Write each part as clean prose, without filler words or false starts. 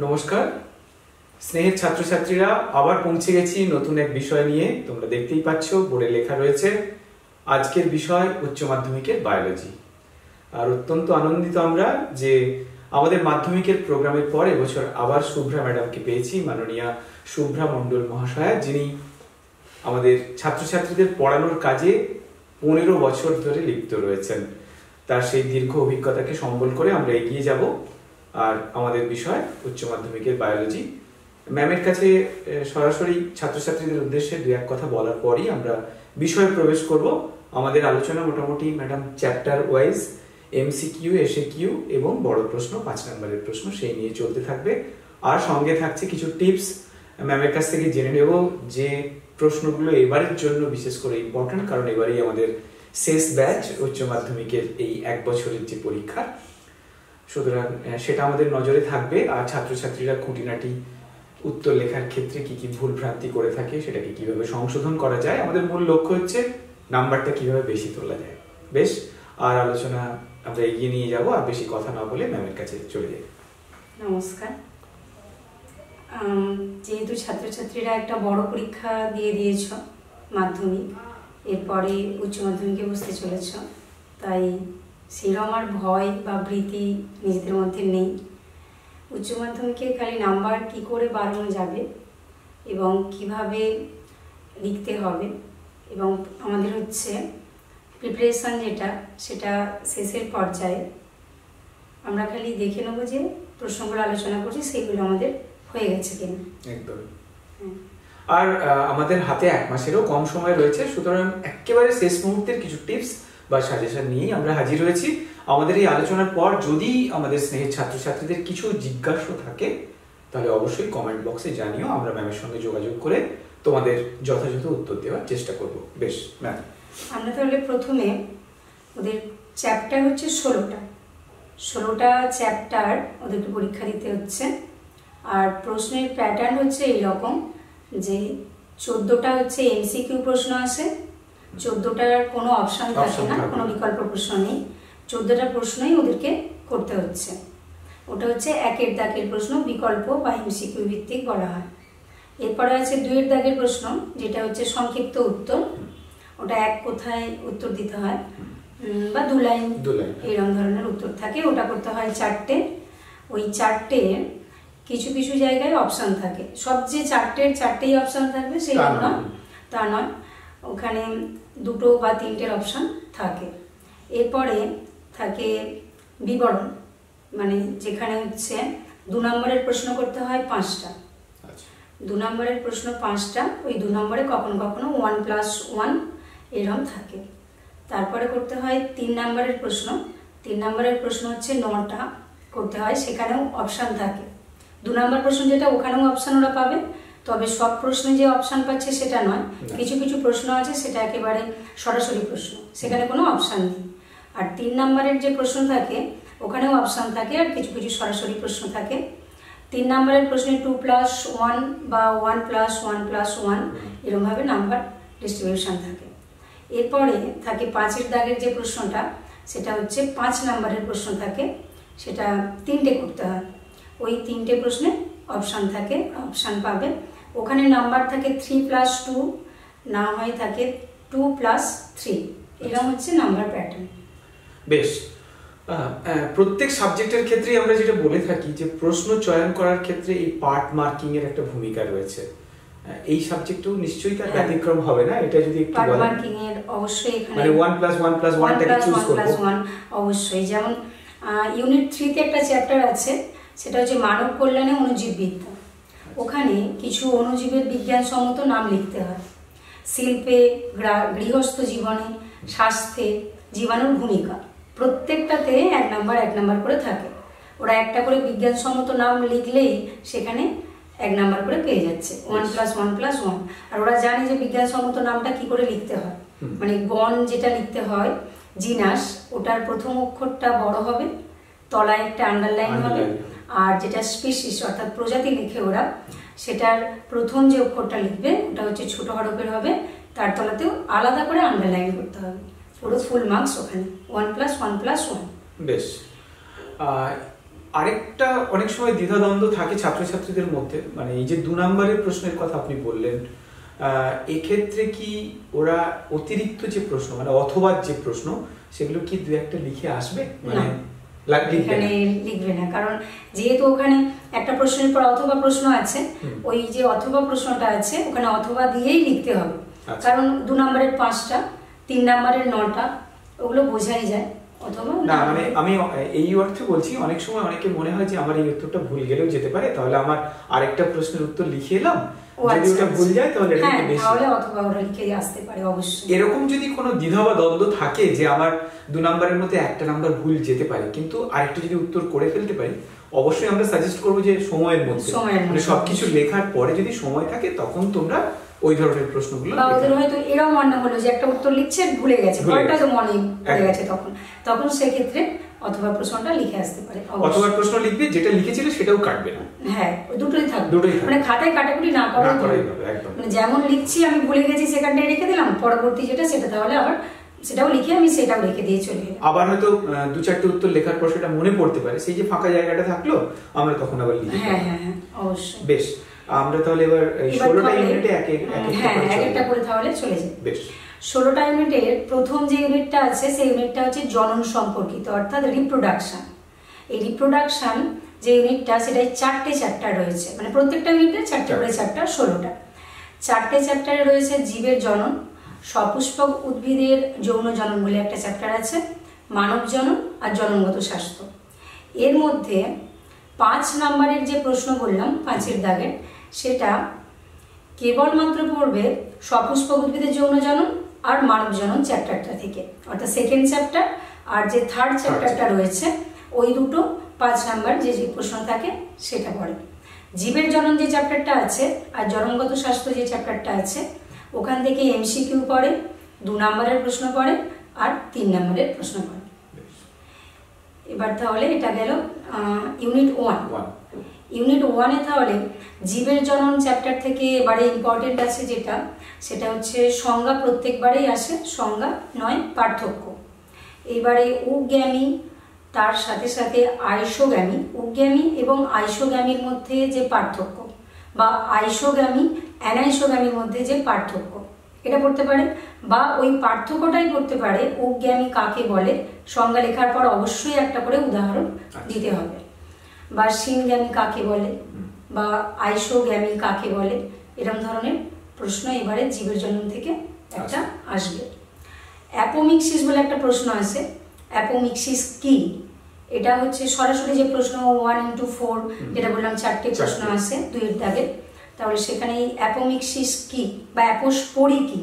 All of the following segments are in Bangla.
নমস্কার স্নেহের ছাত্রছাত্রীরা, আবার পৌঁছে গেছি নতুন এক বিষয় নিয়ে। তোমরা দেখতেই পাচ্ছ বোর্ডে লেখা রয়েছে আজকের বিষয় উচ্চ মাধ্যমিকের বায়োলজি। আর অত্যন্ত আনন্দিত আমরা যে আমাদের মাধ্যমিকের প্রোগ্রামের পর এবছর আবার শুভ্রা ম্যাডামকে পেয়েছি, মাননীয়া শুভ্রা মণ্ডল মহাশয়া, যিনি আমাদের ছাত্রছাত্রীদের পড়ানোর কাজে 15 বছর ধরে লিপ্ত রয়েছেন। তার সেই দীর্ঘ অভিজ্ঞতাকে সম্বল করে আমরা এগিয়ে যাব। আর আমাদের বিষয় উচ্চ মাধ্যমিকের বায়োলজি। ম্যামের কাছে সরাসরি ছাত্রছাত্রীদের উদ্দেশ্যে দু এক কথা বলার পরই আমরা বিষয়ে প্রবেশ করব। আমাদের আলোচনা মোটামুটি madam chapter wise MCQ, SAQ এবং বড় প্রশ্ন 5 নম্বরের প্রশ্ন সেই নিয়ে চলতে থাকবে। আর সঙ্গে থাকছে কিছু টিপস ম্যামের কাছ থেকে জেনে নেব যে প্রশ্নগুলো এবারের জন্য বিশেষ করে ইম্পর্টেন্ট, কারণ এবারেই আমাদের শেষ ব্যাচ উচ্চ মাধ্যমিকের এই এক বছরের যে পরীক্ষা, সুতরাং সেটা আমাদের নজরে থাকবে। আর ছাত্রছাত্রীরা খুঁটিনাটি উত্তর লেখার ক্ষেত্রে কি কি ভুল ভ্রান্তি করে থাকে সেটাকে কিভাবে সংশোধন করা যায়, আমাদের মূল লক্ষ্য হচ্ছে নাম্বারটা কিভাবে বেশি তোলা যায়। বেশ, আর আলোচনা আমরা এগিয়ে নিয়ে যাব, আর বেশি কথা না বলে ম্যামের কাছে চলে যাই। নমস্কার। যেহেতু ছাত্রছাত্রীরা একটা বড় পরীক্ষা দিয়ে দিয়েছ মাধ্যমিক, এরপরে উচ্চ মাধ্যমিকে বসতে চলেছ, তাই সেরকম আর ভয় বা ভীতি নিজেদের মধ্যে নেই। উচ্চ মাধ্যমিকে খালি নাম্বার কি করে বাড়ানো যাবে এবং কিভাবে লিখতে হবে, এবং আমাদের হচ্ছে প্রিপারেশান যেটা সেটা শেষের পর্যায়ে আমরা খালি দেখে নেবো যে প্রশ্নগুলো আলোচনা করছি সেগুলো আমাদের হয়ে গেছে কিনা। একদম। আর আমাদের হাতে 1 মাসেরও কম সময় রয়েছে, সুতরাং একেবারে শেষ মুহূর্তের কিছু টিপস বা সাজেশন নিয়েই আমরা হাজির হয়েছি। আমাদের এই আলোচনার পর যদি আমাদের স্নেহের ছাত্রছাত্রীদের কিছু জিজ্ঞাসা থাকে তাহলে অবশ্যই কমেন্ট বক্সে জানিও, আমরা ম্যামের সঙ্গে যোগাযোগ করে তোমাদের যথাযথ উত্তর দেওয়ার চেষ্টা করব। বেশ ম্যাম, আমরা তাহলে প্রথমে ওদের চ্যাপ্টার হচ্ছে 16টা চ্যাপ্টার ওদেরকে পরীক্ষা দিতে হচ্ছে। আর প্রশ্নের প্যাটার্ন হচ্ছে এইরকম যে 14টা হচ্ছে এমসিকিউ প্রশ্ন আসে, 14টার কোনো অপশান থাকে না, কোনো বিকল্প প্রশ্ন নেই, 14টা প্রশ্নই ওদেরকে করতে হচ্ছে। ওটা হচ্ছে 1-এর দাগের প্রশ্ন, বিকল্প বা এমসিকিউ ভিত্তিক বলা হয়। এরপরে আছে 2-এর দাগের প্রশ্ন, যেটা হচ্ছে সংক্ষিপ্ত উত্তর, ওটা 1 কোথায় উত্তর দিতে হয় বা 2 লাইন এরকম ধরনের উত্তর থাকে, ওটা করতে হয় 4টে। ওই 4টে কিছু কিছু জায়গায় অপশান থাকে, সব যে 4টেই অপশান থাকবে সেইগুলো নয়, তা নয়, ওখানে 2টো বা 3টের অপশান থাকে। এরপরে থাকে বিবরণ, মানে যেখানে হচ্ছে 2 নম্বরের প্রশ্ন করতে হয় 5টা, 2 নম্বরের প্রশ্ন 5টা, ওই 2 নম্বরে কখনো কখনো 1+1 এরকম থাকে। তারপরে করতে হয় 3 নম্বরের প্রশ্ন, 3 নম্বরের প্রশ্ন হচ্ছে 9টা করতে হয়, সেখানেও অপশান থাকে। 2 নম্বর প্রশ্ন যেটা, ওখানেও অপশান ওরা পাবে, তবে সব প্রশ্নে যে অপশান পাচ্ছে সেটা নয়, কিছু কিছু প্রশ্ন আছে সেটা একেবারে সরাসরি প্রশ্ন, সেখানে কোনো অপশান নেই। আর 3 নম্বরের যে প্রশ্ন থাকে ওখানেও অপশান থাকে, আর কিছু কিছু সরাসরি প্রশ্ন থাকে। 3 নম্বরের প্রশ্নে 2+1 বা 1+1+1 এরকমভাবে নাম্বার ডিস্ট্রিবিউশন থাকে। এরপরে থাকে 5-এর দাগের যে প্রশ্নটা, সেটা হচ্ছে 5 নম্বরের প্রশ্ন থাকে, সেটা 3টে করতে হয়। ওই 3টে প্রশ্নে অপশান থাকে, অপশান পাবে, ওখানে নাম্বার থাকে 3+2, না হয় থাকে 2+3, এরকম হচ্ছে নাম্বার প্যাটার্ন। বেশ, প্রত্যেক সাবজেক্টের ক্ষেত্রে আমরা যেটা বলে থাকি যে প্রশ্ন চয়ন করার ক্ষেত্রে এই পার্ট মার্কিং এর একটা ভূমিকা রয়েছে। এই সাবজেক্টেও নিশ্চয়ই তার ব্যতিক্রম হবে না, এটা যদি একটু পার্ট বলেন। মার্কিং এর অবশ্যই এখানে মানে 1+1+1 টাকে চুজ করব। 1+1 অবশ্যই, যেমন ইউনিট 3 তে একটা চ্যাপ্টার আছে, সেটা হচ্ছে মানব কল্যাণে অণুজীববিদ্যা। ওখানে কিছু অণুজীবের বিজ্ঞানসম্মত নাম লিখতে হয়। শিল্পে, গৃহস্থ জীবনে, স্বাস্থ্যে জীবাণুর ভূমিকা, প্রত্যেকটাতে 1 নাম্বার করে থাকে। ওরা একটা করে বিজ্ঞানসম্মত নাম লিখলেই সেখানে 1 নাম্বার করে পেয়ে যাচ্ছে, 1+1+1। আর ওরা জানে যে বিজ্ঞানসম্মত নামটা কি করে লিখতে হয়, মানে গণ যেটা লিখতে হয় জিনাস, ওটার প্রথম অক্ষরটা বড় হবে, তলায় একটা আন্ডারলাইন হবে, আর যেটা স্পিসিস অর্থাৎ প্রজাতি লিখে ওরা, সেটার প্রথম যে অক্ষরটা লিখবে ওটা হচ্ছে ছোট হরফের হবে, তার তলাতেও আলাদা করে আন্ডারলাইন করতে হবে, পুরো ফুল মার্কস ওখানে 1+1+1। বেশ, আরেকটা অনেক সময় দ্বিধাদ্বন্দ্ব থাকে ছাত্রছাত্রীদের মধ্যে, মানে এই যে 2 নম্বরের প্রশ্নের কথা আপনি বললেন, এক্ষেত্রে কি ওরা অতিরিক্ত যে প্রশ্ন মানে অথবা যে প্রশ্ন সেগুলো কি 2-1টা লিখে আসবে? মানে লিখবে না, কারণ যেহেতু ওখানে একটা প্রশ্নের পর অথবা প্রশ্ন আছে, ওই যে অথবা প্রশ্নটা আছে ওখানে অথবা দিয়েই লিখতে হবে। কারণ 2 নম্বরের 5টা, 3 নম্বরের 9টা, ওগুলো বোঝাই যায়। অথবা না, মানে আমি এই অর্থে বলছি, অনেক সময় অনেকে মনে হয় যে আমার এই উত্তরটা ভুল গেলেও যেতে পারে, তাহলে আমার আরেকটা প্রশ্নের উত্তর লিখে এলাম, যদি ওটা ভুল যায় তাহলে এটা একটু বেশি, তাহলে অথবা ওটা লিখে আসতে পারে। অবশ্যই এরকম যদি কোনো দ্বিধা বা দ্বন্দ্ব থাকে যে আমার 2 নম্বরের মধ্যে একটা নাম্বার ভুল যেতে পারে কিন্তু আরেকটা যদি উত্তর করে ফেলতে পারি, অবশ্যই আমরা সাজেস্ট করব যে সময়ের মধ্যে, মানে সবকিছু লেখার পরে যদি সময় থাকে তখন তোমরা ওই ধরনের প্রশ্নগুলো, বা ওদের হয়তো এরকম মনে হলো যে একটা উত্তর লিখছে ভুলে গেছে, ঘরটা তো মনে পড়ে গেছে, তখন সেই ক্ষেত্রে অথবা প্রশ্নটা লিখে আসতে পারে। অথবা প্রশ্ন লিখবে, যেটা লিখেছিল সেটাও কাটবে না। হ্যাঁ, দুটোই থাকবে, মানে খাতায় কাটাকুটি না করাই ভালো। একদম, মানে যেমন লিখছি আমি ভুলে গেছি সেখানটায় রেখে দিলাম, পরবর্তী যেটা সেটা তাহলে আবার সেটাও লিখে আমি সেটাও রেখে দিয়ে চলে গেলাম। আবার হয়তো 2-4টে উত্তর লেখার পর সেটা মনে পড়তে পারে, সেই যে ফাঁকা জায়গাটা থাকলো আমরা তখন আবার লিখি। হ্যাঁ হ্যাঁ হ্যাঁ, অবশ্যই। বেশ, আমরা তাহলে এবার 16টা ইউনিটে একটা করে তাহলে চলে যাই। বেশ, 16টা ইউনিটের প্রথম যে ইউনিটটা আছে সেই ইউনিটটা হচ্ছে জনন সম্পর্কিত, অর্থাৎ রিপ্রোডাকশন। এই রিপ্রোডাকশন যে ইউনিটটা সেটাই 4টে চ্যাপ্টার রয়েছে, মানে প্রত্যেকটা ইউনিটে 4টে করে চ্যাপ্টার, 16টা। 4টে চ্যাপ্টারে রয়েছে জীবের জনন, সপুষ্পক উদ্ভিদের যৌন জনন বলে একটা চ্যাপ্টার আছে, মানব জনন আর জননগত স্বাস্থ্য। এর মধ্যে 5 নম্বরের যে প্রশ্ন বললাম 5-এর দাগের, সেটা কেবলমাত্র পড়বে সপুষ্পক উদ্ভিদের যৌন জনন আর মানব জনন চ্যাপ্টারটা থেকে, অর্থাৎ সেকেন্ড চ্যাপ্টার। আর যে থার্ড চ্যাপ্টারটা রয়েছে ওই দুটো 5 নম্বর যে প্রশ্ন থাকে সেটা পড়ে। জীবের জনন যে চ্যাপ্টারটা আছে আর জননগত স্বাস্থ্য যে চ্যাপ্টারটা আছে ওখান থেকে MCQ পড়ে, 2 নম্বরের প্রশ্ন পড়ে আর 3 নম্বরের প্রশ্ন পড়ে। এবার তাহলে এটা গেল ইউনিট 1। ইউনিট 1-এ তাহলে জীবের জনন চ্যাপ্টার থেকে এবারে ইম্পর্টেন্ট আছে যেটা, সেটা হচ্ছে সংজ্ঞা। প্রত্যেকবারেই আসে সংজ্ঞা নয় পার্থক্য। এইবারে উগ্যামী, তার সাথে সাথে আইসোগ্যামী, উগ্যামী এবং আইসোগ্যামীর মধ্যে যে পার্থক্য, বা আইসোগ্যামী অ্যানাইসোগ্যামীর মধ্যে যে পার্থক্য, এটা পড়তে পারে। বা ওই পার্থক্যটাই পড়তে পারে উগ্যামী কাকে বলে, সংজ্ঞা লেখার পর অবশ্যই একটা করে উদাহরণ দিতে হবে। বা সিনগ্যামী কাকে বলে, বা আইসোগ্যামী কাকে বলে, এরকম ধরনের প্রশ্ন এবারে জীবের জনন থেকে একটা আসবে। অ্যাপোমিক্সিস বলে একটা প্রশ্ন আছে, অ্যাপোমিক্সিস কি? এটা হচ্ছে সরাসরি যে প্রশ্ন 1 into 4 যেটা বললাম 4টে প্রশ্ন আছে 2-এর দাগের, তাহলে সেখানে এই অ্যাপোমিক্সিস কি বা অ্যাপোস্পোরি কি,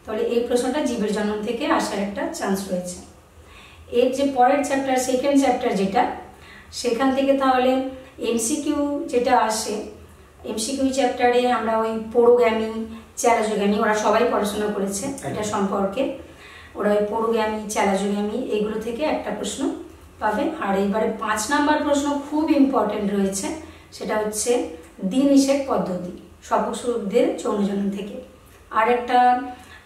তাহলে এই প্রশ্নটা জীবের জনন থেকে আসার একটা চান্স রয়েছে। এর যে পরের চ্যাপ্টার, সেকেন্ড চ্যাপ্টার যেটা, সেখান থেকে তাহলে MCQ যেটা আসে, MCQ চ্যাপ্টারে আমরা ওই পোরোগ্যামি, চ্যালাজোগ্যামি, ওরা সবাই পড়াশোনা করেছে এটা সম্পর্কে, ওরা ওই পোরোগ্যামি, চ্যালাজোগ্যামি এগুলো থেকে একটা প্রশ্ন পাবে। আর এইবারে 5 নাম্বার প্রশ্ন খুব ইম্পর্টেন্ট রয়েছে, সেটা হচ্ছে দ্বিনিষেক পদ্ধতি সপুষ্পকদের যৌন জনন থেকে। আর একটা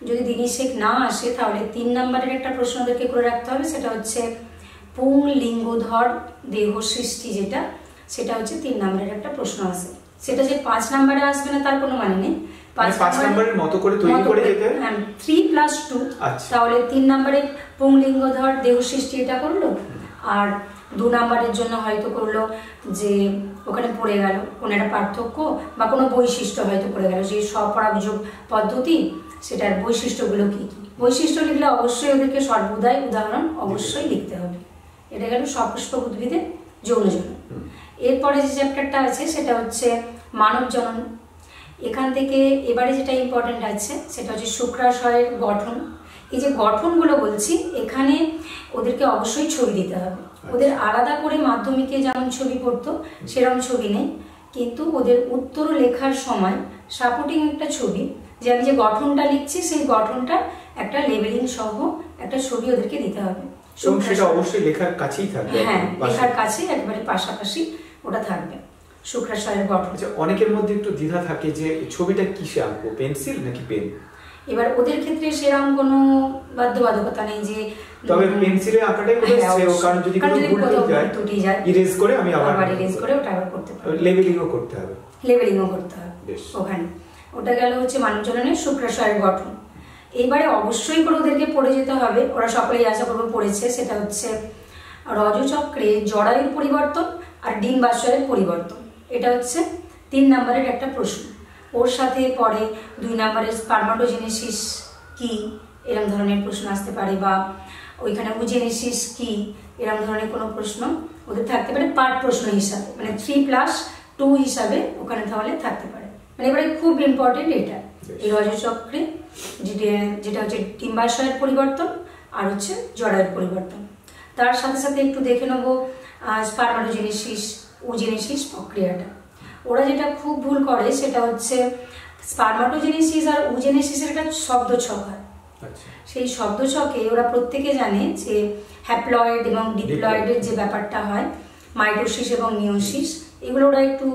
যদি দ্বিনিষেক না আসে তাহলে 3 নাম্বারের একটা প্রশ্ন ওদেরকে করে রাখতে হবে, সেটা হচ্ছে পুংলিঙ্গধর দেহ সৃষ্টি, যেটা সেটা হচ্ছে 3 নম্বরের একটা প্রশ্ন আছে। সেটা যে 5 নম্বরে আসবে না তার কোনো মানে নেই, 5 নম্বরের মতো করে তৈরি করে যেতে হবে। 3+2, তাহলে 3 নম্বরে পুংলিঙ্গধর দেহ সৃষ্টি এটা করলো, আর 2 নম্বরের জন্য হয়তো করলো যে ওখানে পড়ে গেল কোনো একটা পার্থক্য বা কোনো বৈশিষ্ট্য হয়তো পড়ে গেল, যে স্বপরাগযোগ পদ্ধতি সেটার বৈশিষ্ট্যগুলো কি কি। বৈশিষ্ট্য লিখলে অবশ্যই ওদেরকে সর্বদাই উদাহরণ অবশ্যই লিখতে হবে। এটা গেল সপুষ্পক উদ্ভিদের যৌন জনন। এরপরে যে চ্যাপ্টারটা আছে সেটা হচ্ছে মানব জনন। এখান থেকে এবারে যেটা ইম্পর্টেন্ট আছে সেটা হচ্ছে শুক্রাশয়ের গঠন। এই যে গঠনগুলো বলছি এখানে ওদেরকে অবশ্যই ছবি দিতে হবে। ওদের আলাদা করে মাধ্যমিকে যেমন ছবি পড়তো সেরকম ছবি নেই, কিন্তু ওদের উত্তর লেখার সময় সাপোর্টিং একটা ছবি, যে আমি যে গঠনটা লিখছি সেই গঠনটা একটা লেবেলিং সহ একটা ছবি ওদেরকে দিতে হবে। সেটা অবশ্যই লেখার কাছেই থাকবে। হ্যাঁ, লেখার কাছে একবারে পাশাপাশি ওটা থাকবে শুক্রাশয়ের গঠন। অনেকের মধ্যে একটু দ্বিধা থাকে যে ছবিটা কিসে আঁকবো, পেন্সিল নাকি পেন। এবার ওদের ক্ষেত্রে সেরকম কোনো বাধ্যবাধকতা নেই যে তবে পেন্সিলে আঁকাটাই হলো সেও, কারণ যদি কোনো ভুল হয়ে যায় ইরেজ করে আমি আবার ইরেজ করে ওটা আবার করতে পারবো। লেবেলিংও করতে হবে, লেবেলিংও করতে হবে ওখানে। ওটা গেল হচ্ছে মানবজননের শুক্রাশয়ের গঠন। এইবারে অবশ্যই করে ওদেরকে পড়ে যেতে হবে, ওরা সকলেই আশা করবো পড়েছে, সেটা হচ্ছে রজচক্রে জরায়ুর পরিবর্তন আর ডিম্বাশয়ের পরিবর্তন। এটা হচ্ছে 3 নম্বরের একটা প্রশ্ন। ওর সাথে পরে 2 নম্বরের স্পারমাটোজেনেসিস কি, এরকম ধরনের প্রশ্ন আসতে পারে, বা ওইখানে ওজেনেসিস কি, এরকম ধরনের কোনো প্রশ্ন ওদের থাকতে পারে পার্ট প্রশ্ন হিসাবে, মানে 3+2 হিসাবে ওখানে তাহলে থাকতে পারে। মানে এবারে খুব ইম্পর্টেন্ট এটা, এই রজচক্রে যেটা হচ্ছে ডিম্বাশয়ের পরিবর্তন আর হচ্ছে জরায়ুর পরিবর্তন। তার সাথে সাথে একটু দেখে নেব স্পারমাটোজেনেসিস ওজেনেসিস প্রক্রিয়াটা। ওরা যেটা খুব ভুল করে সেটা হচ্ছে স্পারমাটোজেনেসিস আর ওজেনেসিসের একটা শব্দছক হয়। সেই শব্দছকে ওরা প্রত্যেকে জানে যে হ্যাপ্লয়েড এবং ডিপ্লয়েডের যে ব্যাপারটা হয়, মাইটোসিস এবং মিওসিস, এগুলো ওরা একটু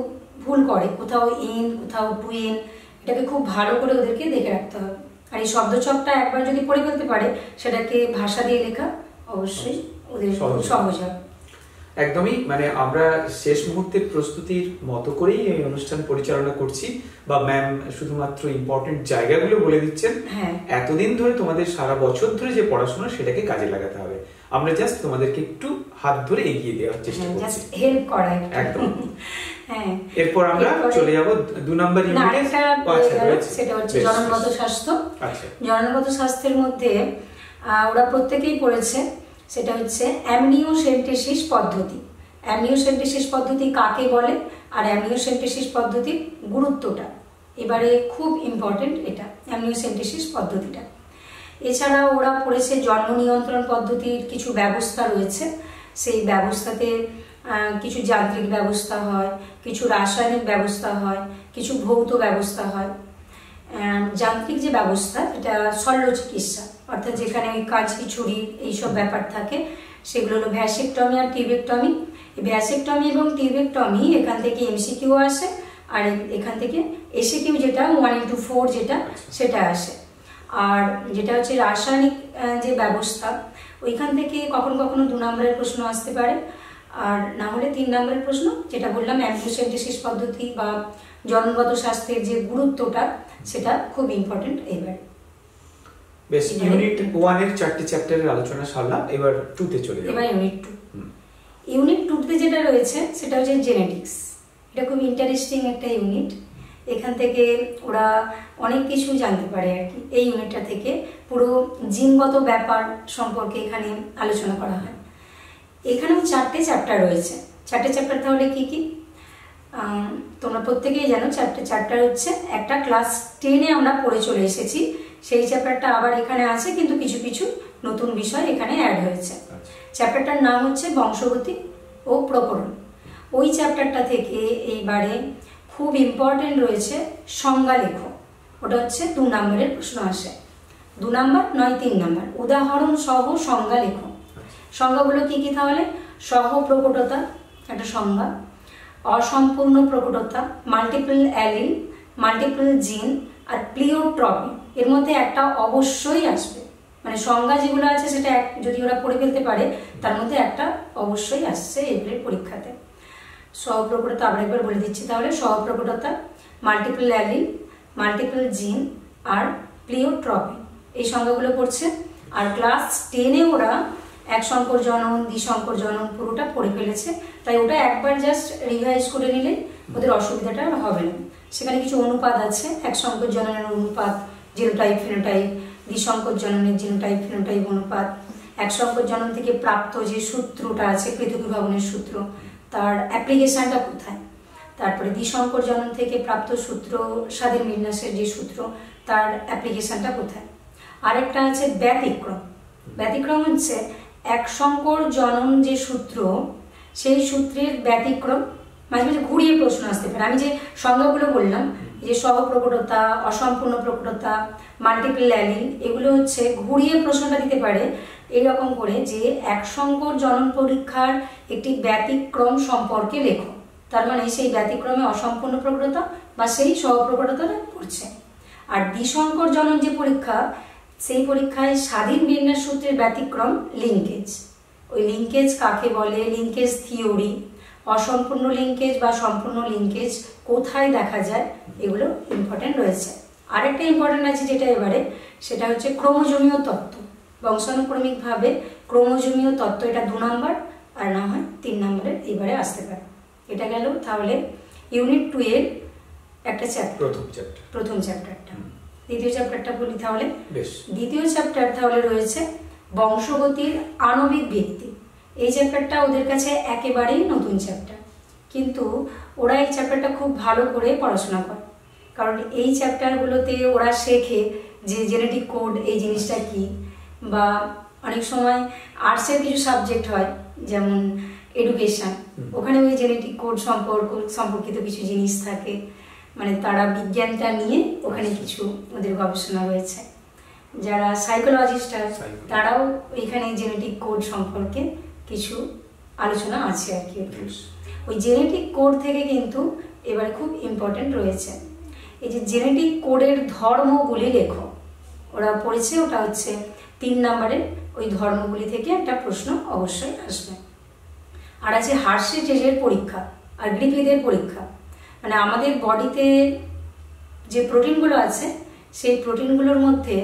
ভুল করে, কোথাও এন কোথাও 2n, এটাকে খুব ভালো করে ওদেরকে দেখে রাখতে হবে। আর এই শব্দছকটা একবার যদি পড়ে ফেলতে পারে, সেটাকে ভাষা দিয়ে লেখা অবশ্যই ওদের সহজ হবে। একদমই, মানে আমরা শেষ মুহূর্তের প্রস্তুতির মতো করেই এই অনুষ্ঠান পরিচালনা করছি, বা ম্যাম শুধুমাত্র ইম্পর্টেন্ট জায়গাগুলো বলে দিচ্ছেন। এতদিন ধরে তোমাদের সারা বছর ধরে যে পড়াশোনা সেটাকে কাজে লাগাতে হবে, আমরা জাস্ট তোমাদেরকে একটু হাত ধরে এগিয়ে দেওয়ার চেষ্টা করছি, জাস্ট হেল্প করা একদম। হ্যাঁ, এরপর আমরা চলে যাব 2 নম্বর ইউনিটে, সেটা হচ্ছে জননগত স্বাস্থ্য। জননগত স্বাস্থ্যের মধ্যে ওরা প্রত্যেকেই পড়েছে, সেটা হচ্ছে অ্যামনিওসেন্টেসিস পদ্ধতি। অ্যামনিওসেন্টেসিস পদ্ধতি কাকে বলে আর অ্যামনিওসেন্টেসিস পদ্ধতির গুরুত্বটা এবারে খুব ইম্পর্টেন্ট, এটা অ্যামনিওসেন্টেসিস পদ্ধতিটা। এছাড়া ওরা পড়েছে জন্ম নিয়ন্ত্রণ পদ্ধতির কিছু ব্যবস্থা রয়েছে, সেই ব্যবস্থাতে কিছু যান্ত্রিক ব্যবস্থা হয়, কিছু রাসায়নিক ব্যবস্থা হয়, কিছু ভৌত ব্যবস্থা হয়। যান্ত্রিক যে ব্যবস্থা এটা শল্য চিকিৎসা, অর্থাৎ যেখানে ওই কাঁচি ছুরি এইসব ব্যাপার থাকে, সেগুলো হলো ভ্যাসেকটমি আর টিউবেকটমি। এই ভ্যাসেকটমি এবং টিউবেকটমি এখান থেকে এমসিকিউ আসে, আর এখান থেকে এসিকিউ যেটা 1:4 যেটা সেটা আসে। আর যেটা হচ্ছে রাসায়নিক যে ব্যবস্থা, ওইখান থেকে কখনো কখনো 2 নম্বরের প্রশ্ন আসতে পারে, আর না হলে 3 নম্বরের প্রশ্ন, যেটা বললাম অ্যামনিওসেন্টেসিস পদ্ধতি বা জন্মগত স্বাস্থ্যের যে গুরুত্বটা, সেটা খুব ইম্পর্টেন্ট। এবারে বেশ, ইউনিট 1 এর 4টে চ্যাপ্টারের আলোচনা সারলাম, এবার 2 তে চলে যাব। এবার ইউনিট 2 তে যেটা রয়েছে সেটা হচ্ছে জেনেটিক্স। এটা খুব ইন্টারেস্টিং একটা ইউনিট, এখান থেকে ওরা অনেক কিছু জানতে পারে আর কি। এই ইউনিটটা থেকে পুরো জিনগত ব্যাপার সম্পর্কে এখানে আলোচনা করা হয়। এখানেও 4টে চ্যাপ্টার রয়েছে। 4টে চ্যাপ্টার তাহলে কি কি তোমরা প্রত্যেকেই জানো। 4টে চ্যাপ্টার হচ্ছে একটা ক্লাস 10-এ আমরা পড়ে চলে এসেছি, সেই চ্যাপ্টারটা আবার এখানে আছে, কিন্তু কিছু কিছু নতুন বিষয় এখানে অ্যাড হয়েছে। চ্যাপ্টারটার নাম হচ্ছে বংশগতি ও প্রকরণ। ওই চ্যাপ্টারটা থেকে এইবারে খুব ইম্পর্টেন্ট রয়েছে সংজ্ঞা লেখো। ওটা হচ্ছে 2 নম্বরের প্রশ্ন আসে, 2 নম্বর নয় 3 নম্বর। উদাহরণ সহ সংজ্ঞা লেখো। সংজ্ঞাগুলো কি কি তাহলে? সহ প্রকটতা একটা সংজ্ঞা, অসম্পূর্ণ প্রকটতা, মাল্টিপল অ্যালিল, মাল্টিপল জিন আর প্লিওট্রপি। এর মধ্যে একটা অবশ্যই আসবে, মানে সংজ্ঞা যেগুলো আছে সেটা যদি ওরা পড়ে ফেলতে পারে, তার মধ্যে একটা অবশ্যই আসছে এপ্রিল পরীক্ষাতে। সহপ্রকটতা আবার একবার বলে দিচ্ছি তাহলে। সহপ্রকটতা, মাল্টিপল অ্যালিল, মাল্টিপল জিন আর প্লিওট্রপি, এই সংজ্ঞাগুলো পড়ছে। আর ক্লাস 10-এ ওরা এক সংকর জনন, দ্বিসংকর জনন পুরোটা পড়ে ফেলেছে, তাই ওটা একবার জাস্ট রিভাইজ করে নিলে ওদের অসুবিধাটা হবে না। সেখানে কিছু অনুপাত আছে, এক সংকর জননের অনুপাত, জিনোটাইপ ফিনোটাইপ, দ্বিসংকর জননের জিনোটাইপ ফিনোটাইপ অনুপাত, এক সংকর জনন থেকে প্রাপ্ত যে সূত্রটা আছে পৃথকীভবনের সূত্র, তার অ্যাপ্লিকেশনটা কোথায়, তারপরে দ্বিসংকর জনন থেকে প্রাপ্ত সূত্র স্বাধীন বিন্যাসের যে সূত্র, তার অ্যাপ্লিকেশনটা কোথায়। আরেকটা আছে ব্যতিক্রম। ব্যতিক্রম হচ্ছে এক সংকর জনন যে সূত্র, সেই সূত্রের ব্যতিক্রম। মাঝে মাঝে ঘুরিয়ে প্রশ্ন আসতে পারে। আমি যে সংজ্ঞাগুলো বললাম, যে সহপ্রকটতা, অসম্পূর্ণ প্রকটতা, মাল্টিপল অ্যালিল, এগুলো হচ্ছে ঘুরিয়ে প্রশ্নটা দিতে পারে এইরকম করে যে এক সংকর জনন পরীক্ষার একটি ব্যতিক্রম সম্পর্কে লেখো। তার মানে সেই ব্যতিক্রমে অসম্পূর্ণ প্রকটতা বা সেই সহপ্রকটতাটা পড়ছে। আর দ্বিসংকর জনন যে পরীক্ষা, সেই পরীক্ষায় স্বাধীন বিন্যাস সূত্রের ব্যতিক্রম লিঙ্কেজ। ওই লিঙ্কেজ কাকে বলে, লিঙ্কেজ থিওরি, অসম্পূর্ণ লিঙ্কেজ বা সম্পূর্ণ লিঙ্কেজ কোথায় দেখা যায়, এগুলো ইম্পর্টেন্ট রয়েছে। আরেকটা ইম্পর্টেন্ট আছে যেটা এবারে, সেটা হচ্ছে ক্রোমোজোমীয় তত্ত্ব। বংশানুক্রমিকভাবে ক্রোমোজোমীয় তত্ত্ব, এটা 2 নম্বর, আর না হয় 3 নম্বরে এবারে আসতে পারে। এটা গেল তাহলে ইউনিট 2 এর একটা চ্যাপ্টার, প্রথম চ্যাপ্টারটা। দ্বিতীয় চ্যাপ্টারটা বলি তাহলে। দ্বিতীয় চ্যাপ্টার তাহলে রয়েছে বংশগতির আণবিক ভিত্তি। এই চ্যাপ্টারটা ওদের কাছে একেবারেই নতুন চ্যাপ্টার, কিন্তু ওরা এই চ্যাপ্টারটা খুব ভালো করে পড়াশোনা করে, কারণ এই চ্যাপ্টারগুলোতে ওরা শেখে যে জেনেটিক কোড এই জিনিসটা কি, বা অনেক সময় আর্টসের কিছু সাবজেক্ট হয় যেমন এডুকেশন, ওখানে ওই জেনেটিক কোড সম্পর্কিত কিছু জিনিস থাকে, মানে তারা বিজ্ঞানটা নিয়ে ওখানে কিছু ওদের গবেষণা রয়েছে। যারা সাইকোলজিস্ট আছে তারাও এখানে জেনেটিক কোড সম্পর্কে কিছু আলোচনা আছে আর কি। ওই জেনেটিক কোড থেকে কিন্তু এবার খুব ইম্পর্টেন্ট রয়েছে এই যে জেনেটিক কোডের ধর্মগুলি লেখো। ওরা পড়েছে, ওটা হচ্ছে 3 নম্বরের, ওই ধর্মগুলি থেকে একটা প্রশ্ন অবশ্যই আসবে। আর আছে হার্শি-চেজের পরীক্ষা আর গ্রিফিথের পরীক্ষা। মানে আমাদের বডিতে যে প্রোটিনগুলো আছে সেই প্রোটিনগুলোর মধ্যে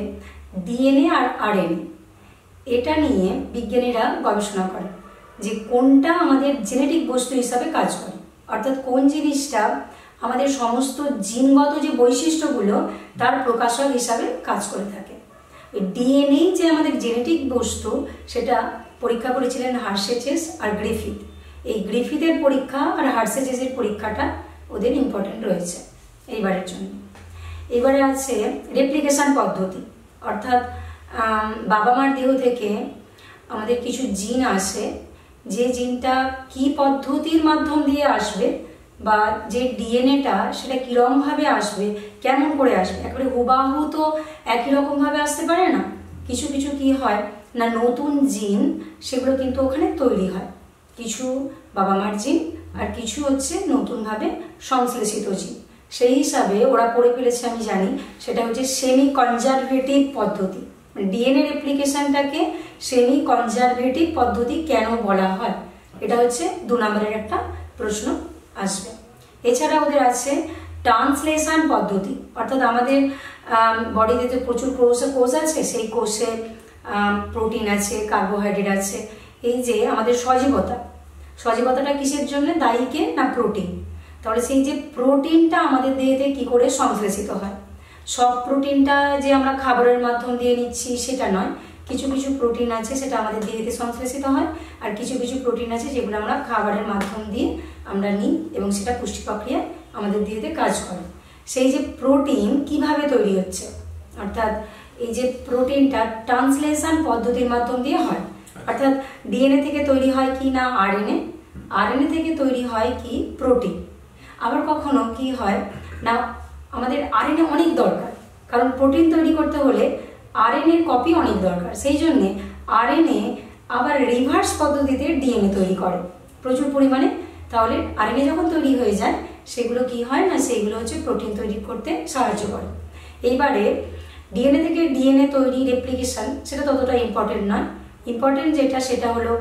ডিএনএ আর আরএনএ, এটা নিয়ে বিজ্ঞানীরা গবেষণা করে যে কোনটা আমাদের জেনেটিক বস্তু হিসাবে কাজ করে, অর্থাৎ কোন জিনিসটা আমাদের সমস্ত জিনগত যে বৈশিষ্ট্যগুলো তার প্রকাশক হিসাবে কাজ করে থাকে। ডিএনএ যে আমাদের জেনেটিক বস্তু, সেটা পরীক্ষা করেছিলেন হার্শি-চেজ আর গ্রিফিথ। এই গ্রিফিথের পরীক্ষা আর হার্শি-চেজের পরীক্ষাটা ওদের ইম্পর্টেন্ট রয়েছে এইবারের জন্য। এবারে আছে রেপ্লিকেশন পদ্ধতি, অর্থাৎ বাবা মার দেহ থেকে আমাদের কিছু জিন আসে, যে জিনটা কি পদ্ধতির মাধ্যম দিয়ে আসবে বা যে ডিএনএটা সেটা কীরকমভাবে আসবে, কেমন করে আসবে, একেবারে হুবাহু তো একই রকমভাবে আসতে পারে না। কিছু কিছু কি হয় না, নতুন জিন সেগুলো কিন্তু ওখানে তৈরি হয়, কিছু বাবা মার জিন আর কিছু হচ্ছে নতুনভাবে সংশ্লেষিত জিন। সেই হিসাবে ওরা পড়ে ফেলেছে, আমি জানি, সেটা হচ্ছে সেমি কনজারভেটিভ পদ্ধতি। ডিএনএ রেপ্লিকেশনটাকে সেমি কনজারভেটিভ পদ্ধতি কেন বলা হয়, এটা হচ্ছে 2 নম্বরের একটা প্রশ্ন আসবে। এছাড়া ওদের আছে ট্রান্সলেশন পদ্ধতি, অর্থাৎ আমাদের বডিতে তো প্রচুর কোষ আছে, সেই কোষে প্রোটিন আছে, কার্বোহাইড্রেট আছে। এই যে আমাদের সজীবতাটা কিসের জন্য দায়ী, কে না প্রোটিন। তাহলে সেই যে প্রোটিনটা আমাদের দেহেতে কি করে সংশ্লেষিত হয়, সব প্রোটিনটা যে আমরা খাবারের মাধ্যম দিয়ে নিচ্ছি সেটা নয়, কিছু কিছু প্রোটিন আছে সেটা আমাদের দেহেতে সংশ্লেষিত হয়, আর কিছু কিছু প্রোটিন আছে যেগুলো আমরা খাবারের মাধ্যম দিয়ে আমরা নিই এবং সেটা পুষ্টি প্রক্রিয়ায় আমাদের দেহেতে কাজ করে। সেই যে প্রোটিন কিভাবে তৈরি হচ্ছে, অর্থাৎ এই যে প্রোটিনটা ট্রান্সলেশন পদ্ধতির মাধ্যম দিয়ে হয়, অর্থাৎ ডিএনএ থেকে তৈরি হয় কি না আরএনএ, আরএনএ থেকে তৈরি হয় কি প্রোটিন। আবার কখনো কি হয় না, আমাদের আরএনএ অনেক দরকার, কারণ প্রোটিন তৈরি করতে হলে আরএনএর কপি অনেক দরকার, সেই জন্যে আরএনএ আবার রিভার্স পদ্ধতিতে ডিএনএ তৈরি করে প্রচুর পরিমাণে। তাহলে আরএনএ যখন তৈরি হয়ে যায় সেগুলো কি হয় না, সেইগুলো হচ্ছে প্রোটিন তৈরি করতে সাহায্য করে। এইবারে ডিএনএ থেকে ডিএনএ তৈরি রেপ্লিকেশন সেটা ততটা ইম্পর্টেন্ট নয়, ইম্পর্টেন্ট যেটা সেটা হলো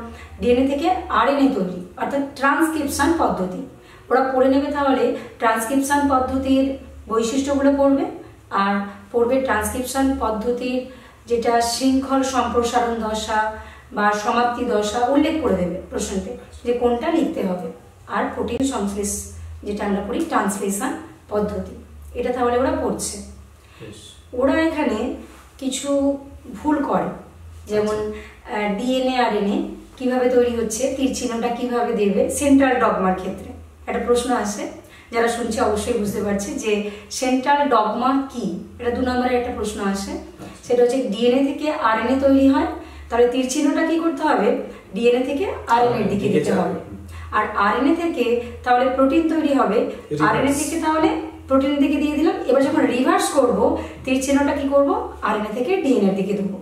ডিএনএ থেকে আরএনএ তৈরি, অর্থাৎ ট্রান্সক্রিপশন পদ্ধতি। ওরা পড়ে নেবে তাহলে ট্রান্সক্রিপশন পদ্ধতির বৈশিষ্ট্যগুলো পড়বে, আর পড়বে ট্রান্সক্রিপশন পদ্ধতির যেটা শৃঙ্খল সম্প্রসারণ দশা বা সমাপ্তি দশা উল্লেখ করে দেবে প্রশ্নতে, যে কোনটা লিখতে হবে। আর প্রোটিন সংশ্লেষ যেটা আমরা পড়ি ট্রান্সলেশন পদ্ধতি, এটা তাহলে ওরা পড়ছে। ওরা এখানে কিছু ভুল করে, যেমন ডিএনএ আরএনএ কিভাবে তৈরি হচ্ছে, তীর চিহ্নটা কিভাবে দেবে সেন্ট্রাল ডগমার ক্ষেত্রে একটা প্রশ্ন আসে। যারা শুনছে অবশ্যই বুঝতে পারছে যে সেন্ট্রাল ডগমা কি, এটা 2 নম্বরের একটা প্রশ্ন আসে। সেটা হচ্ছে ডিএনএ থেকে আরএনএ তৈরি হয়, তাহলে তীর চিহ্নটা কি করতে হবে, ডিএনএ থেকে আরএনএ এর দিকে দিতে হবে। আর আরএনএ থেকে তাহলে প্রোটিন তৈরি হবে, আরএনএ থেকে তাহলে প্রোটিনের দিকে দিয়ে দিলাম। এবার যখন রিভার্স করব তীর চিহ্নটা কি করব, আরএনএ থেকে ডিএনএ এর দিকে দেবো,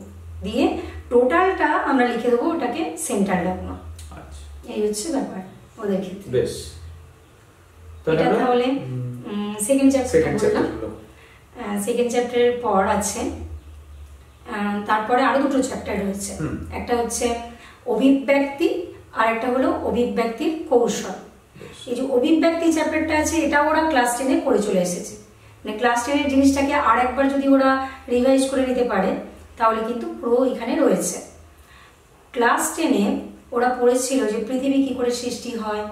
দিয়ে টোটালটা আমরা লিখে দেবো ওটাকে সেন্ট্রাল ডগমা। এই হচ্ছে ব্যাপার ওদের ক্ষেত্রে। বেশ, এটা তাহলে সেকেন্ড চ্যাপ্টার বললাম। সেকেন্ড চ্যাপ্টারের পর আছে তারপরে আরো দুটো চ্যাপ্টার রয়েছে, একটা হচ্ছে অভিব্যক্তি আর একটা হলো অভিব্যক্তির কৌশল। এই যে অভিব্যক্তি চ্যাপ্টারটা আছে এটা ওরা ক্লাস 10-এ পড়ে চলে এসেছে, মানে ক্লাস 10-এর জিনিসটাকে আর একবার যদি ওরা রিভাইজ করে নিতে পারে তাহলে কিন্তু পুরো এখানে রয়েছে। ক্লাস 10-এ ওরা পড়েছিল যে পৃথিবী কি করে সৃষ্টি হয়,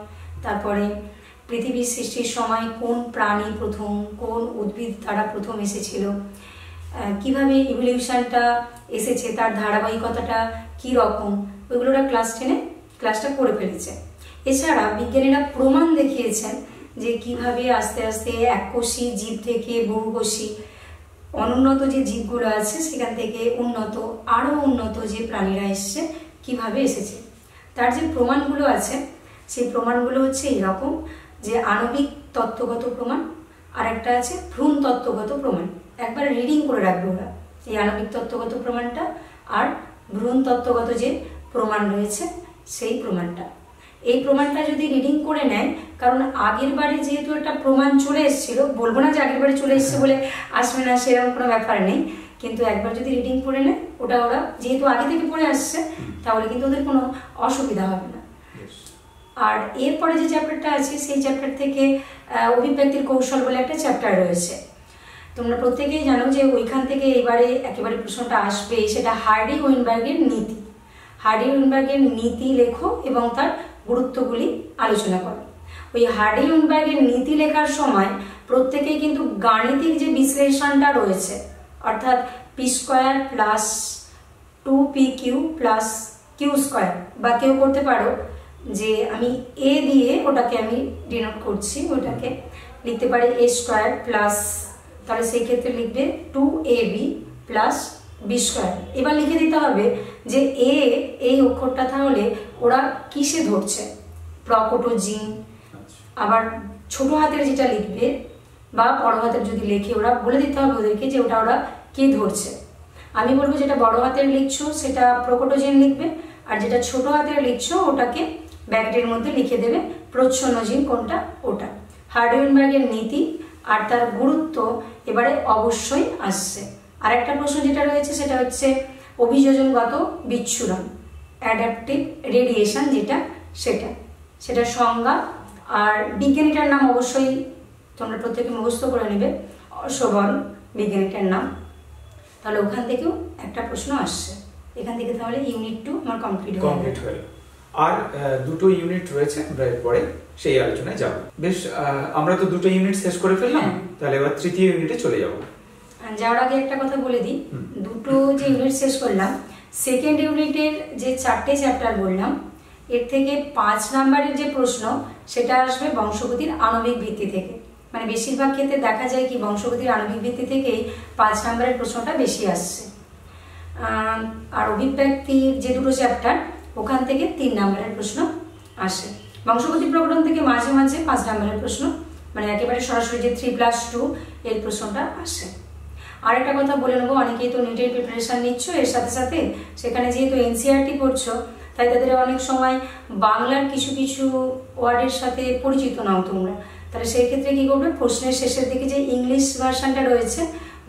তারপরে পৃথিবীর সৃষ্টির সময় কোন প্রাণী প্রথম, কোন উদ্ভিদ দ্বারা প্রথম এসেছিল, কিভাবে ইভলিউশনটা এসেছে, তার ধারাবাহিকতাটা কি রকম, ওইগুলো ওরা ক্লাস 10-এ ক্লাসটা করে ফেলেছে। এছাড়া বিজ্ঞানীরা প্রমাণ দেখিয়েছেন যে কিভাবে আস্তে আস্তে এককোষী জীব থেকে বহুকোষী অনুন্নত যে জীবগুলো আছে সেখান থেকে আরো উন্নত যে প্রাণীরা এসছে কিভাবে এসেছে। তার যে প্রমাণগুলো আছে সেই প্রমাণগুলো হচ্ছে এরকম যে আণবিক তত্ত্বগত প্রমাণ, আর একটা আছে ভ্রূণ তত্ত্বগত প্রমাণ। একবার রিডিং করে রাখবে ওরা এই আণবিক তত্ত্বগত প্রমাণটা আর ভ্রূণ তত্ত্বগত যে প্রমাণ রয়েছে সেই প্রমাণটা। এই প্রমাণটা যদি রিডিং করে নেয়, কারণ আগের বারে যেহেতু একটা প্রমাণ চলে এসেছিল, বলবো না যে আগের বারে চলে এসছে বলে আসবে না, সেরকম কোনো ব্যাপার নেই, কিন্তু একবার যদি রিডিং করে নেয় ওটা ওরা যেহেতু আগে থেকে পড়ে আসছে তাহলে কিন্তু ওদের কোনো অসুবিধা হবে না। আর এরপরে যে চ্যাপ্টারটা আছে সেই চ্যাপ্টার থেকে অভিব্যক্তির কৌশল বলে একটা চ্যাপ্টার রয়েছে। তোমরা প্রত্যেকেই জানো যে ওইখান থেকে এবারে একেবারে প্রশ্নটা আসবে, সেটা হার্ডি উইনবার্গের নীতি। হার্ডি উইনবার্গের নীতি লেখো এবং তার গুরুত্বগুলি আলোচনা করো। ওই হার্ডি উইনবার্গের নীতি লেখার সময় প্রত্যেকেই কিন্তু গাণিতিক যে বিশ্লেষণটা রয়েছে, অর্থাৎ p² plus 2pq plus q² বা কেউ করতে পারো যে আমি a দিয়ে ওটাকে আমি ডিনোট করছি, ওটাকে লিখতে পারি a² প্লাস, তাহলে সেই ক্ষেত্রে লিখবে 2ab প্লাস b²। এবার লিখে দিতে হবে যে এ এই অক্ষরটা তাহলে ওরা কিসে ধরছে, প্রকটোজিন। আবার ছোট হাতের যেটা লিখবে বা বড় হাতের যদি লেখে ওরা বলে দিতে হবে ওদেরকে যে ওটা ওরা কে ধরছে। আমি বলবো যেটা বড় হাতের লিখছো সেটা প্রকটোজিন লিখবে, আর যেটা ছোট হাতের লিখছো ওটাকে ব্র্যাকেটের মধ্যে লিখে দেবে প্রচ্ছন্নজিন কোনটা ওটা। হার্ডি উইনবার্গের নীতি আর তার গুরুত্ব এবারে অবশ্যই আসছে। আর একটা প্রশ্ন যেটা রয়েছে সেটা হচ্ছে অভিযোজনগত বিচ্ছুরণ, অ্যাডাপটিভ রেডিয়েশন, সেটা সংজ্ঞা। আর বিজ্ঞানীটার নাম অবশ্যই তোমরা প্রত্যেকে মুখস্থ করে নেবে, অশোভন বিজ্ঞানীটার নাম। তাহলে ওখান থেকেও একটা প্রশ্ন আসছে, এখান থেকে তাহলে ইউনিট 2 আমার কমপ্লিট হয়ে। আর দুটো ইউনিট রয়েছে, আমরা এরপরে সেই আলোচনায় যাব। বেশ, আমরা তো দুটো ইউনিট শেষ করে ফেললাম, তাহলে এবার তৃতীয় ইউনিটে চলে যাব। যাওয়ার আগে একটা কথা বলে দিই, দুটো যে ইউনিট শেষ করলাম, সেকেন্ড ইউনিটের যে 4টে চ্যাপ্টার বললাম এর থেকে 5 নাম্বারের যে প্রশ্ন সেটা আসবে বংশগতির আণবিক ভিত্তি থেকে। মানে বেশিরভাগ ক্ষেত্রে দেখা যায় কি বংশগতির আণবিক ভিত্তি থেকেই 5 নাম্বারের প্রশ্নটা বেশি আসছে। আর অভিব্যক্তির যে দুটো চ্যাপ্টার ওখান থেকে 3 নাম্বারের প্রশ্ন আসে। বংশগতির প্রকরণ থেকে মাঝে মাঝে 5 নাম্বারের প্রশ্ন, মানে একেবারে সরাসরি যে 3+2 এর প্রশ্নটা আসে। আর একটা কথা বলে নেবো, অনেকেই তো নিটের প্রিপারেশন নিচ্ছ, এর সাথে সাথে সেখানে যেহেতু এনসিইআরটি পড়ছো তাই তাদের অনেক সময় বাংলার কিছু কিছু ওয়ার্ডের সাথে পরিচিত নাও তোমরা, তাহলে সেই ক্ষেত্রে কি করবে, প্রশ্নের শেষের দিকে যে ইংলিশ ভার্সনটা রয়েছে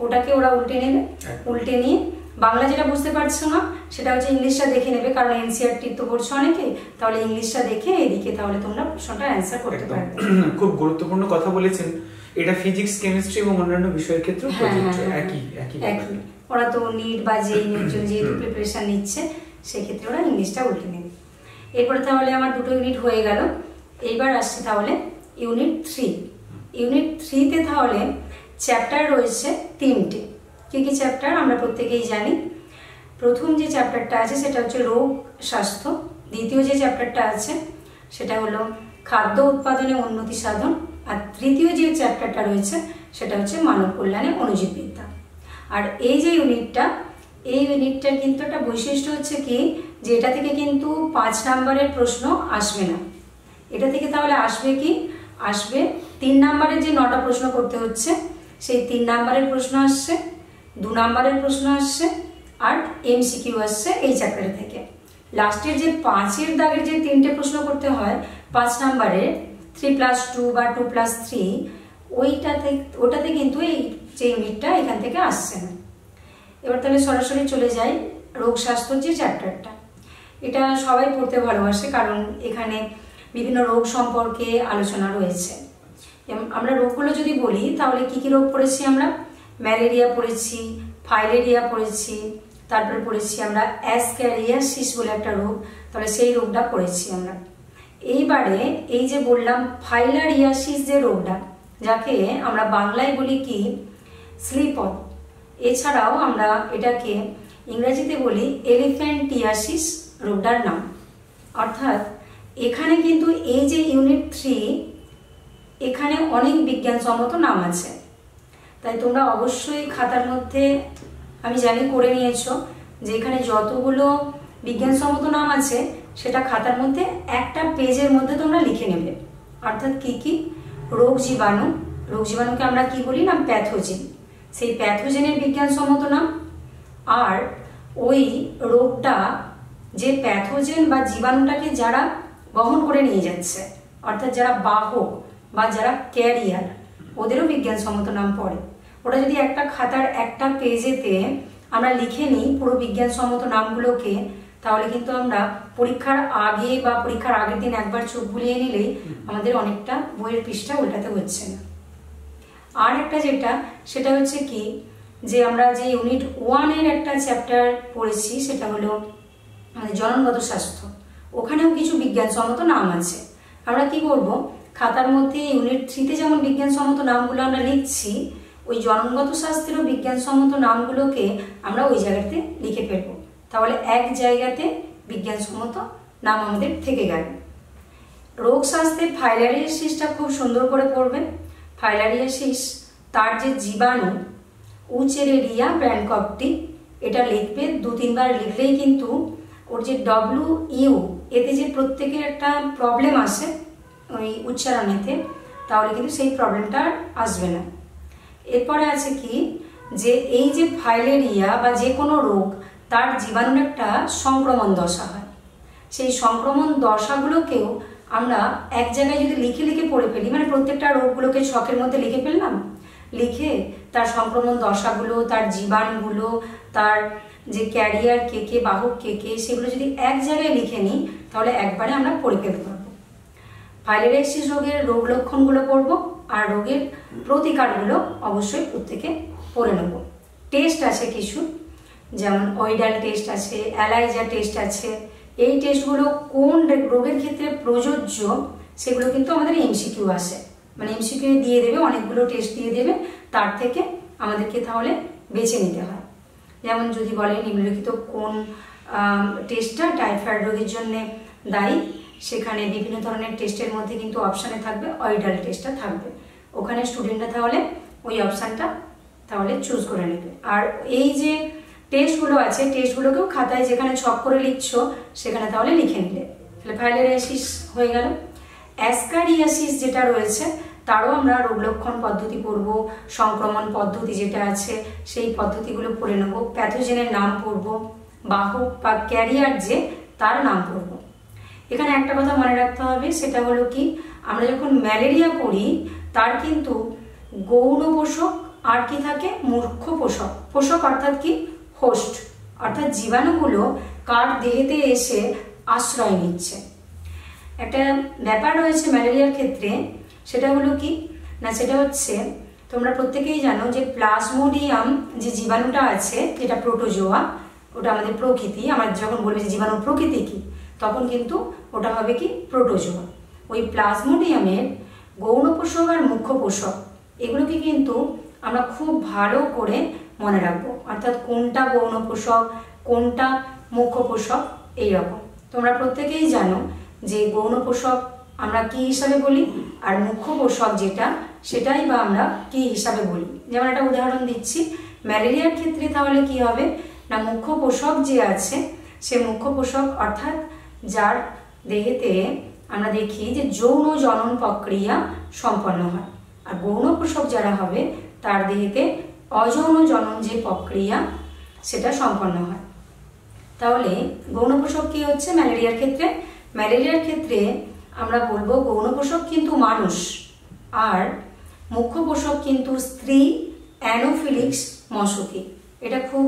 ওটাকে ওরা উল্টে নেবে, উল্টে নিয়ে বাংলা যেটা বুঝতে পারছো না সেটা হচ্ছে ইংলিশটা দেখে নেবে, কারণ এনসিইআরটি তো পড়ছো অনেকে, তাহলে ইংলিশটা দেখে এদিকে তাহলে তোমরা প্রশ্নটা অ্যান্সার করতে পারবে। খুব গুরুত্বপূর্ণ কথা বলেছেন, এটা ফিজিক্স, কেমিস্ট্রি এবং অন্যান্য বিষয়ের ক্ষেত্রে প্রযোজ্য। একই ওরা তো নিট বা জেইইর জন্য যেহেতু প্রিপারেশন নিচ্ছে সেক্ষেত্রে ওরা ইংলিশটা উল্টে নেবে। এরপরে তাহলে আমার দুটো ইউনিট হয়ে গেল, এইবার আসছে তাহলে ইউনিট 3। ইউনিট 3-তে তাহলে চ্যাপ্টার রয়েছে 3টে। কি কি চ্যাপ্টার আমরা প্রত্যেকেই জানি। প্রথম যে চ্যাপ্টারটা আছে সেটা হচ্ছে রোগ স্বাস্থ্য, দ্বিতীয় যে চ্যাপ্টারটা আছে সেটা হলো খাদ্য উৎপাদনে উন্নতি সাধন, আর তৃতীয় যে চ্যাপ্টারটা রয়েছে সেটা হচ্ছে মানব কল্যাণে অণুজীববিদ্যা। আর এই যে ইউনিটটা, এই ইউনিটটার কিন্তু একটা বৈশিষ্ট্য হচ্ছে কি যে এটা থেকে কিন্তু 5 নাম্বারের প্রশ্ন আসবে না। এটা থেকে তাহলে আসবে কি, আসবে 3 নাম্বারের যে 9টা প্রশ্ন করতে হচ্ছে সেই 3 নাম্বারের প্রশ্ন আসছে, 2 নাম্বারের প্রশ্ন আসছে, আর এমসিকিউ আসছে এই চ্যাপ্টার থেকে। লাস্টের যে 5-এর দাগের যে 3টে প্রশ্ন করতে হয় 5 নাম্বারের 3+2 বা 2+3, ওটাতে কিন্তু এই যে ইউনিটটা এখান থেকে আসছে না। এবার তাহলে সরাসরি চলে যাই রোগ স্বাস্থ্য যে চ্যাপ্টারটা, এটা সবাই পড়তে ভালোবাসে কারণ এখানে বিভিন্ন রোগ সম্পর্কে আলোচনা রয়েছে। আমরা রোগগুলো যদি বলি তাহলে কি কি রোগ পড়েছি আমরা? ম্যালেরিয়া পড়েছি, ফাইলেরিয়া পড়েছি, তারপরে পড়েছি আমরা অ্যাসক্যারিয়াসিস বলে একটা রোগ, তাহলে সেই রোগটা পড়েছি আমরা। এইবারে এই যে বললাম ফাইলারিয়াসিস যে রোগটা, যাকে আমরা বাংলায় বলি কি স্লিপন, এছাড়াও আমরা এটাকে ইংরেজিতে বলি এলিফ্যান্টিয়াসিস রোগটার নাম। অর্থাৎ এখানে কিন্তু এই যে ইউনিট 3 এখানে অনেক বিজ্ঞানসম্মত নাম আছে, তাই তোমরা অবশ্যই খাতার মধ্যে আমি জানি করে নিয়েছো যে এখানে যতগুলো বিজ্ঞানসম্মত নাম আছে সেটা খাতার মধ্যে একটা পেজের মধ্যে তোমরা লিখে নেবে। অর্থাৎ কি কি? রোগ জীবাণু, রোগ জীবাণুকে আমরা কি বলি না প্যাথোজেন, সেই প্যাথোজেনের বিজ্ঞানসম্মত নাম, আর ওই রোগটা যে প্যাথোজেন বা জীবাণুটাকে যারা বহন করে নিয়ে যাচ্ছে অর্থাৎ যারা বাহক বা যারা ক্যারিয়ার ওদেরও বিজ্ঞানসম্মত নাম পড়ে। ওটা যদি একটা খাতার একটা পেজেতে আমরা লিখে নিই পুরো বিজ্ঞানসম্মত নামগুলোকে, তাহলে কিন্তু আমরা পরীক্ষার আগে বা পরীক্ষার আগের দিন একবার চোখ বুলিয়ে নিলেই আমাদের অনেকটা বইয়ের পৃষ্ঠা উল্টাতে হচ্ছে না। আর একটা যেটা সেটা হচ্ছে কি যে আমরা যে ইউনিট 1 এর একটা চ্যাপ্টার পড়েছি সেটা হলো আমাদের জননগত স্বাস্থ্য, ওখানেও কিছু বিজ্ঞানসম্মত নাম আছে। আমরা কি করব, খাতার মধ্যে ইউনিট 3 যেমন বিজ্ঞানসম্মত নামগুলো আমরা লিখছি, ওই জননগত স্বাস্থ্যের বিজ্ঞানসম্মত নামগুলোকে আমরা ওই জায়গাতে লিখে ফেলবো, তাহলে এক জায়গাতে বিজ্ঞানসম্মত নাম আমাদের থেকে গেল। রোগ স্বাস্থ্যে ফাইলারিয়াসিসটা খুব সুন্দর করে পড়বেন। ফাইলারিয়াসিস তার যে জীবাণু উচেরেরিয়া ব্র্যানকপটি, এটা লিখবে 2-3 বার লিখলেই কিন্তু ওর যে WU এতে যে প্রত্যেকের একটা প্রবলেম আসে ওই উচ্চারণেতে, তাহলে কিন্তু সেই প্রবলেমটা আসবে না। এরপরে আছে কি যে এই যে ফাইলেরিয়া বা যে কোনো রোগ তার জীবাণুর একটা সংক্রমণ দশা হয়, সেই সংক্রমণ দশাগুলোকেও আমরা এক জায়গায় যদি লিখে লিখে পড়ে ফেলি, মানে প্রত্যেকটা রোগগুলোকে ছকের মধ্যে লিখে ফেললাম, লিখে তার সংক্রমণ দশাগুলো, তার জীবাণুগুলো, তার যে ক্যারিয়ার কে কে, বাহক কে কে, সেগুলো যদি এক জায়গায় লিখে নিই তাহলে একবারে আমরা পড়ে ফেলতে পারবো। ফাইলারিয়াসিস রোগের রোগ লক্ষণগুলো পড়বো আর রোগের প্রতিকারগুলো অবশ্যই প্রত্যেকে পড়ে নেব। টেস্ট আছে কিছু, যেমন ওইডাল টেস্ট আছে, অ্যালাইজা টেস্ট আছে। এই টেস্টগুলো কোন রোগের ক্ষেত্রে প্রযোজ্য সেগুলো কিন্তু আমাদের এমসিকিউ আসে, মানে এমসিকিউ দিয়ে দেবে, অনেকগুলো টেস্ট দিয়ে দেবে, তার থেকে আমাদেরকে তাহলে বেছে নিতে হয়। যেমন যদি বলে নিম্নলিখিত কোন টেস্টটা টাইফয়েড রোগের জন্য দায়ী, সেখানে বিভিন্ন ধরনের টেস্টের মধ্যে কিন্তু অপশানে থাকবে ওইডাল টেস্টটা থাকবে, ওখানে স্টুডেন্টরা তাহলে ওই অপশানটা তাহলে চুজ করে নেবে। আর এই যে টেস্টগুলো আছে টেস্টগুলোকেও খাতায় যেখানে ছক করে লিখছো সেখানে তাহলে লিখে নিলে, তাহলে ফাইলারিয়াসিস হয়ে গেল। অ্যাসক্যারিয়াসিস যেটা রয়েছে তারও আমরা রোগ লক্ষণ পদ্ধতি পড়ব, সংক্রমণ পদ্ধতি যেটা আছে সেই পদ্ধতিগুলো পড়ে নেব, প্যাথোজেনের নাম পড়ব, বাহক বা ক্যারিয়ার যে তার নাম পড়ব। এখানে একটা কথা মনে রাখতে হবে, সেটা হলো কি আমরা যখন ম্যালেরিয়া পড়ি তার কিন্তু গৌণ পোষক আর কি থাকে মূর্খ পোষক, পোষক অর্থাৎ কি হোস্ট, অর্থাৎ জীবাণুগুলো কার দেহেতে এসে আশ্রয় নিচ্ছে। একটা ব্যাপার রয়েছে ম্যালেরিয়ার ক্ষেত্রে, সেটা হলো কি না, সেটা হচ্ছে তোমরা প্রত্যেকেই জানো যে প্লাজমোডিয়াম যে জীবাণুটা আছে যেটা প্রোটোজোয়া, ওটা আমাদের প্রকৃতি, আমরা যখন বলবো যে জীবাণুর প্রকৃতি কি তখন কিন্তু ওটা হবে কি প্রোটোজোয়া। ওই প্লাজমোডিয়ামের গৌণ পোষক আর মুখ্য পোষক এগুলোকে কিন্তু আমরা খুব ভালো করে মনে রাখবো, অর্থাৎ কোনটা গৌণ পোষক কোনটা মুখ্য পোষক এইরকম। তোমরা প্রত্যেকেই জানো যে গৌণ পোষক আমরা কি হিসাবে বলি আর মুখ্য পোষক যেটা সেটাই বা আমরা কি হিসাবে বলি। যেমন একটা উদাহরণ দিচ্ছি, ম্যালেরিয়ার ক্ষেত্রে তাহলে কি হবে না, মুখ্য পোষক যে আছে সে মুখ্য পোষক অর্থাৎ যার দেহেতে আমরা দেখি যে যৌন জনন প্রক্রিয়া সম্পন্ন হয়, আর গৌণ পোষক যারা হবে তার দেহেতে অযৌন জনন যে প্রক্রিয়া সেটা সম্পন্ন হয়। তাহলে গৌণ পোষক কি হচ্ছে ম্যালেরিয়ার ক্ষেত্রে? ম্যালেরিয়ার ক্ষেত্রে আমরা বলবো গৌণ পোষক কিন্তু মানুষ আর মুখ্য পোষক কিন্তু স্ত্রী অ্যানোফিলিক্স মশকি। এটা খুব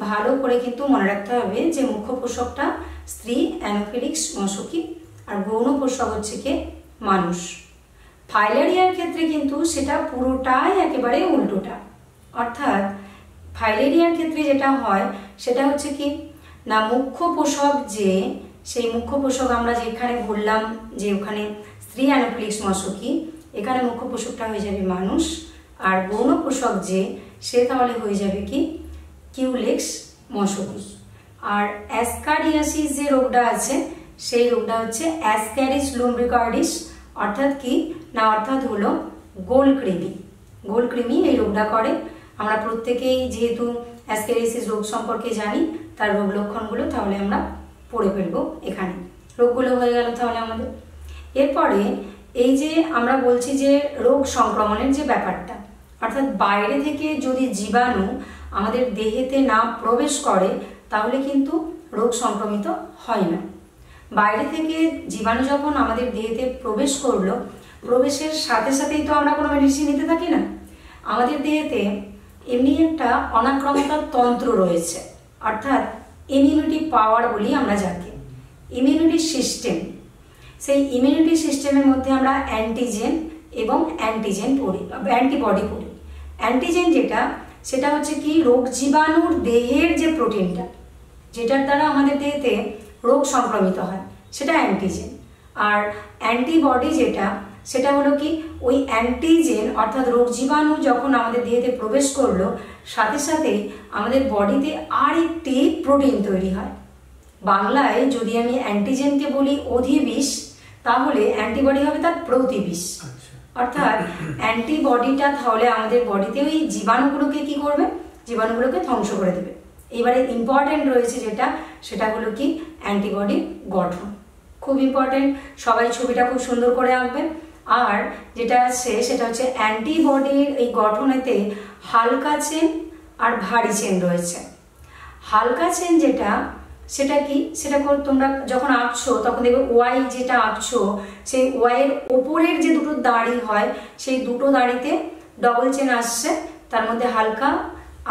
ভালো করে কিন্তু মনে রাখতে হবে যে মুখ্য পোষকটা স্ত্রী অ্যানোফিলিক্স মশকি, আর গৌণ পোষক হচ্ছে কি মানুষ। ফাইলেরিয়ার ক্ষেত্রে কিন্তু সেটা পুরোটাই একেবারে উল্টোটা। অর্থাৎ ফাইলেরিয়ার ক্ষেত্রে যেটা হয় সেটা হচ্ছে কি না, মুখ্য পোষক যে, সেই মুখ্য পোষক আমরা যেখানে বললাম যে ওখানে স্ত্রী অ্যানোফিলিক্স মশকি, এখানে মুখ্য পোষকটা হয়ে যাবে মানুষ, আর গৌণ পোষক যে সে তাহলে হয়ে যাবে কি কিউলেক্স মশকি। আর অ্যাসকারিয়াসিস যে রোগটা আছে সেই রোগটা হচ্ছে অ্যাসক্যারিস লুম্ব্রিকার্ডিস, অর্থাৎ কি না, অর্থাৎ হলো গোলকৃমি। গোলকৃমি এই রোগটা করে। আমরা প্রত্যেকেই যেহেতু অ্যাসক্যারিয়াসিস রোগ সম্পর্কে জানি, তার রোগ লক্ষণগুলো তাহলে আমরা পড়ে ফেলবো এখানে। রোগগুলো হয়ে গেল তাহলে আমাদের। এরপরে এই যে আমরা বলছি যে রোগ সংক্রমণের যে ব্যাপারটা, অর্থাৎ বাইরে থেকে যদি জীবাণু আমাদের দেহেতে না প্রবেশ করে তাহলে কিন্তু রোগ সংক্রমিত হয় না। বাইরে থেকে জীবাণু যখন আমাদের দেহেতে প্রবেশ করলো, প্রবেশের সাথে সাথেই তো আমরা কোনো মেডিসিন নিতে থাকি না। আমাদের দেহেতে এমনি একটা অনাক্রমতার তন্ত্র রয়েছে, অর্থাৎ ইমিউনিটি পাওয়ার বলি আমরা যাকে, ইমিউনিটি সিস্টেম। সেই ইমিউনিটি সিস্টেমের মধ্যে আমরা অ্যান্টিজেন এবং অ্যান্টিবডি পড়ি। অ্যান্টিজেন যেটা, সেটা হচ্ছে কি রোগ জীবাণুর দেহের যে প্রোটিনটা, যেটার দ্বারা আমাদের দেহেতে রোগ সংক্রমিত হয়, সেটা অ্যান্টিজেন। আর অ্যান্টিবডি যেটা, সেটা হলো কি ওই অ্যান্টিজেন, অর্থাৎ রোগ জীবাণু যখন আমাদের দেহেতে প্রবেশ করলো, সাথে সাথেই আমাদের বডিতে আরেকটি প্রোটিন তৈরি হয়। বাংলায় যদি আমি অ্যান্টিজেনকে বলি অধিবিষ, তাহলে অ্যান্টিবডি হবে তার প্রতিবিষ। অর্থাৎ অ্যান্টিবডিটা তাহলে আমাদের বডিতে ওই জীবাণুগুলোকে কি করবে, জীবাণুগুলোকে ধ্বংস করে দেবে। এবারে ইম্পর্টেন্ট রয়েছে যেটা, সেটা হলো কি অ্যান্টিবডি গঠন, খুব ইম্পর্টেন্ট। সবাই ছবিটা খুব সুন্দর করে আঁকবে। আর যেটা আছে সেটা হচ্ছে অ্যান্টিবডির এই গঠনেতে হালকা চেন আর ভারী চেন রয়েছে। হালকা চেন যেটা, সেটা কি, সেটা তোমরা যখন আঁকছো তখন দেখবে ওয়াই যেটা আঁকছো, সেই ওয়াইয়ের ওপরের যে দুটো দাড়ি হয়, সেই দুটো দাড়িতে ডবল চেন আসছে, তার মধ্যে হালকা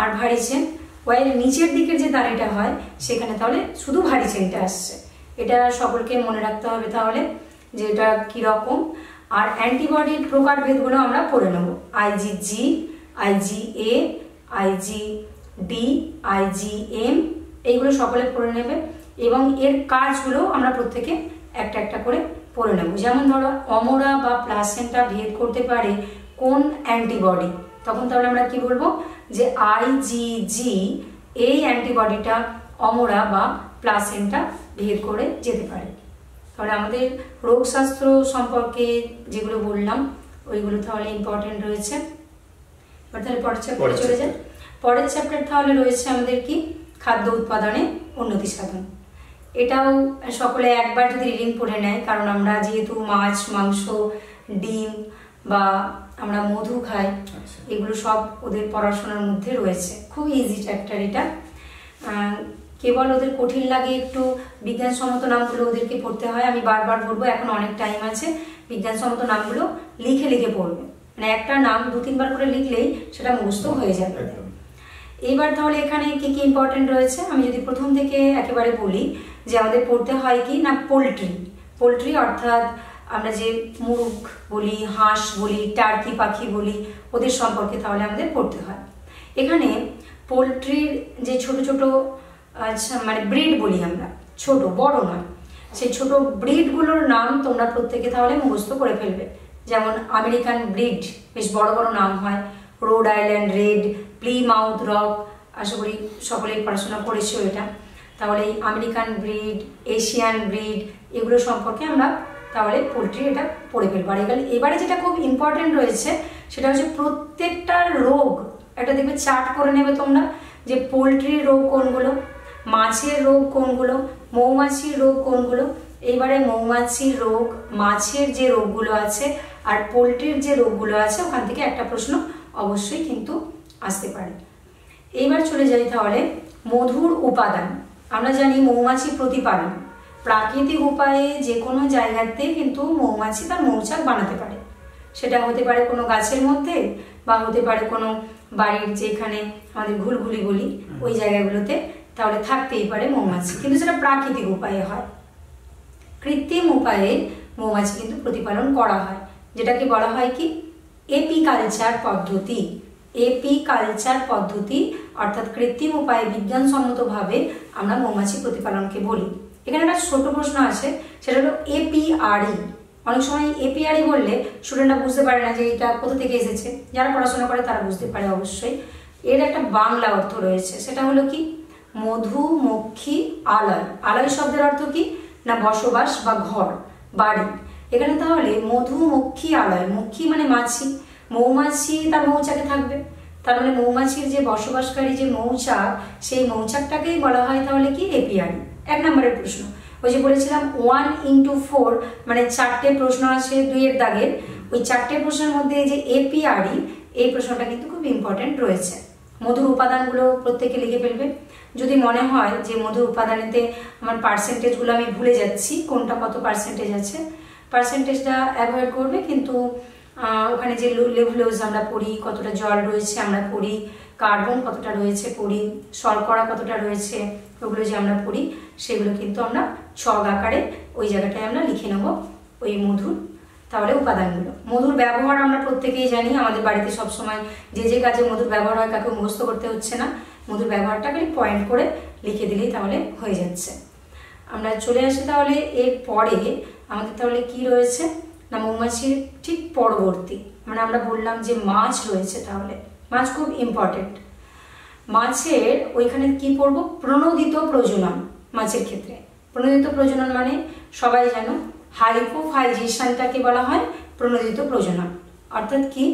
আর ভারী চেন। ওয়াইয়ের নিচের দিকের যে দাড়িটা হয় সেখানে তাহলে শুধু ভারী চেনটা আসছে। এটা সকলকে মনে রাখতে হবে তাহলে যে এটা কীরকম। আর অ্যান্টিবডির প্রকারভেদগুলো আমরা পড়ে নেব, আইজিজি, আইজিএ, আইজিডি, আইজিএম, এইগুলো সকলে পড়ে নেবে এবং এর কাজগুলো আমরা প্রত্যেকে একটা একটা করে পড়ে নেব। যেমন ধরো অমরা বা প্লাসেন্টা ভেদ করতে পারে কোন অ্যান্টিবডি, তখন তাহলে আমরা কি বলবো যে আইজিজি এই অ্যান্টিবডিটা অমরা বা প্লাসেন্টা ভেদ করে যেতে পারে। তাহলে আমাদের রোগশাস্ত্র সম্পর্কে যেগুলো বললাম ওইগুলো তাহলে ইম্পর্টেন্ট রয়েছে। এবার তাহলে পরের চ্যাপ্টারে চলে যাই। পরের চ্যাপ্টার তাহলে রয়েছে আমাদের কি খাদ্য উৎপাদনে উন্নতি সাধন। এটাও সকলে একবার যদি রিডিং পড়ে নেয়, কারণ আমরা যেহেতু মাছ, মাংস, ডিম বা আমরা মধু খাই, এগুলো সব ওদের পড়াশোনার মধ্যে রয়েছে। খুব ইজি চ্যাপ্টার এটা। কেবল ওদের কঠিন লাগে একটু বিজ্ঞানসম্মত নামগুলো ওদেরকে পড়তে হয়। আমি বারবার বলবো, এখন অনেক টাইম আছে, বিজ্ঞানসম্মত নামগুলো লিখে লিখে পড়বে। মানে একটা নাম 2-3 বার করে লিখলেই সেটা মুখস্থ হয়ে যাবে। এইবার তাহলে এখানে কি কি ইম্পর্টেন্ট রয়েছে আমি যদি প্রথম থেকে একেবারে বলি, যে আমাদের পড়তে হয় কি না পোলট্রি, অর্থাৎ আমরা যে মুরগ বলি, হাঁস বলি, টার্কি পাখি বলি, ওদের সম্পর্কে তাহলে আমাদের পড়তে হয়। এখানে পোলট্রির যে ছোট ছোট মানে ব্রিড বলি আমরা, ছোট বড় নয়, সেই ছোট ব্রিডগুলোর নাম তোমরা প্রত্যেকে তাহলে মুখস্থ করে ফেলবে। যেমন আমেরিকান ব্রিড, বেশ বড় বড় নাম হয়, road island red, Plymouth rock, আশা করি সকলেই পড়াশোনা করেছো এটা। তাহলে এই আমেরিকান ব্রিড, এশিয়ান ব্রিড, এগুলো সম্পর্কে আমরা তাহলে পোলট্রি এটা পড়ে ফেলবো। আর এবারে যেটা খুব ইম্পর্টেন্ট রয়েছে সেটা হচ্ছে প্রত্যেকটা রোগ একটা দেখবে চার্ট করে নেবে তোমরা, যে পোলট্রির রোগ কোনগুলো, মাছের রোগ কোনগুলো, মৌমাছির রোগ কোনগুলো। এইবারে মৌমাছির রোগ, মাছের যে রোগগুলো আছে আর পোলট্রির যে রোগগুলো আছে, ওখান থেকে একটা প্রশ্ন অবশ্যই কিন্তু আসতে পারে। এইবার চলে যাই তাহলে মধুর উপাদান। আমরা জানি মৌমাছি প্রতিপালন, প্রাকৃতিক উপায়ে যে কোনো জায়গাতে কিন্তু মৌমাছি তার মৌচাক বানাতে পারে। সেটা হতে পারে কোনো গাছের মধ্যে বা হতে পারে কোনো বাড়ির যেখানে আমাদের ঘুলঘুলি বলি ওই জায়গাগুলোতে, তাহলে থাকতেই পারে মৌমাছি, কিন্তু সেটা প্রাকৃতিক উপায়ে হয়। কৃত্রিম উপায়ে মৌমাছি কিন্তু প্রতিপালন করা হয়, যেটাকে বলা হয় কি এপিকালচার পদ্ধতি। এপিকালচার পদ্ধতি অর্থাৎ কৃত্রিম উপায়ে বিজ্ঞানসম্মতভাবে আমরা মৌমাছি প্রতিপালনকে বলি। এখানে একটা ছোট প্রশ্ন আছে, সেটা হলো এপিআরই। অনেক সময় এপিআরই বললে স্টুডেন্টরা বুঝতে পারে না যে এটা কোথা থেকে এসেছে, যারা পড়াশোনা করে তারা বুঝতে পারে অবশ্যই। এর একটা বাংলা অর্থ রয়েছে, সেটা হলো কি মধুমক্ষী আলয়। আলয় শব্দের অর্থ কি না বসবাস বা ঘর, বাড়ি। এখানে তাহলে মধুমক্ষী আলয়, মক্ষী মানে মাছি, মৌমাছি তার মৌচাকে থাকবে, তার মানে মৌমাছির যে বসবাসকারী যে মৌচাক, সেই মৌচাকটাকেই বলা হয় তাহলে কি এপিআরই। 1 নম্বরের প্রশ্ন, ওই যে বলেছিলাম 1 into 4 মানে 4টে প্রশ্ন আছে 2-এর দাগের, ওই 4টে প্রশ্নের মধ্যে এই যে এপিআরই, এই প্রশ্নটা কিন্তু খুব ইম্পর্টেন্ট রয়েছে। মধুর উপাদানগুলো প্রত্যেকে লিখে ফেলবে। যদি মনে হয় যে মধুর উপাদানেতে আমার পার্সেন্টেজগুলো আমি ভুলে যাচ্ছি, কোনটা কত পার্সেন্টেজ আছে, পার্সেন্টেজটা অ্যাভয়েড করবে, কিন্তু ওখানে যে লেভুলোজ আমরা পড়ি, কতটা জল রয়েছে আমরা পড়ি, কার্বন কতটা রয়েছে পড়ি, শর্করা কতটা রয়েছে ওগুলো যে আমরা পড়ি, সেগুলো কিন্তু আমরা ছক আকারে ওই জায়গাটায় আমরা লিখে নেব ওই মধুর তাহলে উপাদানগুলো। মধুর ব্যবহার আমরা প্রত্যেকেই জানি, আমাদের বাড়িতে সবসময় যে যে কাজে মধুর ব্যবহার হয় কাকে মুখস্থ করতে হচ্ছে না, মধুর ব্যবহারটা খালি পয়েন্ট করে লিখে দিলেই তাহলে হয়ে যাচ্ছে। আমরা চলে আসি তাহলে এর পরে আমাদের তাহলে কি রয়েছে না মৌমাছির ঠিক পরবর্তী, মানে আমরা বললাম যে মাছ রয়েছে, তাহলে মাছ খুব ইম্পর্টেন্ট। মাছের ওইখানে কি পড়ব, প্রণোদিত প্রজনন। মাছের ক্ষেত্রে প্রণোদিত প্রজনন মানে সবাই জানো হাইপোফাইজেশনটাকে বলা হয় প্রণোদিত প্রজনন। অর্থাৎ কি,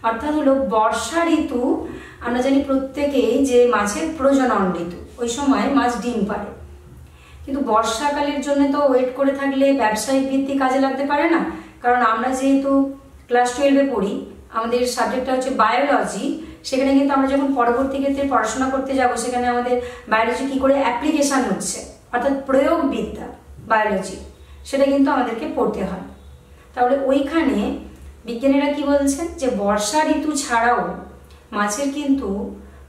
অর্থাৎ হলো বর্ষা ঋতু, আমরা জানি প্রত্যেকেই যে মাছের প্রজনন ঋতু, ওই সময় মাছ ডিম পারে, কিন্তু বর্ষাকালের জন্য তো ওয়েট করে থাকলে ব্যবসায়িক ভিত্তি কাজে লাগতে পারে না। কারণ আমরা যেহেতু ক্লাস 12-এ পড়ি, আমাদের সাবজেক্টটা হচ্ছে বায়োলজি, সেখানে কিন্তু আমরা যখন পরবর্তী ক্ষেত্রে পড়াশোনা করতে যাব, সেখানে আমাদের বায়োলজি কি করে অ্যাপ্লিকেশন হচ্ছে, অর্থাৎ প্রয়োগবিদ্যা বায়োলজি, সেটা কিন্তু আমাদেরকে পড়তে হয়। তাহলে ওইখানে বিজ্ঞানীরা কি বলছেন যে বর্ষা ঋতু ছাড়াও মাছের কিন্তু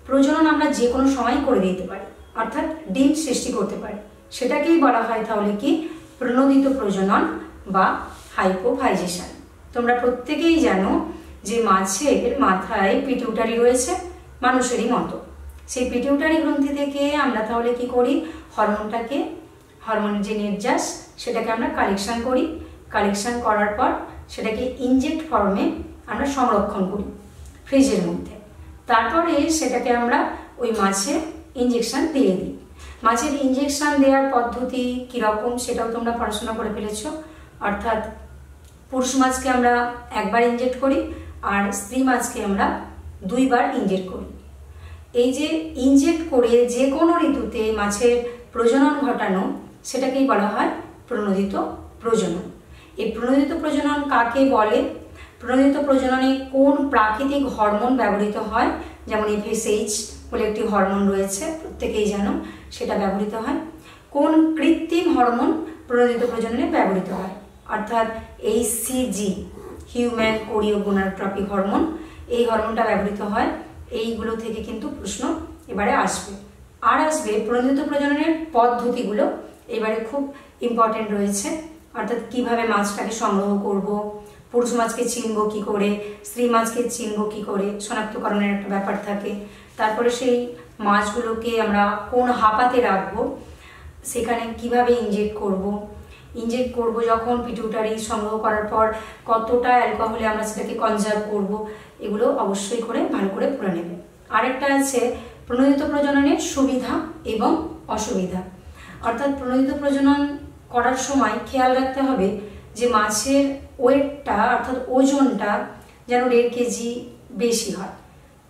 প্রজনন আমরা যে কোনো সময় করে দিতে পারি, অর্থাৎ ডিম সৃষ্টি করতে পারি, সেটাকেই বলা হয় তাহলে কি প্রণোদিত প্রজনন বা হাইপোফাইজেশন। তোমরা প্রত্যেকেই জানো যে মাছের মাথায় পিটিউটারি রয়েছে মানুষেরই মতো। সেই পিটিউটারি গ্রন্থি থেকে আমরা তাহলে কি করি, হরমোনের যে নির্যাস সেটাকে আমরা কালেকশন করি, কালেকশন করার পর সেটাকে ইনজেক্ট ফর্মে আমরা সংরক্ষণ করি ফ্রিজের মধ্যে। তারপরে সেটাকে আমরা ওই মাছে ইনজেকশন দিয়ে দিই। মাছের ইনজেকশন দেওয়ার পদ্ধতি কীরকম সেটাও তোমরা পড়াশোনা করে ফেলেছো। অর্থাৎ পুরুষ মাছকে আমরা একবার ইনজেক্ট করি আর স্ত্রী মাছকে আমরা 2 বার ইনজেক্ট করি। এই যে ইনজেক্ট করে যে কোনো ঋতুতে মাছের প্রজনন ঘটানো, সেটাকেই বলা হয় প্রণোদিত প্রজনন। এই প্রণোদিত প্রজনন কাকে বলে, প্রণোদিত প্রজননে কোন প্রাকৃতিক হরমোন ব্যবহৃত হয়, যেমন FSH বলে একটি হরমোন রয়েছে প্রত্যেকেই জানো, সেটা ব্যবহৃত হয়। কোন কৃত্রিম হরমোন প্রণোদিত প্রজননে ব্যবহৃত হয়, অর্থাৎ HCG হিউম্যান কোরিওগোনাডোট্রপিক হরমোন, এই হরমোনটা ব্যবহৃত হয়। এইগুলো থেকে কিন্তু প্রশ্ন এবারে আসবে। আর আসবে প্রণোদিত প্রজননের পদ্ধতিগুলো, এবারে খুব ইম্পর্টেন্ট রয়েছে। অর্থাৎ কিভাবে মাছটাকে সংগ্রহ করব, পুরুষ মাছকে চিনব কি করে, স্ত্রী মাছকে চিনব কি করে, শনাক্তকরণের একটা ব্যাপার থাকে। তারপরে সেই মাছগুলোকে আমরা কোন হাপাতে রাখবো, সেখানে কিভাবে ইনজেক্ট করব যখন পিটিউটারি সংগ্রহ করার পর কতটা অ্যালকোহলে আমরা সেটাকে কনজার্ভ করব, এগুলো অবশ্যই করে ভালো করে পড়ে নেবে। আরেকটা আছে প্রণোদিত প্রজননের সুবিধা এবং অসুবিধা। অর্থাৎ প্রণোদিত প্রজনন করার সময় খেয়াল রাখতে হবে যে মাছের ওয়েটটা অর্থাৎ ওজনটা যেন 1.5 কেজি বেশি হয়।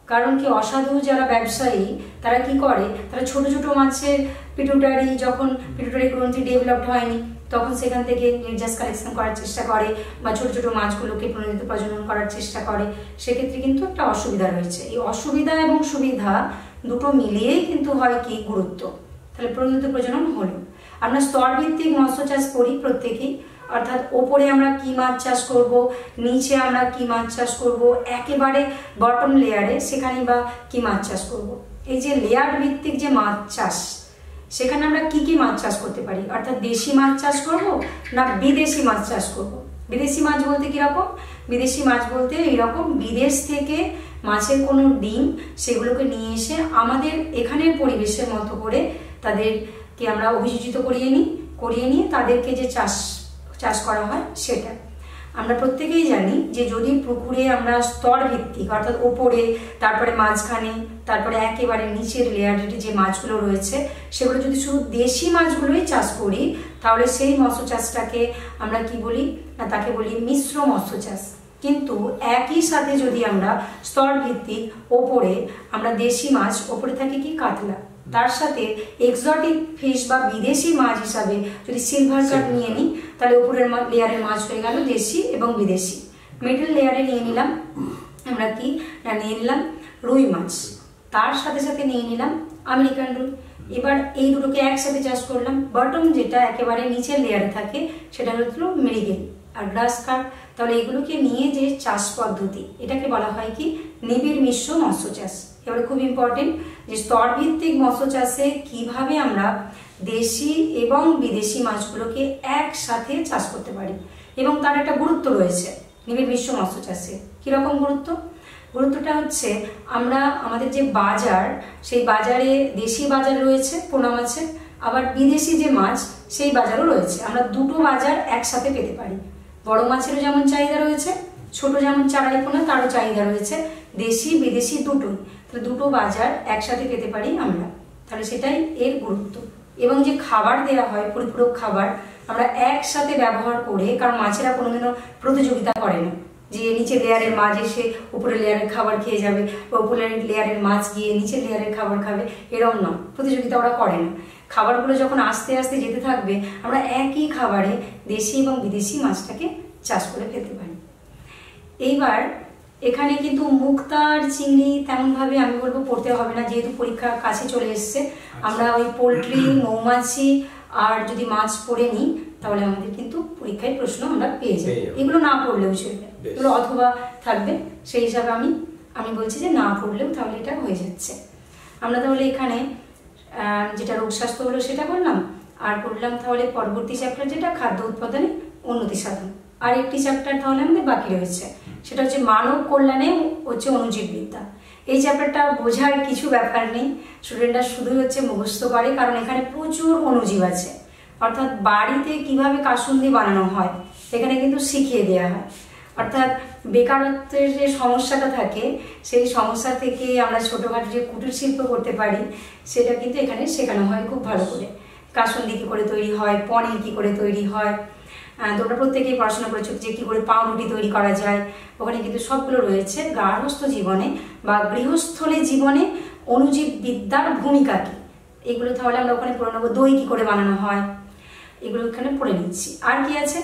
কারণ কি অসাধু যারা ব্যবসায়ী তারা কি করে, তারা ছোট ছোট মাছের যখন পিটুটারি গ্রন্থি ডেভেলপড হয়নি তখন সেখান থেকে নির্যাস কালেকশন করার চেষ্টা করে বা ছোট ছোট মাছগুলোকে প্রণোদিত প্রজনন করার চেষ্টা করে, সেক্ষেত্রে কিন্তু একটা অসুবিধা রয়েছে। এই অসুবিধা এবং সুবিধা দুটো মিলিয়েই কিন্তু হয় কি গুরুত্ব। তাহলে প্রণোদিত প্রজনন হলো। আমরা স্তরভিত্তিক মৎস্য চাষ করি প্রত্যেকেই, অর্থাৎ ওপরে আমরা কি মাছ চাষ করব, নিচে আমরা কি মাছ চাষ করব, একেবারে বটম লেয়ারে সেখানে বা কি মাছ চাষ করব। এই যে লেয়ার ভিত্তিক যে মাছ চাষ, সেখানে আমরা কি কি মাছ চাষ করতে পারি, অর্থাৎ দেশি মাছ চাষ করব না বিদেশি মাছ চাষ করব। বিদেশি মাছ বলতে কিরকম? বিদেশি মাছ বলতে এইরকম, বিদেশ থেকে মাছের কোনো ডিম সেগুলোকে নিয়ে এসে আমাদের এখানের পরিবেশের মতো করে তাদেরকে আমরা অভিযোজিত করিয়ে নিয়ে তাদেরকে যে চাষ করা হয় সেটা। আমরা প্রত্যেকেই জানি যে যদি পুকুরে আমরা স্তর ভিত্তিক অর্থাৎ ওপরে, তারপরে মাঝখানে, তারপরে একেবারে নিচের লেয়ারে যে মাছগুলো রয়েছে সেগুলো যদি শুধু দেশি মাছগুলোই চাষ করি, তাহলে সেই মৎস্য চাষটাকে আমরা কি বলি না, তাকে বলি মিশ্র মৎস্য চাষ। কিন্তু একই সাথে যদি আমরা স্তর ভিত্তিক ওপরে আমরা দেশি মাছ, ওপরে থাকে কি কাতলা, তার সাথে এক্সোটিক ফিশ বা বিদেশি মাছ হিসাবে যদি সিলভার কাট নিয়ে নিই, তাহলে উপরের লেয়ারের মাছ হয়ে গেল দেশি এবং বিদেশি। মিডল লেয়ারে নিয়ে নিলাম আমরা কি না, নিয়ে নিলাম রুই মাছ, তার সাথে সাথে নিয়ে নিলাম আমেরিকান রুই। এবার এই দুটোকে একসাথে চাষ করলাম। বটম যেটা একেবারে নিচের লেয়ারে থাকে সেটা হলো মৃগেল আর গ্রাস কার্প। তাহলে এগুলোকে নিয়ে যে চাষ পদ্ধতি, এটাকে বলা হয় কি নিবিড় মিশ্র মৎস্য চাষ। এবারে খুব ইম্পর্টেন্ট যে স্তর ভিত্তিক মৎস্য চাষে কিভাবে আমরা দেশি এবং বিদেশি মাছগুলোকে একসাথে চাষ করতে পারি, এবং তার একটা গুরুত্ব রয়েছে নিবিড় মিশ্র মৎস্য চাষে। কিরকম গুরুত্ব? গুরুত্বটা হচ্ছে আমরা আমাদের যে বাজার, সেই বাজারে দেশি বাজার রয়েছে পোনা মাছের, আবার বিদেশি যে মাছ সেই বাজারও রয়েছে। আমরা দুটো বাজার একসাথে পেতে পারি। বড় মাছেরও যেমন চাহিদা রয়েছে, ছোট যেমন চারাই পোনা তারও চাহিদা রয়েছে, দেশি বিদেশি দুটোই। তাহলে দুটো বাজার একসাথে পেতে পারি আমরা, তাহলে সেটাই এর গুরুত্ব। এবং যে খাবার দেওয়া হয়, পরিপূরক খাবার আমরা একসাথে ব্যবহার করে, কারণ মাছেরা কোনোদিনও প্রতিযোগিতা করে না যে নিচের লেয়ারের মাছ এসে উপরের লেয়ারের খাবার খেয়ে যাবে বা উপরের লেয়ারের মাছ গিয়ে নিচের লেয়ারের খাবার খাবে, এরকম না, প্রতিযোগিতা ওরা করে না। খাবারগুলো যখন আস্তে আস্তে যেতে থাকবে, আমরা একই খাবারে দেশি এবং বিদেশি মাছটাকে চাষ করে ফেলতে পারি। এইবার এখানে কিন্তু মুক্তার চিংড়ি তেমনভাবে আমি বলবো পড়তে হবে না, যেহেতু পরীক্ষা কাছে চলে এসছে। আমরা ওই পোলট্রি, মৌমাছি আর যদি মাছ পড়ে নিই, তাহলে আমাদের কিন্তু পরীক্ষায় প্রশ্ন আমরা পেয়ে যাই। এগুলো না পড়লেও চলবে, এগুলো অথবা থাকবে, সেই হিসাবে আমি বলছি যে না পড়লেও তাহলে এটা হয়ে যাচ্ছে। আমরা তাহলে এখানে যেটা রোগ স্বাস্থ্য হলো সেটা করলাম, আর করলাম তাহলে পরবর্তী চ্যাপ্টার যেটা খাদ্য উৎপাদনে উন্নতি সাধন। আর একটি চ্যাপ্টার তাহলে আমাদের বাকি রয়েছে, সেটা হচ্ছে মানব কল্যাণে হচ্ছে অণুজীববিদ্যা। এই চ্যাপ্টারটা বোঝার কিছু ব্যাপার নেই, স্টুডেন্টরা শুধুই হচ্ছে মুখস্থ করে, কারণ এখানে প্রচুর অণুজীব আছে। অর্থাৎ বাড়িতে কিভাবে কাসুন্দি বানানো হয় এখানে কিন্তু শিখিয়ে দেওয়া হয়। অর্থাৎ বেকারত্বের যে সমস্যাটা থাকে, সেই সমস্যা থেকে আমরা ছোটোখাটো যে কুটির শিল্প করতে পারি, সেটা কিন্তু এখানে শেখানো হয় খুব ভালো করে। কাসুন্দি কী করে তৈরি হয়, পনির কী করে তৈরি হয়, তোমরা প্রত্যেকেই পড়াশোনা করেছো যে কী করে পাউরুটি তৈরি করা যায়। ওখানে কিন্তু সবগুলো রয়েছে। গার্হস্থ জীবনে বা গৃহস্থলী জীবনে অণুজীব বিদ্যার ভূমিকা কী, এগুলো তাহলে আমরা ওখানে পড়ে নেবো। দই কী করে বানানো হয়, এগুলো এখানে পড়ে নিচ্ছি। আর কি আছে,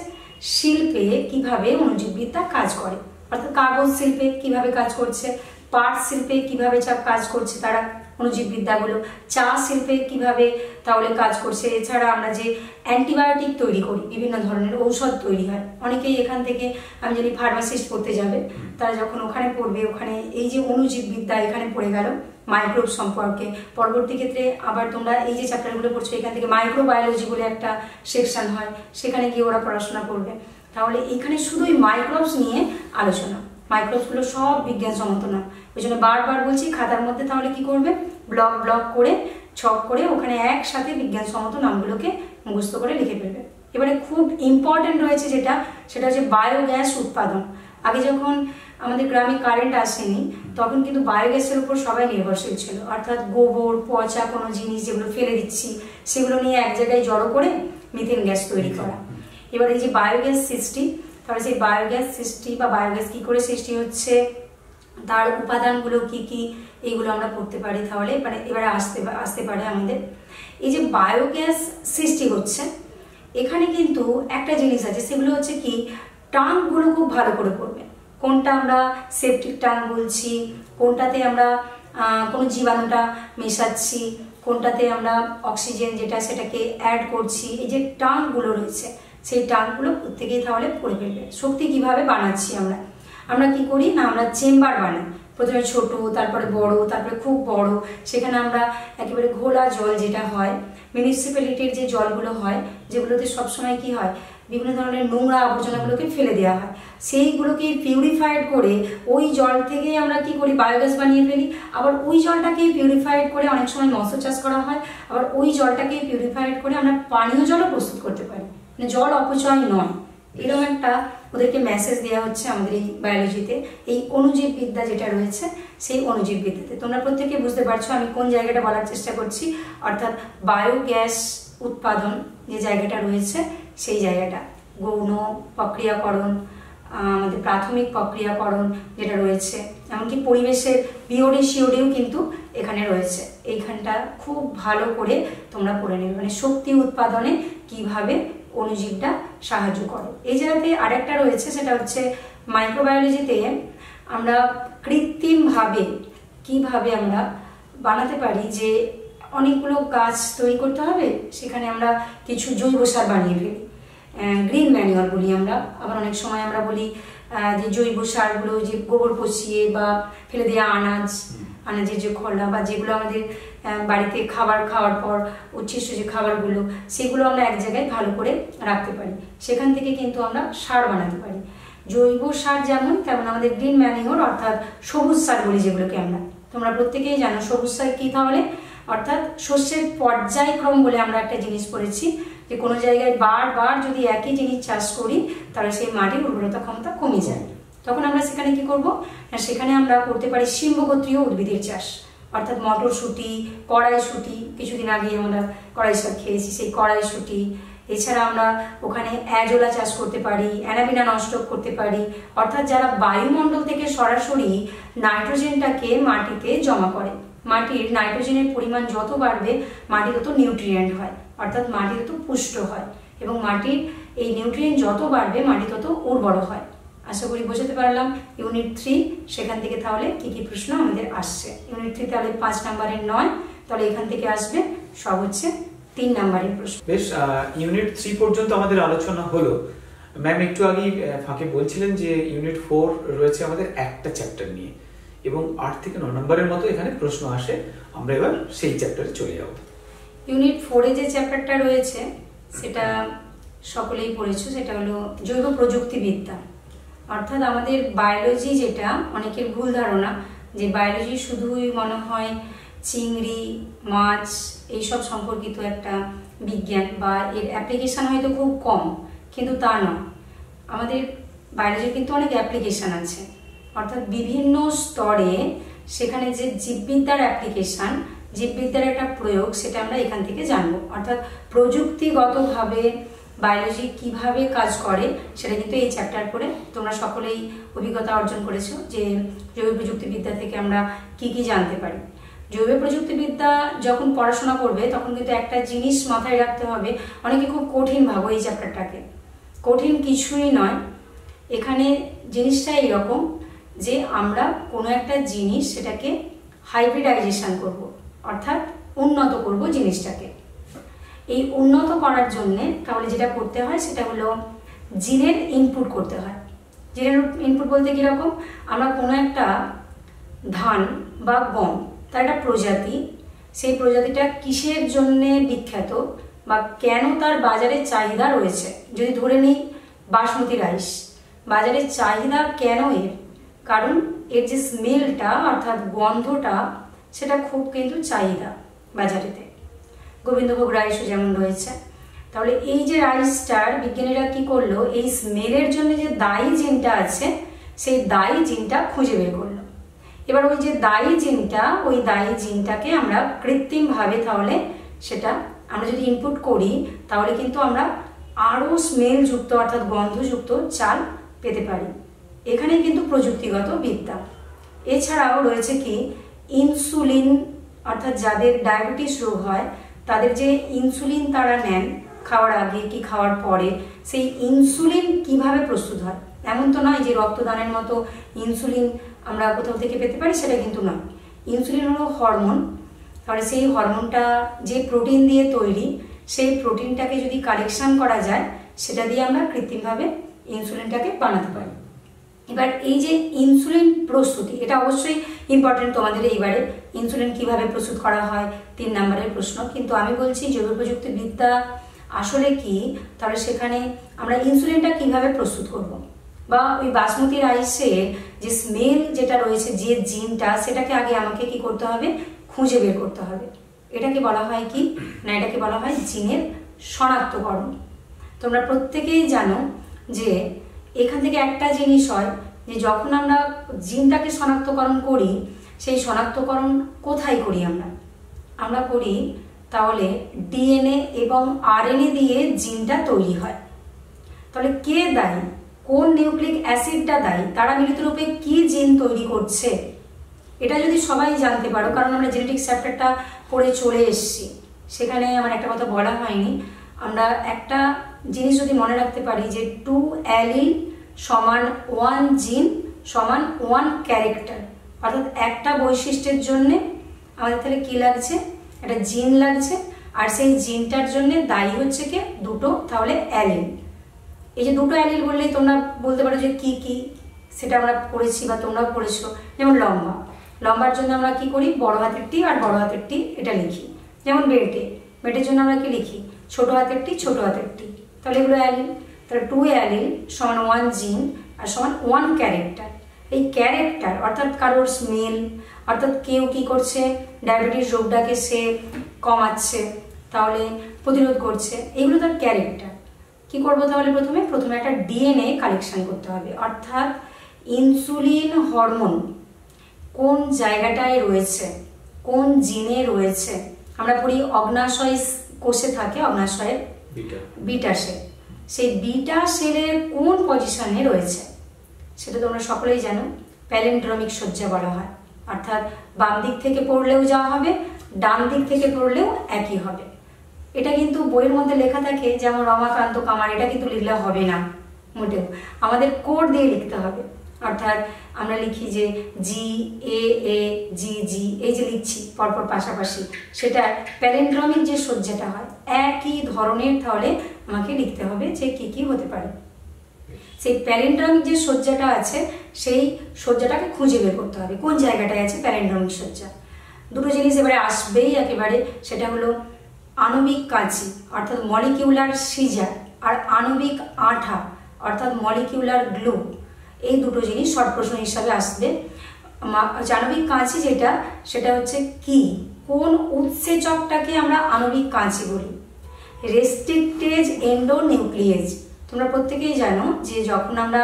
শিল্পে কিভাবে অণুজীববিদ্যা কাজ করে, অর্থাৎ কাগজ শিল্পে কিভাবে কাজ করছে, পাট শিল্পে কিভাবে কাজ করছে তারা অণুজীববিদ্যাগুলো, চা শিল্পে কিভাবে তাহলে কাজ করছে। এছাড়া আমরা যে অ্যান্টিবায়োটিক তৈরি করি, বিভিন্ন ধরনের ঔষধ তৈরি হয়, অনেকেই এখান থেকে আমি জানি ফার্মাসিস্ট পড়তে যাবে, তারা যখন ওখানে পড়বে, ওখানে এই যে অণুজীববিদ্যা এখানে পড়ে গেল মাইক্রোব সম্পর্কে। পরবর্তী ক্ষেত্রে আবার তোমরা এই যে চ্যাপ্টারগুলো পড়ছো, এখান থেকে মাইক্রোবায়োলজি বলে একটা সেকশন হয়, সেখানে গিয়ে ওরা পড়াশোনা করবে। তাহলে এখানে শুধুই মাইক্রোবস নিয়ে আলোচনা, মাইক্রোবসগুলো সব বিজ্ঞানসম্মত না। ওই জন্য বারবার বলছি খাতার মধ্যে তাহলে কি করবে, ব্লক ব্লক করে ছক করে ওখানে একসাথে বিজ্ঞানসম্মত নামগুলোকে মুখস্থ করে লিখে ফেলবে। এবারে খুব ইম্পর্টেন্ট রয়েছে যেটা, সেটা হচ্ছে বায়োগ্যাস উৎপাদন। আগে যখন আমাদের গ্রামে কারেন্ট আসেনি, তখন কিন্তু বায়োগ্যাসের উপর সবাই নির্ভরশীল ছিল। অর্থাৎ গোবর, পচা কোনো জিনিস যেগুলো ফেলে দিচ্ছি, সেগুলো নিয়ে এক জায়গায় জড়ো করে মিথেন গ্যাস তৈরি করা। এবার এই যে বায়োগ্যাস সৃষ্টি, তাহলে সেই বায়োগ্যাস সৃষ্টি বা বায়োগ্যাস কী করে সৃষ্টি হচ্ছে, তার উপাদানগুলো কি কি, এইগুলো আমরা পড়তে পারি। তাহলে মানে এবারে আসতে পারে আমাদের এই যে বায়োগ্যাস সৃষ্টি হচ্ছে, এখানে কিন্তু একটা জিনিস আছে, সেগুলো হচ্ছে কি টাঙ্কগুলো খুব ভালো করে পড়বে। কোনটা আমরা সেপটিক ট্যাঙ্ক বলছি, কোনটাতে আমরা কোনো জীবাণুটা মেশাচ্ছি, কোনটাতে আমরা অক্সিজেন যেটা সেটাকে অ্যাড করছি। এই যে ট্যাঙ্কগুলো রয়েছে, সেই টাঙ্কগুলো প্রত্যেকেই তাহলে পড়ে ফেলবে। শক্তি কিভাবে বানাচ্ছি আমরা কি করি না, আমরা চেম্বার বানাই, প্রথমে ছোট, তারপরে বড়, তারপরে খুব বড়। সেখানে আমরা একেবারে ঘোলা জল যেটা হয়, মিউনিসিপ্যালিটির যে জলগুলো হয়, যেগুলোতে সবসময় কি হয়, বিভিন্ন ধরনের নোংরা আবর্জনাগুলোকে ফেলে দেওয়া হয়, সেইগুলোকে পিউরিফাইড করে ওই জল থেকে আমরা কি করি, বায়োগ্যাস বানিয়ে ফেলি। আবার ওই জলটাকে পিউরিফাইড করে অনেক সময় মৎস্য চাষ করা হয়, আবার ওই জলটাকে পিউরিফাইড করে আমরা পানীয় জলও প্রস্তুত করতে পারি, মানে জল অপচয় নয়। এরকম একটা ওদেরকে মেসেজ দেওয়া হচ্ছে আমাদের এই বায়োলজিতে, এই অণুজীব বিদ্যা যেটা রয়েছে সেই অণুজীব বিদ্যাতে। তোমরা প্রত্যেকে বুঝতে পারছো আমি কোন জায়গাটা বলার চেষ্টা করছি, অর্থাৎ বায়োগ্যাস উৎপাদন যে জায়গাটা রয়েছে সেই জায়গাটা, গৌণ প্রক্রিয়াকরণ, আমাদের প্রাথমিক প্রক্রিয়াকরণ যেটা রয়েছে, এমনকি পরিবেশের বিওডি সিওডিও কিন্তু এখানে রয়েছে। এইখানটা খুব ভালো করে তোমরা পড়ে নেবে, মানে শক্তি উৎপাদনে কিভাবে অণুজীবটা সাহায্য করে। এই জায়গাতে আরেকটা রয়েছে, সেটা হচ্ছে মাইক্রোবায়োলজিতে আমরা কৃত্রিমভাবে কিভাবে আমরা বানাতে পারি, যে অনেকগুলো গাছ তৈরি করতে হবে, সেখানে আমরা কিছু জৈব সার বানিয়ে ফেলি, গ্রিন ম্যানিওর বলি আমরা। আবার অনেক সময় আমরা বলি যে জৈব সারগুলো, যে গোবর পচিয়ে বা ফেলে দেওয়া আনাজের যে খোলা, বা যেগুলো আমাদের বাড়িতে খাবার খাওয়ার পর উচ্ছিষ্ট যে খাবারগুলো, সেগুলো আমরা এক জায়গায় ভালো করে রাখতে পারি, সেখান থেকে কিন্তু আমরা সার বানাতে পারি। জৈব সার যেমন, তেমন আমাদের গ্রিন ম্যানিওর অর্থাৎ সবুজ সার বলি যেগুলোকে আমরা। তোমরা প্রত্যেকেই জানো সবুজ সার কি তাহলে, অর্থাৎ শস্যের পর্যায়ক্রম বলে আমরা একটা জিনিস পড়েছি, যে কোনো জায়গায় বারবার যদি একই জিনিস চাষ করি তাহলে সেই মাটির উর্বরতা ক্ষমতা কমে যায়। তখন আমরা সেখানে কি করব না, সেখানে আমরা করতে পারি শিম্বগোত্রীয় উদ্ভিদের চাষ, অর্থাৎ মটরশুঁটি, কড়াইশুঁটি, কিছুদিন আগে আমরা কড়াই শাক খেয়েছি, সেই কড়াইশুঁটি। এছাড়া আমরা ওখানে অ্যাজোলা চাষ করতে পারি, অ্যানাবিনা নষ্ট করতে পারি, অর্থাৎ যারা বায়ুমণ্ডল থেকে সরাসরি নাইট্রোজেনটাকে মাটিতে জমা করে। মাটির নাইট্রোজেনের পরিমাণ যত বাড়বে মাটি তত নিউট্রিয়েন্ট হয়, অর্থাৎ মাটি তত পুষ্ট হয়, এবং মাটির এই নিউট্রিয়েন্ট যত বাড়বে মাটি তত উর্বর হয়। আশা করি বোঝাতে পারলাম। ইউনিট 3 সেখান থেকে তাহলে কি কি প্রশ্ন আমাদের আসছে। ইউনিট 3 তাহলে 5 নাম্বারের নয়, তাহলে এখান থেকে আসবে সব হচ্ছে 3 নাম্বারের প্রশ্ন। বেশ, ইউনিট 3 পর্যন্ত আমাদের আলোচনা হলো। ম্যাম একটু আগেই ফাঁকে বলছিলেন যে ইউনিট 4 রয়েছে আমাদের একটা চ্যাপ্টার নিয়ে, এবং 8 থেকে 9 নম্বরের মতো এখানে প্রশ্ন আসে। আমরা এবার সেই চ্যাপ্টারে চলে যাব। ইউনিট 4 যে চ্যাপ্টারটা রয়েছে সেটা সকলেই পড়েছো, সেটা হলো জৈব প্রযুক্তিবিদ্যা। অর্থাৎ আমাদের বায়োলজি, যেটা অনেকের ভুল ধারণা যে বায়োলজি শুধুই মনে হয় চিংড়ি, মাছ এইসব সম্পর্কিত একটা বিজ্ঞান, বা এর অ্যাপ্লিকেশন হয়তো খুব কম, কিন্তু তা নয়। আমাদের বায়োলজি কিন্তু অনেক অ্যাপ্লিকেশন আছে, অর্থাৎ বিভিন্ন স্তরে সেখানে যে জীববিদ্যার অ্যাপ্লিকেশন, জীববিদ্যার একটা প্রয়োগ, সেটা আমরা এখান থেকে জানবো। অর্থাৎ প্রযুক্তিগতভাবে বায়োলজি কিভাবে কাজ করে সেটা কিন্তু এই চ্যাপ্টার পড়ে তোমরা সকলেই অভিজ্ঞতা অর্জন করেছো, যে জৈব প্রযুক্তিবিদ্যা থেকে আমরা কি কি জানতে পারি। জৈব প্রযুক্তিবিদ্যা যখন পড়াশোনা করবে তখন কিন্তু একটা জিনিস মাথায় রাখতে হবে, অনেকে খুব কঠিন ভাবো এই চ্যাপ্টারটাকে। কঠিন কিছুই নয়, এখানে জিনিসটা এইরকম যে আমরা কোনো একটা জিনিস সেটাকে হাইব্রিডাইজেশন করব, অর্থাৎ উন্নত করব জিনিসটাকে। এই উন্নত করার জন্যে তাহলে যেটা করতে হয় সেটা হলো জিনের ইনপুট করতে হয়। জিনের ইনপুট বলতে কীরকম, আমরা কোনো একটা ধান বা গম, তার একটা প্রজাতি, সেই প্রজাতিটা কিসের জন্যে বিখ্যাত বা কেন তার বাজারে চাহিদা রয়েছে। যদি ধরে নিই বাসমতি রাইস, বাজারে চাহিদা কেন এর, কারণ এর যে স্মেলটা অর্থাৎ গন্ধটা সেটা খুব কিন্তু চাহিদা বাজারেতে। গোবিন্দভোগ রাইসও যেমন রয়েছে। তাহলে এই যে রাইসটার বিজ্ঞানীরা কি করলো, এই স্মেলের জন্য যে দায়ী জিনটা আছে সেই দায়ী জিনটা খুঁজে বের করলো। এবার ওই যে দায়ী জিনটা, ওই দায়ী জিনটাকে আমরা কৃত্রিমভাবে তাহলে সেটা আমরা যদি ইনপুট করি তাহলে কিন্তু আমরা আরও স্মেলযুক্ত অর্থাৎ গন্ধযুক্ত চাল পেতে পারি। এখানেই কিন্তু প্রযুক্তিগত বিদ্যা। এছাড়াও রয়েছে কি ইনসুলিন, অর্থাৎ যাদের ডায়াবেটিস রোগ হয় তাদের যে ইনসুলিন তারা নেন খাওয়ার আগে কি খাওয়ার পরে, সেই ইনসুলিন কিভাবে প্রস্তুত হয়। এমন তো নয় যে রক্তদানের মতো ইনসুলিন আমরা কোথাও থেকে পেতে পারি, সেটা কিন্তু নয়। ইনসুলিন হলো হরমোন, তাহলে সেই হরমোনটা যে প্রোটিন দিয়ে তৈরি, সেই প্রোটিনটাকে যদি কালেকশন করা যায় সেটা দিয়ে আমরা কৃত্রিমভাবে ইনসুলিনটাকে বানাতে পারি। এবার এই যে ইনসুলিন প্রস্তুতি, এটা অবশ্যই ইম্পর্টেন্ট তোমাদের এইবারে, ইনসুলিন কিভাবে প্রস্তুত করা হয় 3 নম্বরের প্রশ্ন। কিন্তু আমি বলছি জৈব প্রযুক্তিবিদ্যা আসলে কি, তাহলে সেখানে আমরা ইনসুলিনটা কিভাবে প্রস্তুত করব, বা ওই বাসমতি রাইসের যে স্মেল যেটা রয়েছে, যে জিনটা, সেটাকে আগে আমাকে কি করতে হবে, খুঁজে বের করতে হবে। এটাকে বলা হয় কি না, এটাকে বলা হয় জিনের শনাক্তকরণ। তোমরা প্রত্যেকেই জানো যে এখান থেকে একটা জিনিস হয় যে যখন আমরা জিনটাকে শনাক্তকরণ করি, সেই শনাক্তকরণ কোথায় করি আমরা করি তাহলে ডিএনএ এবং আরএনএ দিয়ে জিনটা তৈরি হয়। তাহলে কে দায়ী, কোন নিউক্লিক অ্যাসিডটা দায়ী, তারা মিলিত রূপে কি জিন তৈরি করছে, এটা যদি সবাই জানতে পারো, কারণ আমরা জেনেটিক্স চ্যাপ্টারটা পড়ে চলে এসেছি, সেখানে আমার একটা কথা বলা হয়নি। আমরা একটা জিনিস যদি মনে রাখতে পারি যে 2 অ্যালিল সমান 1 জিন সমান 1 ক্যারেক্টার, অর্থাৎ একটা বৈশিষ্ট্যের জন্যে আমাদের তাহলে কি লাগছে, একটা জিন লাগছে, আর সেই জিনটার জন্য দায়ী হচ্ছে কি 2 তাহলে অ্যালিল। এই যে 2 অ্যালিল বললেই তোমরা বলতে পারো যে কি কি, সেটা আমরা পড়েছি বা তোমরাও পড়েছো। যেমন লম্বার জন্য আমরা কি করি, বড় হাতের টি আর বড় হাতের টি এটা লিখি। যেমন বেটের জন্য আমরা কি লিখি, ছোট হাতের টি ছোট হাতের টি। তাহলে এগুলো অ্যালিল। তাহলে 2 অ্যালিল সমান 1 জিন আর সমান 1 ক্যারেক্টার। এই ক্যারেক্টার অর্থাৎ কারোর স্মেল, অর্থাৎ কেউ কি করছে, ডায়াবেটিস রোগটাকে সে কমাচ্ছে, তাহলে প্রতিরোধ করছে, এগুলো তার ক্যারেক্টার। কি করবো তাহলে, প্রথমে একটা ডিএনএ কালেকশন করতে হবে, অর্থাৎ ইনসুলিন হরমোন কোন জায়গাটায় রয়েছে, কোন জিনে রয়েছে। আমরা পড়ি অগ্নাশয় কোষে থাকে, অগ্নাশয়ের বিটা সেল, সেই বিটা সেলের কোন পজিশনে রয়েছে সেটা তোমরা সকলেই জানো, প্যালিন্ড্রোমিক সজ্জা বলা হয়। অর্থাৎ বাম দিক থেকে পড়লেও যা হবে, ডান দিক থেকে পড়লেও একই হবে। এটা কিন্তু বইয়ের মধ্যে লেখা থাকে, যেমন রমাকান্ত কামার, এটা কিন্তু লিখলে হবে না মোটেও, আমাদের কোড দিয়ে লিখতে হবে। অর্থাৎ আমরা লিখি যে জি এ এ জি জি, এই যে লিখছি পরপর পাশাপাশি, সেটা প্যালিন্ড্রোমিক যে সজ্জাটা হয় একই ধরনের, তাহলে আমাকে লিখতে হবে যে কি কি হতে পারে। সেই প্যালিন্ড্রোমিক যে সজ্জাটা আছে, সেই সজ্জাটাকে খুঁজে বের করতে হবে কোন জায়গাটায় আছে প্যালিন্ড্রোমিক সজ্জা। 2 জিনিস এবারে আসবেই একেবারে, সেটা হলো আণবিক কাঁচি অর্থাৎ মলিকিউলার সিজার, আর আণবিক আঠা অর্থাৎ মলিকিউলার গ্লু। এই 2 জিনিস শর্ট প্রশ্ন হিসাবে আসবে। আণবিক কাঁচি যেটা, সেটা হচ্ছে কি, কোন উৎসেচকটাকে আমরা আণবিক কাঁচি বলি, রেস্ট্রিক্টেজ এন্ডোনিউক্লিয়েজ। তোমরা প্রত্যেকেই জানো যে যখন আমরা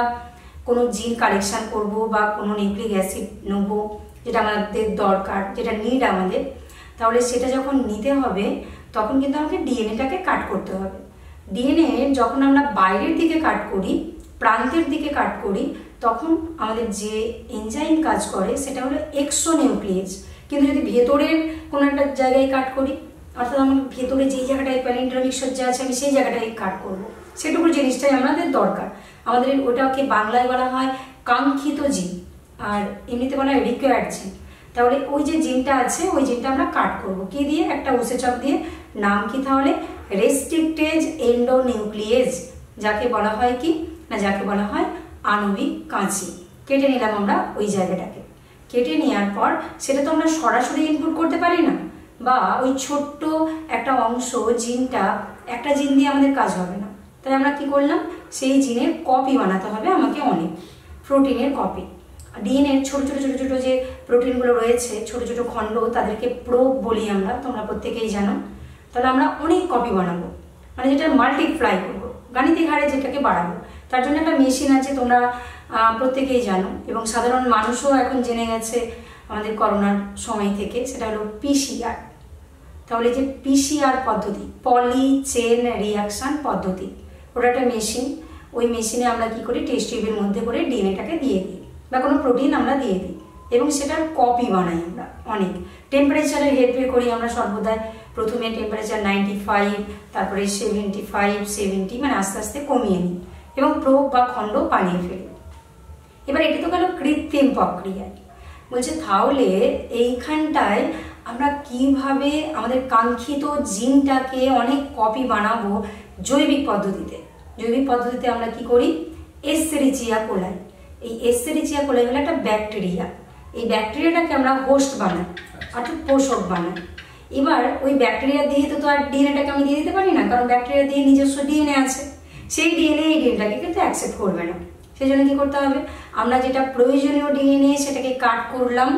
কোনো জিন কালেকশন করব বা কোনো নিউক্লিক অ্যাসিড নেব, যেটা আমাদের দরকার, যেটা নিড আমাদের, তাহলে সেটা যখন নিতে হবে তখন কিন্তু আমাকে ডিএনএটাকে কাট করতে হবে। ডিএনএ যখন আমরা বাইরের দিকে কাট করি, প্রান্তের দিকে কাট করি, তখন আমাদের যে এনজাইম কাজ করে সেটা হলো এক্সোনিউক্লিয়েজ। কিন্তু যদি ভেতরের কোনো একটা জায়গায় কাট করি, অর্থাৎ আমার ভেতরে যেই জায়গাটায় প্যালিন্ড্রোমিক সজ্জা আছে আমি সেই জায়গাটায় কাট করব, সেটুকু জিনিসটাই আমাদের দরকার। আমাদের ওটাকে বাংলায় বলা হয় কাঙ্ক্ষিত জিন, আর এমনিতে বলা হয় রিকোয়ার্ড জিন। তাহলে ওই যে জিনটা আছে, ওই জিনটা আমরা কাট করব কি দিয়ে, একটা উৎসেচক দিয়ে। নাম কি তাহলে, রেস্ট্রিক্টেজ এন্ডোনিউক্লিয়েজ, যাকে বলা হয় কি না, যাকে বলা হয় আণবিক কাঁচি। কেটে নিলাম আমরা ওই জায়গাটাকে। কেটে নেওয়ার পর সেটা তো আমরা সরাসরি ইনপুট করতে পারি না, বা ওই ছোট্ট একটা অংশ জিনটা, একটা জিন দিয়ে আমাদের কাজ হবে না। তাই আমরা কি করলাম, সেই জিনের কপি বানাতে হবে আমাকে, অনেক প্রোটিনের কপি। ডিএনএর ছোট ছোট ছোট ছোট যে প্রোটিনগুলো রয়েছে, ছোট ছোট খণ্ড, তাদেরকে প্রোব বলি আমরা, তোমরা প্রত্যেকেই জানো। তাহলে আমরা অনেক কপি বানাবো, মানে যেটা মাল্টিপ্লাই করবো, গাণিতিক হারে যেটাকে বাড়াবো। তার জন্য একটা মেশিন আছে, তোমরা প্রত্যেকেই জানো, এবং সাধারণ মানুষও এখন জেনে গেছে আমাদের করোনার সময় থেকে, সেটা হলো পিসিআর। তাহলে যে পিসিআর পদ্ধতি, পলি চেন রিয়াকশন পদ্ধতি, ওটা একটা মেশিন। ওই মেশিনে আমরা কি করি, টেস্ট টিউবের মধ্যে করে ডিএনএটাকে দিয়ে দিই, বা কোনো প্রোটিন আমরা দিয়ে দিই, এবং সেটার কপি বানাই আমরা অনেক। টেম্পারেচারের হেরফের করি আমরা সর্বদাই, প্রথমে টেম্পারেচার 95, তারপরে 75, 70, মানে আস্তে আস্তে কমিয়ে নিই, এবং প্রোব বা খণ্ড বানিয়ে ফেলি। এবার এটা তো গেল কৃত্রিম প্রক্রিয়া। বলছে তাহলে এইখানটায় আমরা কিভাবে আমাদের কাঙ্ক্ষিত জিনটাকে অনেক কপি বানাবো জৈবিক পদ্ধতিতে। জৈবিক পদ্ধতিতে আমরা কি করি, এসচেরিচিয়া কোলাই। এই এসচেরিচিয়া কোলাই হলো একটা ব্যাকটেরিয়া। এই ব্যাকটেরিয়াটাকে আমরা হোস্ট বানাই, অর্থাৎ পোষক বানাই। এবার ওই ব্যাকটেরিয়া দিয়ে তো আর ডিএনএটাকে আমি দিয়ে দিতে পারি না, কারণ ব্যাকটেরিয়া দিয়ে নিজস্ব ডিএনএ আছে। সেই ডিএনএ এই ডিএনএটাকে কিন্তু অ্যাকসেপ্ট করবে না। সেই জন্য কি করতে হবে, আমরা যেটা প্রয়োজনীয় ডিএনএ সেটাকে কাট করলাম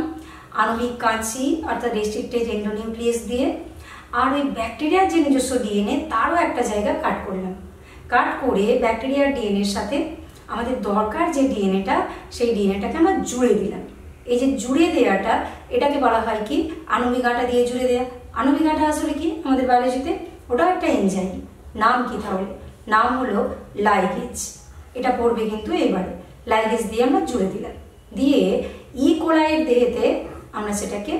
আণবিক কাঁচি অর্থাৎ রেস্ট্রিক্টেড এন্ডোনিউক্লিয়াস দিয়ে, আর ওই ব্যাকটেরিয়ার যে নিজস্ব ডিএনএ তারও একটা জায়গা কাট করলাম। কাট করে ব্যাকটেরিয়ার ডিএনএর সাথে আমাদের দরকার যে ডিএনএটা, সেই ডিএনএটাকে আমরা জুড়ে দিলাম। এই যে জুড়ে দেওয়াটা, এটাকে বলা হয় কি আণবিক আঠা দিয়ে জুড়ে দেওয়া। আণবিক আঠা আসলে কি আমাদের বায়োলজিতে, ওটাও একটা এনজাইম। নাম কি তাহলে, নাম হলো লাইগেজ। এটা পড়বে কিন্তু এবারে। লাইগেজ দিয়ে আমরা জুড়ে দিলাম, দিয়ে ই কোলাইয়ের দেহেতে আমরা সেটাকে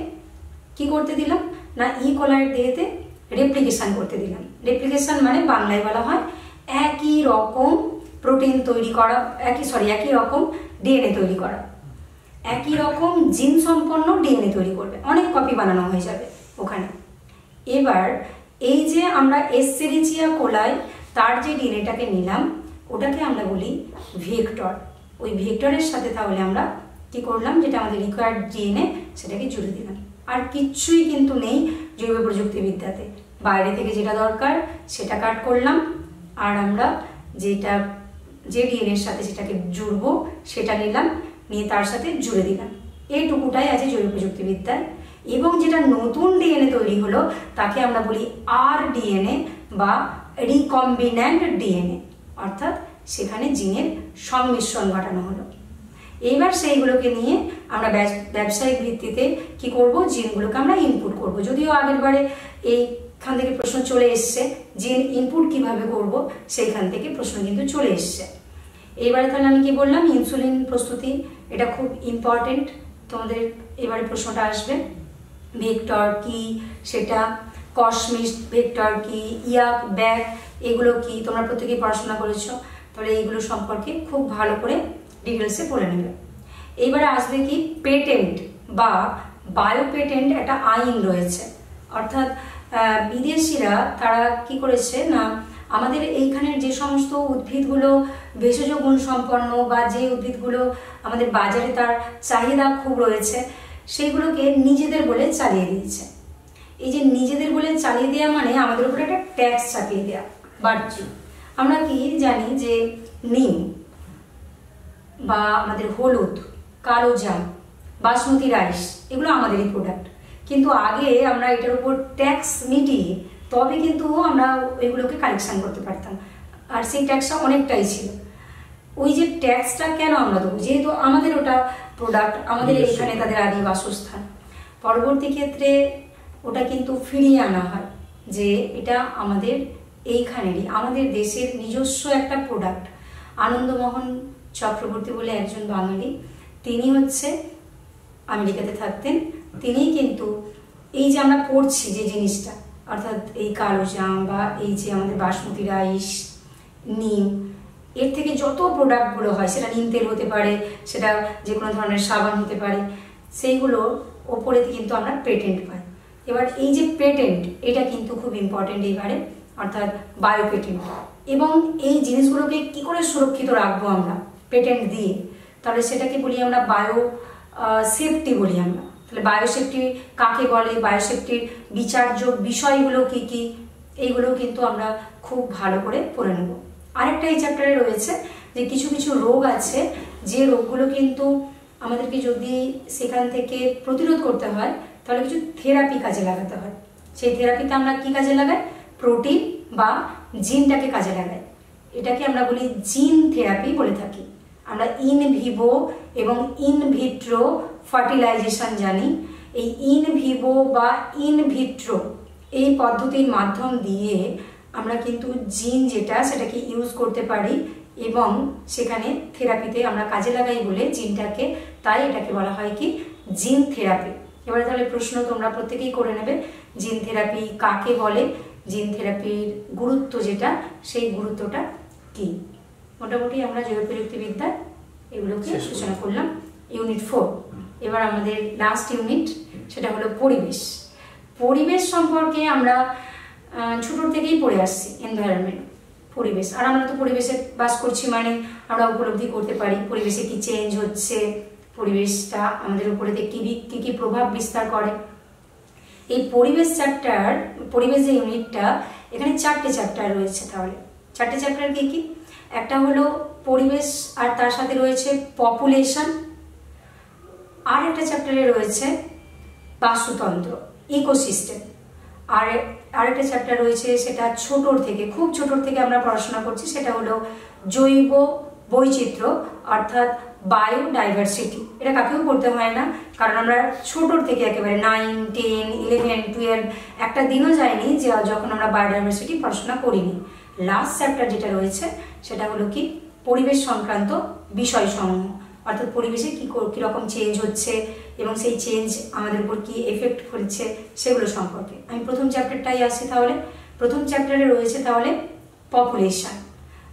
কি করতে দিলাম না, ই কোলাইয়ের দেহেতে রেপ্লিকেশন করতে দিলাম। রেপ্লিকেশন মানে বাংলায় বলা হয় একই রকম প্রোটিন তৈরি করা, একই রকম ডিএনএ তৈরি করা, একই রকম জিন সম্পন্ন ডিএনএ তৈরি করবে, অনেক কপি বানানো হয়ে যাবে ওখানে। এবার এই যে আমরা এসচেরিচিয়া কোলাই তার যে ডিএনএটাকে নিলাম, ওটাকে আমরা বলি ভেক্টর। ওই ভেক্টরের সাথে তাহলে আমরা কি করলাম, যেটা আমাদের রিকোয়ার্ড ডিএনএ সেটাকে জুড়ে দিলাম। আর কিচ্ছুই কিন্তু নেই জৈব প্রযুক্তিবিদ্যাতে, বাইরে থেকে যেটা দরকার সেটা কাট করলাম, আর আমরা যে ডিএনএর সাথে সেটাকে জুড়বো সেটা নিলাম, নিয়ে তার সাথে জুড়ে দিলাম। এইটুকুটাই আছে জৈব প্রযুক্তিবিদ্যায়। এবং যেটা নতুন ডিএনএ তৈরি হলো তাকে আমরা বলি আর ডিএনএ বা রিকম্বিন্যান্ট ডিএনএ, অর্থাৎ সেখানে জিনের সংমিশ্রণ ঘটানো হলো। এইবার সেইগুলোকে নিয়ে আমরা ব্যবসায়িক ভিত্তিতে কি করব, জিনগুলোকে আমরা ইনপুট করব। যদিও আগের বারে এইখান থেকে প্রশ্ন চলে এসছে, জিন ইনপুট কিভাবে করব সেইখান থেকে প্রশ্ন কিন্তু চলে এসছে। এইবারে তাহলে আমি কি বললাম, ইনসুলিন প্রস্তুতি, এটা খুব ইম্পর্টেন্ট, তোমাদের এবারে প্রশ্নটা আসবে। ভেক্টর কি, সেটা কসমিক ভেক্টর কি, ইয়াক ব্যাক, এগুলো কি, তোমরা প্রত্যেকেই পড়াশোনা করেছো, তাহলে এইগুলো সম্পর্কে খুব ভালো করে ডিটেলসে পড়ে নেবে। এইবারে আসবে কি পেটেন্ট বা বায়ো পেটেন্ট, একটা আইন রয়েছে। অর্থাৎ বিদেশিরা তারা কি করেছে না, আমাদের এইখানের যে সমস্ত উদ্ভিদগুলো ভেষজ গুণ সম্পন্ন বা যে উদ্ভিদগুলো আমাদের বাজারে তার চাহিদা খুব রয়েছে, সেইগুলোকে নিজেদের বলে চালিয়ে দিয়েছে। এই যে নিজেদের বলে চালিয়ে দেওয়া মানে আমাদের উপরে একটা ট্যাক্স চাপিয়ে দেওয়া বাড়ছে। আমরা কি জানি যে নিম বা আমাদের হলুদ, কালো জাম, বাসমতি রাইস, এগুলো আমাদেরই প্রোডাক্ট, কিন্তু আগে আমরা এটার উপর ট্যাক্স মিটিয়ে তবে কিন্তু আমরা ওইগুলোকে কালেকশন করতে পারতাম, আর সেই ট্যাক্সটা অনেকটাই ছিল। ওই যে ট্যাক্সটা কেন আমরা দেবো, যেহেতু আমাদের ওটা প্রোডাক্ট, আমাদের এখানে তাদের আদি বাসস্থান। পরবর্তী ক্ষেত্রে ওটা কিন্তু ফিরিয়ে আনা হয় যে এটা আমাদের এইখানেরই, আমাদের দেশের নিজস্ব একটা প্রোডাক্ট। আনন্দমোহন চক্রবর্তী বলে একজন বাঙালি, তিনি হচ্ছে আমেরিকাতে থাকতেন, তিনি কিন্তু এই যে আমরা পড়ছি যে জিনিসটা, অর্থাৎ এই কালো জাম বা এই যে আমাদের বাসমতি রাইস, নিম, এর থেকে যত প্রোডাক্টগুলো হয়, সেটা নিম তেল হতে পারে, সেটা যে কোনো ধরনের সাবান হতে পারে, সেইগুলোর ওপরে কিন্তু আমরা পেটেন্ট পাই। এবার এই যে পেটেন্ট, এটা কিন্তু খুব ইম্পর্টেন্ট এইবারে, অর্থাৎ বায়ো পেটেন্ট। এবং এই জিনিসগুলোকে কি করে সুরক্ষিত রাখবো আমরা পেটেন্ট দিয়ে, তাহলে সেটাকে বলি আমরা বায়ো সেফটি বলি আমরা। তাহলে বায়োসেফটি কাকে বলে, বায়োসেফটির বিচার্য বিষয়গুলো কি কি, এইগুলো কিন্তু আমরা খুব ভালো করে পড়ে নেব। আরেকটা এই চ্যাপ্টারে রয়েছে যে কিছু কিছু রোগ আছে, যে রোগগুলো কিন্তু আমাদেরকে যদি সেখান থেকে প্রতিরোধ করতে হয় তাহলে কিছু থেরাপি কাজে লাগাতে হয়। সেই থেরাপিতে আমরা কি কাজে লাগাই, প্রোটিন বা জিনটাকে কাজে লাগাই, এটাকে আমরা বলি জিন থেরাপি বলে থাকি। আমরা ইন ভিভো এবং ইন ভিট্রো ফার্টিলাইজেশন জানি। এই ইন ভিভো বা ইন ভিট্রো এই পদ্ধতির মাধ্যম দিয়ে আমরা কিন্তু জিন যেটা সেটাকে ইউজ করতে পারি এবং সেখানে থেরাপিতে আমরা কাজে লাগাই বলে জিনটাকে, তাই এটাকে বলা হয় কি জিন থেরাপি। এবারে তাহলে প্রশ্ন তোমরা প্রত্যেকেই করে নেবে, জিন থেরাপি কাকে বলে, জিন থেরাপির গুরুত্ব যেটা, সেই গুরুত্বটা কি। মোটামুটি আমরা জৈব প্রযুক্তিবিদ্যা এগুলোকে আলোচনা করলাম। ইউনিট 4, এবার আমাদের লাস্ট ইউনিট, সেটা হলো পরিবেশ। পরিবেশ সম্পর্কে আমরা ছোট থেকেই পড়ে আসছি, এনভায়রনমেন্ট। পরিবেশ। আর আমরা তো পরিবেশে বাস করছি মানে আমরা উপলব্ধি করতে পারি পরিবেশে কি চেঞ্জ হচ্ছে, পরিবেশটা আমাদের উপরে কি কি প্রভাব বিস্তার করে। এই পরিবেশ চ্যাপ্টার, পরিবেশ যে ইউনিটটা, এখানে 4টে চ্যাপ্টার রয়েছে। তাহলে 4টে চ্যাপ্টার কি কি? একটা হলো পরিবেশ, আর তার সাথে রয়েছে পপুলেশন, আর একটা চ্যাপ্টারে রয়েছে বাস্তুতন্ত্র, ইকোসিস্টেম, আর আরেকটা চ্যাপ্টার রয়েছে সেটা খুব ছোটর থেকে আমরা পড়াশোনা করছি, সেটা হলো জৈব বৈচিত্র্য অর্থাৎ বায়োডাইভার্সিটি। এটা কাকেও পড়তে হয় না, কারণ আমরা ছোটর থেকে একেবারে 9, 10, 11, 12 একটা দিনও যায়নি যে যখন আমরা বায়োডাইভার্সিটি পড়াশোনা করিনি। লাস্ট চ্যাপ্টার যেটা রয়েছে সেটা হলো কি পরিবেশ সংক্রান্ত বিষয়সমূহ, অর্থাৎ পরিবেশে কীরকম চেঞ্জ হচ্ছে এবং সেই চেঞ্জ আমাদের উপর কি এফেক্ট করছে সেগুলো সম্পর্কে। আমি প্রথম চ্যাপ্টারটাই আসি। তাহলে প্রথম চ্যাপ্টারে রয়েছে তাহলে পপুলেশন।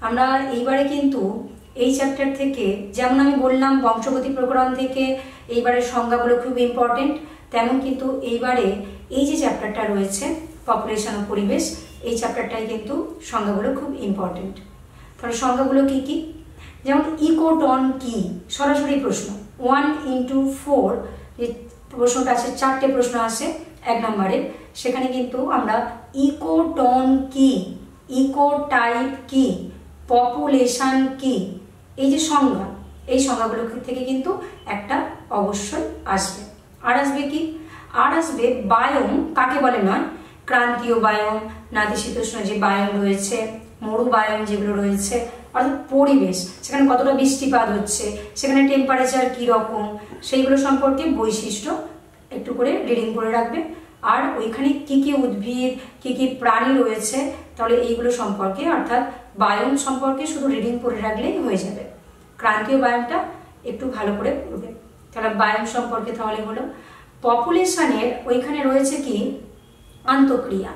আমরা এইবারে কিন্তু এই চ্যাপ্টার থেকে, যেমন আমি বললাম বংশগতি প্রকরণ থেকে এইবারের সংজ্ঞাগুলো খুব ইম্পর্টেন্ট, তেমন কিন্তু এইবারে এই যে চ্যাপ্টারটা রয়েছে পপুলেশন ও পরিবেশ, এই চ্যাপ্টারটাই কিন্তু সংজ্ঞাগুলো খুব ইম্পর্টেন্ট। তাহলে সংজ্ঞাগুলো কি কি? যেমন ইকোটন কি, সরাসরি প্রশ্ন 1 into 4 যে প্রশ্নটা আছে, 4টে প্রশ্ন আছে 1 নম্বরে, সেখানে কিন্তু আমরা ইকোটন কি, ইকোটাইপ কি, পপুলেশন কি, এই যে সংজ্ঞা, এই সংজ্ঞাগুলো থেকে কিন্তু একটা অবশ্যই আসবে। আর আসবে কি? আর আসবে বায়োম কাকে বলে নয়, ক্রান্তীয় বায়োম, নাতিশীতোষ্ণ যে বায়োম রয়েছে, মরু বায়োম যেগুলো রয়েছে, অর্থাৎ পরিবেশ, সেখানে কতটা বৃষ্টিপাত হচ্ছে, সেখানে টেম্পারেচার কী রকম, সেইগুলো সম্পর্কে বৈশিষ্ট্য একটু করে রিডিং করে রাখবে। আর ওইখানে কি কি উদ্ভিদ, কি কি প্রাণী রয়েছে, তাহলে এইগুলো সম্পর্কে অর্থাৎ বায়োম সম্পর্কে শুধু রিডিং করে রাখলেই হয়ে যাবে। ক্রান্তীয় বায়োমটা একটু ভালো করে পড়বে। তাহলে বায়োম সম্পর্কে তাহলে হলো। পপুলেশনের ওইখানে রয়েছে কি আন্তঃক্রিয়া।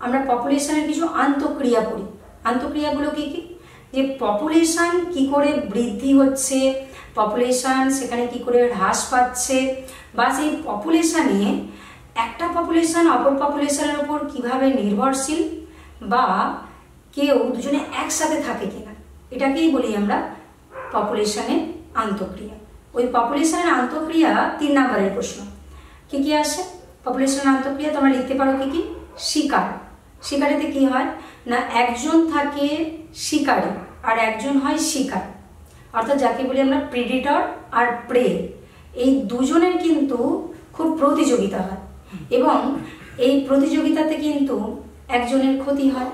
আমরা পপুলেশনের কিছু আন্তঃক্রিয়া পড়ি। আন্তঃক্রিয়াগুলো কি কি? যে পপুলেশন কি করে বৃদ্ধি হচ্ছে, পপুলেশন সেখানে কি করে হ্রাস পাচ্ছে, বা সেই পপুলেশনে একটা পপুলেশন অপর পপুলেশনের উপর কিভাবে নির্ভরশীল, বা কেউ দুজনে একসাথে থাকে কিনা, এটাকেই বলি আমরা পপুলেশনের আন্তঃক্রিয়া। ওই পপুলেশনের আন্তঃক্রিয়া 3 নম্বরের প্রশ্ন। কি কি আসে পপুলেশনের আন্তঃক্রিয়া? তোমরা লিখতে পারো কি কি? শিকার। শিকারেতে কি হয় না, একজন থাকে শিকারী আর একজন হয় শিকার, অর্থাৎ যাকে বলি আমরা প্রেডিটর আর প্রে। এই দুজনের কিন্তু খুব প্রতিযোগিতা হয় এবং এই প্রতিযোগিতাতে কিন্তু একজনের ক্ষতি হয়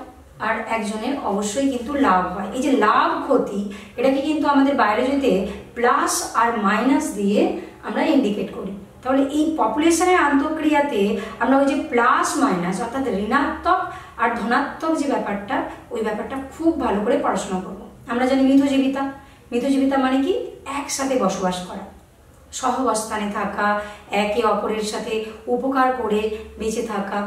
আর একজনের অবশ্যই কিন্তু লাভ হয়। এই যে লাভ ক্ষতি, এটাকে কিন্তু আমাদের বায়োলজিতে প্লাস আর মাইনাস দিয়ে আমরা ইন্ডিকেট করি। তাহলে এই পপুলেশনের আন্তঃক্রিয়াতে আমরা ওই যে প্লাস মাইনাস অর্থাৎ ঋণাত্মক আর ধনাত্মক যে ব্যাপারটা, ওই ব্যাপারটা খুব ভালো করে পড়াশোনা করবো। আমরা জানি মিথজীবিতা। মিথজীবিতা মানে কি? একসাথে বসবাস করা, সহাবস্থানে থাকা, একে অপরের সাথে উপকার করে বেঁচে থাকা,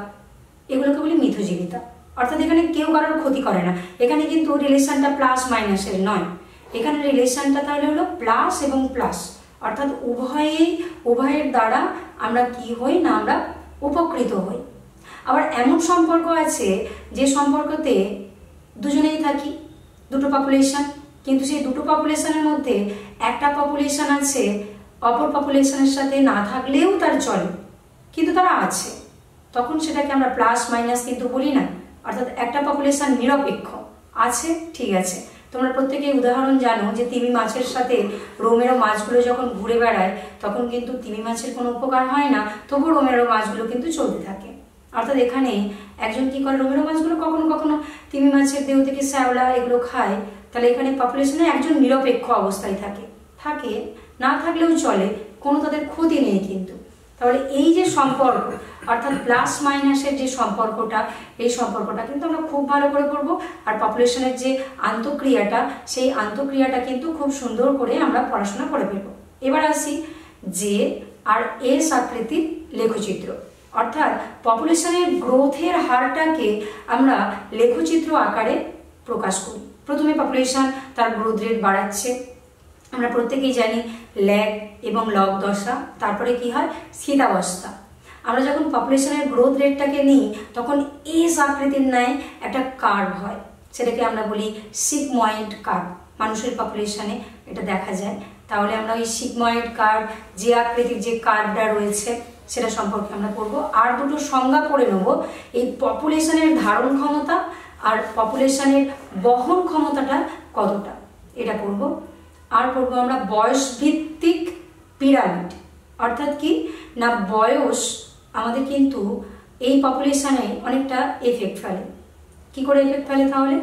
এগুলোকে বলি মিথজীবিতা। অর্থাৎ এখানে কেউ কারোর ক্ষতি করে না। এখানে কিন্তু রিলেশনটা প্লাস মাইনাসের নয়, এখানে রিলেশনটা তাহলে হলো প্লাস এবং প্লাস, অর্থাৎ উভয়ের দ্বারা আমরা কি হই না, আমরা উপকৃত হই। আবার এমন সম্পর্ক আছে যে সম্পর্কতে দুজনেই থাকি, দুটো পপুলেশন, কিন্তু সেই দুটো পপুলেশনের মধ্যে একটা পপুলেশন আছে অপর পপুলেশনের সাথে না থাকলেও তার চলে, কিন্তু তারা আছে, তখন সেটাকে আমরা প্লাস মাইনাস কিন্তু বলি না। অর্থাৎ একটা পপুলেশন নিরপেক্ষ আছে, ঠিক আছে। তোমরা প্রত্যেকেই উদাহরণ জানো যে তিমি মাছের সাথে রোমেরো মাছগুলো যখন ঘুরে বেড়ায় তখন কিন্তু তিমি মাছের কোনো উপকার হয় না, তবু রোমেরো মাছগুলো কিন্তু চলতে থাকে। অর্থাৎ এখানে একজন কি করে, রোমেরো মাছগুলো কখনো কখনো তিমি মাছের দেহ থেকে শ্যাওলা এগুলো খায়, তাহলে এখানে পপুলেশনে একজন নিরপেক্ষ অবস্থায় থাকে, না থাকলেও চলে, কোনো তাদের ক্ষতি নেই কিন্তু। তাহলে এই যে সম্পর্ক অর্থাৎ প্লাস মাইনাসের যে সম্পর্কটা, এই সম্পর্কটা কিন্তু আমরা খুব ভালো করে পড়বো। আর পপুলেশনের যে আন্তঃক্রিয়াটা, সেই আন্তঃক্রিয়াটা কিন্তু খুব সুন্দর করে আমরা পড়াশোনা করে ফেলবো। এবার আসি যে আর এস আকৃতির লেখচিত্র, অর্থাৎ পপুলেশনের গ্রোথের হারটাকে আমরা লেখচিত্র আকারে প্রকাশ করি। প্রথমে পপুলেশন তার গ্রোথ রেট বাড়াচ্ছে, আমরা প্রত্যেকেই জানি ল্যাগ এবং লগ দশা, তারপরে কি হয় স্থিতাবস্থা। আমরা যখন পপুলেশনের গ্রোথ রেটটাকে নিই তখন এস আকৃতির ন্যায় একটা কার্ভ হয়, সেটাকে আমরা বলি সিগময়েড কার্ভ। মানুষের পপুলেশনে এটা দেখা যায়। তাহলে আমরা ওই সিগময়েড কার্ভ, যে আকৃতির যে কার্ভটা রয়েছে সেটা সম্পর্কে আমরা পড়বো। আর দুটো সংজ্ঞা পড়ে নেব, এই পপুলেশনের ধারণ ক্ষমতা আর পপুলেশনের বহন ক্ষমতাটা কতটা, এটা পড়বো। আর পড়বো আমরা বয়স ভিত্তিক পিরামিড। অর্থাৎ কি না, বয়স আমাদের কিন্তু এই পপুলেশনে অনেকটা এফেক্ট ফেলে। কি করে এফেক্ট ফেলে? তাহলে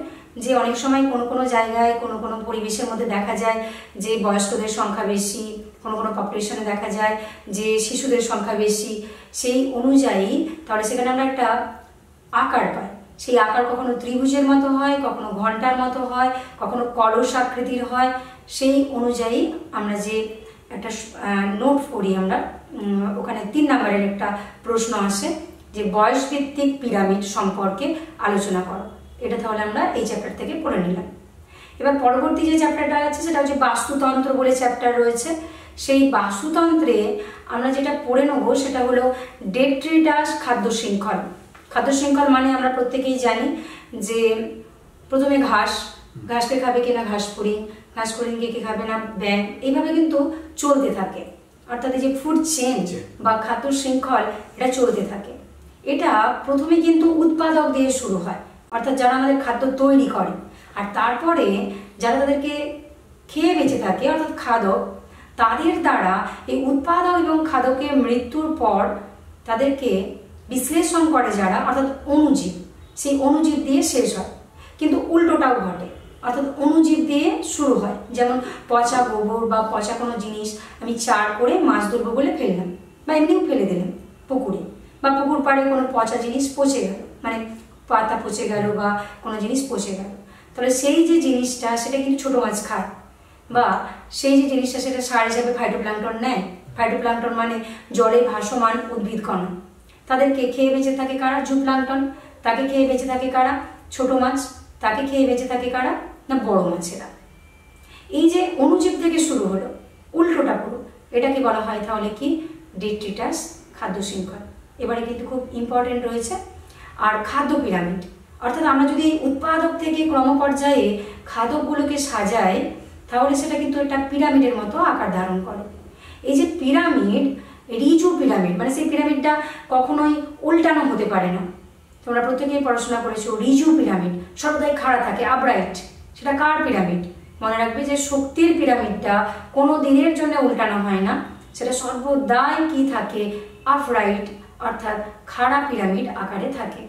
যে অনেক সময় কোনো কোনো জায়গায় কোনো কোনো পরিবেশের মধ্যে দেখা যায় যে বয়স্কদের সংখ্যা বেশি, কোনো কোনো পপুলেশনে দেখা যায় যে শিশুদের সংখ্যা বেশি, সেই অনুযায়ী তাহলে সেখানে আমরা একটা আকার পাই। সেই আকার কখনো ত্রিভুজের মতো হয়, কখনো ঘন্টার মতো হয়, কখনো কলস আকৃতির হয়। সেই অনুযায়ী আমরা যে একটা নোট করি আমরা, ওখানে 3 নম্বরের একটা প্রশ্ন আসে যে বয়স ভিত্তিক পিরামিড সম্পর্কে আলোচনা করো। এটা তাহলে আমরা এই চ্যাপ্টার থেকে পড়ে নিলাম। এবার পরবর্তী যে চ্যাপ্টারটা আছে সেটা হচ্ছে বাস্তুতন্ত্র বলে চ্যাপ্টার রয়েছে। সেই বাস্তুতন্ত্রে আমরা যেটা পড়ে নেব সেটা হলো ডেট্রিটাস খাদ্য শৃঙ্খল। খাদ্য শৃঙ্খল মানে আমরা প্রত্যেকেই জানি যে প্রথমে ঘাসকে খাবে কিনা ঘাস ফড়িংকে কি খাবে না ব্যাঙ, এইভাবে কিন্তু চলতে থাকে। অর্থাৎ এই যে ফুড চেইন বা খাদ্য শৃঙ্খল এটা চলতে থাকে। এটা প্রথমে কিন্তু উৎপাদক দিয়ে শুরু হয়, অর্থাৎ যারা আমাদের খাদ্য তৈরি করে, আর তারপরে যারা তাদেরকে খেয়ে বেঁচে থাকে অর্থাৎ খাদক, তাদের দ্বারা এই উৎপাদক এবং খাদকের মৃত্যুর পর তাদেরকে বিশ্লেষণ করে যারা, অর্থাৎ অণুজীব, সেই অণুজীব দিয়ে শেষ হয়। কিন্তু উল্টোটাও ঘটে, অর্থাৎ অণুজীব দিয়ে শুরু হয়। যেমন পচা গোবর বা পচা কোনো জিনিস আমি চার করে মাছ ধরবো বলে ফেললাম, বা এমনিও ফেলে দিলাম পুকুরে, বা পুকুর পাড়ে কোনো পচা জিনিস পচে গেল, মানে পাতা পচে গেল বা কোনো জিনিস পচে গেল, তাহলে সেই যে জিনিসটা সেটা কিন্তু ছোটো মাছ খায়, বা সেই যে জিনিসটা সেটা সার হিসাবে ফাইটোপ্ল্যাঙ্কটন নেয়। ফাইটোপ্ল্যাঙ্কটন মানে জলে ভাসমান উদ্ভিদকণা। তাদেরকে খেয়ে বেঁচে থাকে কারা? জুপ্ল্যাঙ্কটন। তাকে খেয়ে বেঁচে থাকে কারা? ছোট মাছ। তাকে খেয়ে বেঁচে থাকে কারা? না বড় মাছেরা। এই যে অণুজীব থেকে শুরু হলো, উল্টোটা পুরো, এটাকে বলা হয় তাহলে কি? ডেট্রিটাস খাদ্য শৃঙ্খল। এবারে কিন্তু খুব ইম্পর্টেন্ট রয়েছে। আর খাদ্য পিরামিড, অর্থাৎ আমরা যদি উৎপাদক থেকে ক্রমপর্যায়ে খাদকগুলোকে সাজাই তাহলে সেটা কিন্তু একটা পিরামিডের মতো আকার ধারণ করে। এই যে পিরামিড, রিজু পিরামিড, মানে সেই পিরামিডটা কখনোই উল্টানো হতে পারে না। তোমরা প্রত্যেকেই পড়াশোনা করেছো, রিজু পিরামিড সর্বদাই খাড়া থাকে, আপরাইট। সেটা কার পিরামিড? মনে রাখবে যে শক্তির পিরামিডটা কোনো দিনের জন্য উল্টানো হয় না, সেটা সর্বদাই কি থাকে? আপরাইট, অর্থাৎ খাড়া পিরামিড আকারে থাকে।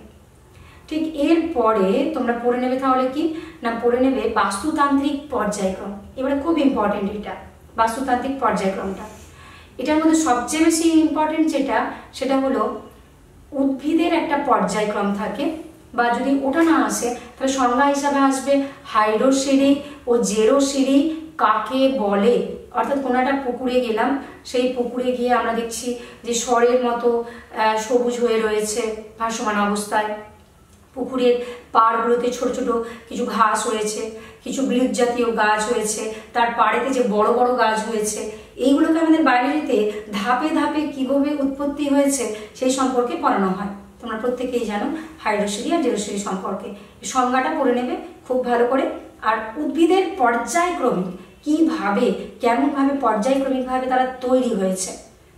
ঠিক এরপরে তোমরা পড়ে নেবে তাহলে কি না, পড়ে নেবে বাস্তুতান্ত্রিক পর্যায়ক্রম। এবারে খুব ইম্পর্টেন্ট এটা বাস্তুতান্ত্রিক পর্যায়ক্রমটা। এটার মধ্যে সবচেয়ে বেশি ইম্পর্টেন্ট যেটা, সেটা হলো উদ্ভিদের একটা পর্যায়ক্রম থাকে, বা যদি ওটা না আসে তাহলে সংজ্ঞা হিসাবে আসবে হাইড্রোসিরি ও জেরোসিরি কাকে বলে। অর্থাৎ কোনো একটা পুকুরে গেলাম, সেই পুকুরে গিয়ে আমরা দেখছি যে স্বরের মতো সবুজ হয়ে রয়েছে ভাসমান অবস্থায়। পুকুরের পাড়গুলোতে ছোট ছোট কিছু ঘাস হয়েছে, কিছু বিরুৎ জাতীয় গাছ হয়েছে, তার পাড়েতে যে বড় বড় গাছ হয়েছে, এইগুলোকে আমাদের বায়োলজিতে ধাপে ধাপে কিভাবে উৎপত্তি হয়েছে সেই সম্পর্কে পড়ানো হয়। তোমরা প্রত্যেকেই জানো হাইড্রোসিরি আর জেরোসিরি সম্পর্কে। এই সংজ্ঞাটা পড়ে নেবে খুব ভালো করে। আর উদ্ভিদের পর্যায়ক্রমিক কিভাবে, কেমনভাবে পর্যায়ক্রমিকভাবে তারা তৈরি হয়েছে,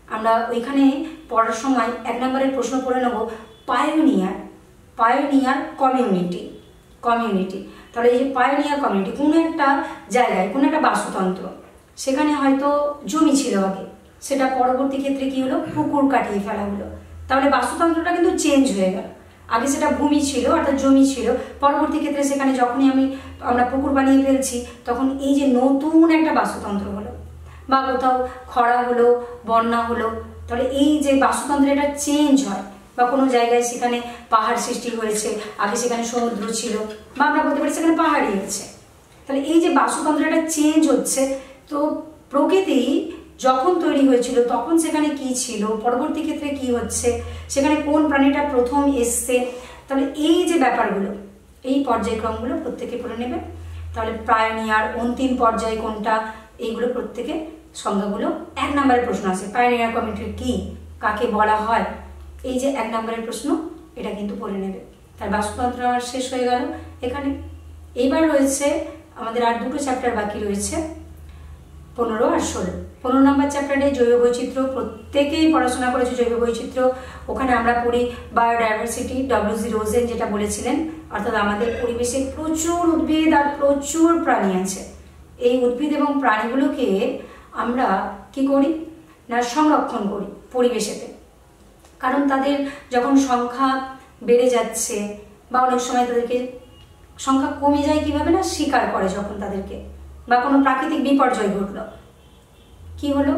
আমরা ওইখানে পড়ার সময় 1 নম্বরের প্রশ্ন পড়ে নেব পায়োনিয়ার কমিউনিটি। তাহলে এই যে পায়োনিয়ার কমিউনিটি, কোনো একটা জায়গায় কোনো একটা বাস্তুতন্ত্র, সেখানে হয়তো জমি ছিল আগে, সেটা পরবর্তী ক্ষেত্রে কি হলো? পুকুর কাটিয়ে ফেলা হলো। তাহলে বাস্তুতন্ত্রটা কিন্তু চেঞ্জ হয়ে গেল। আগে সেটা ভূমি ছিল, অর্থাৎ জমি ছিল, পরবর্তী ক্ষেত্রে সেখানে যখনই আমরা পুকুর বানিয়ে ফেলছি তখন এই যে নতুন একটা বাস্তুতন্ত্র হলো, বা কোথাও খরা হলো, বন্যা হলো, তাহলে এই যে বাস্তুতন্ত্র এটা চেঞ্জ হয়। বা কোনো জায়গায় সেখানে পাহাড় সৃষ্টি হয়েছে, আগে সেখানে সমুদ্র ছিল, বা আমরা বলতে পারি সেখানে পাহাড়ি হয়েছে। তাহলে এই যে বাস্তুতন্ত্র এটা চেঞ্জ হচ্ছে, তো প্রকৃতি যখন তৈরি হয়েছিল তখন সেখানে কি ছিল, পরবর্তী ক্ষেত্রে কি হচ্ছে, সেখানে কোন প্রাণীটা প্রথম এসছে, তাহলে এই যে ব্যাপারগুলো, এই পর্যায়ক্রমগুলো প্রত্যেকে পড়ে নেবে। তাহলে পায়োনিয়ার অন্তিম পর্যায় কোনটা, এইগুলো প্রত্যেকে সংজ্ঞাগুলো 1 নম্বরের প্রশ্ন আছে। পায়োনিয়ার কমিউনিটি কি, কাকে বলা হয়, এই যে 1 নম্বরের প্রশ্ন, এটা কিন্তু পড়ে নেবে। তার বাস্তুতন্ত্র শেষ হয়ে গেল এখানে। এইবার রয়েছে আমাদের আর দুটো চ্যাপ্টার বাকি রয়েছে, 15 আর 16। 15 নম্বর চ্যাপ্টারে জৈব বৈচিত্র্য, প্রত্যেকেই পড়াশোনা করেছে জৈব বৈচিত্র্য। ওখানে আমরা পড়ি বায়োডাইভার্সিটি, ডব্লিউ.জি. রোজেন যেটা বলেছিলেন, অর্থাৎ আমাদের পরিবেশে প্রচুর উদ্ভিদ আর প্রচুর প্রাণী আছে। এই উদ্ভিদ এবং প্রাণীগুলোকে আমরা কি করি না সংরক্ষণ করি পরিবেশেতে, কারণ তাদের যখন সংখ্যা বেড়ে যাচ্ছে বা অনেক সময় তাদেরকে সংখ্যা কমে যায় কিভাবে না শিকার করে, যখন তাদেরকে বা কোনো প্রাকৃতিক বিপর্যয় ঘটলো, কি হলো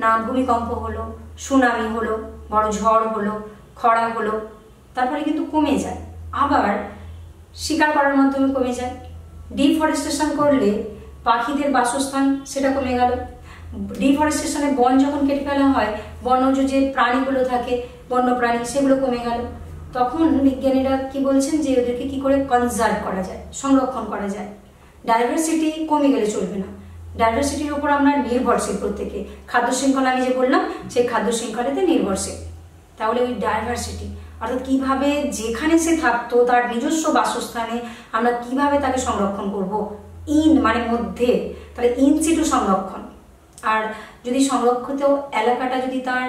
না ভূমিকম্প হলো, সুনামি হলো, বড় ঝড় হলো, খরা হলো, তারপরে কিন্তু কমে যায়, আবার শিকার করার মাধ্যমে কমে যায়। ডিফরেস্টেশন করলে পাখিদের বাসস্থান সেটা কমে গেল। ডিফরেস্টেশনে বন যখন কেটে ফেলা হয়, বনজ যে প্রাণীগুলো থাকে বন্য প্রাণী সেগুলো কমে গেল। তখন বিজ্ঞানীরা কি বলছেন যে ওদেরকে কি করে কনজার্ভ করা যায়, সংরক্ষণ করা যায়। ডাইভার্সিটি কমে গেলে চলবে না, ডাইভার্সিটির উপর আমরা নির্ভরশীল প্রত্যেকে। খাদ্য শৃঙ্খলা আমি যে বললাম সেই খাদ্য শৃঙ্খলাতে নির্ভরশীল। তাহলে ওই ডাইভার্সিটি অর্থাৎ কিভাবে যেখানে সে থাকতো তার নিজস্ব বাসস্থানে আমরা কিভাবে তাকে সংরক্ষণ করব, ইন মানে মধ্যে, তাহলে ইন সিটু সংরক্ষণ। আর যদি সংরক্ষিত এলাকাটা যদি তার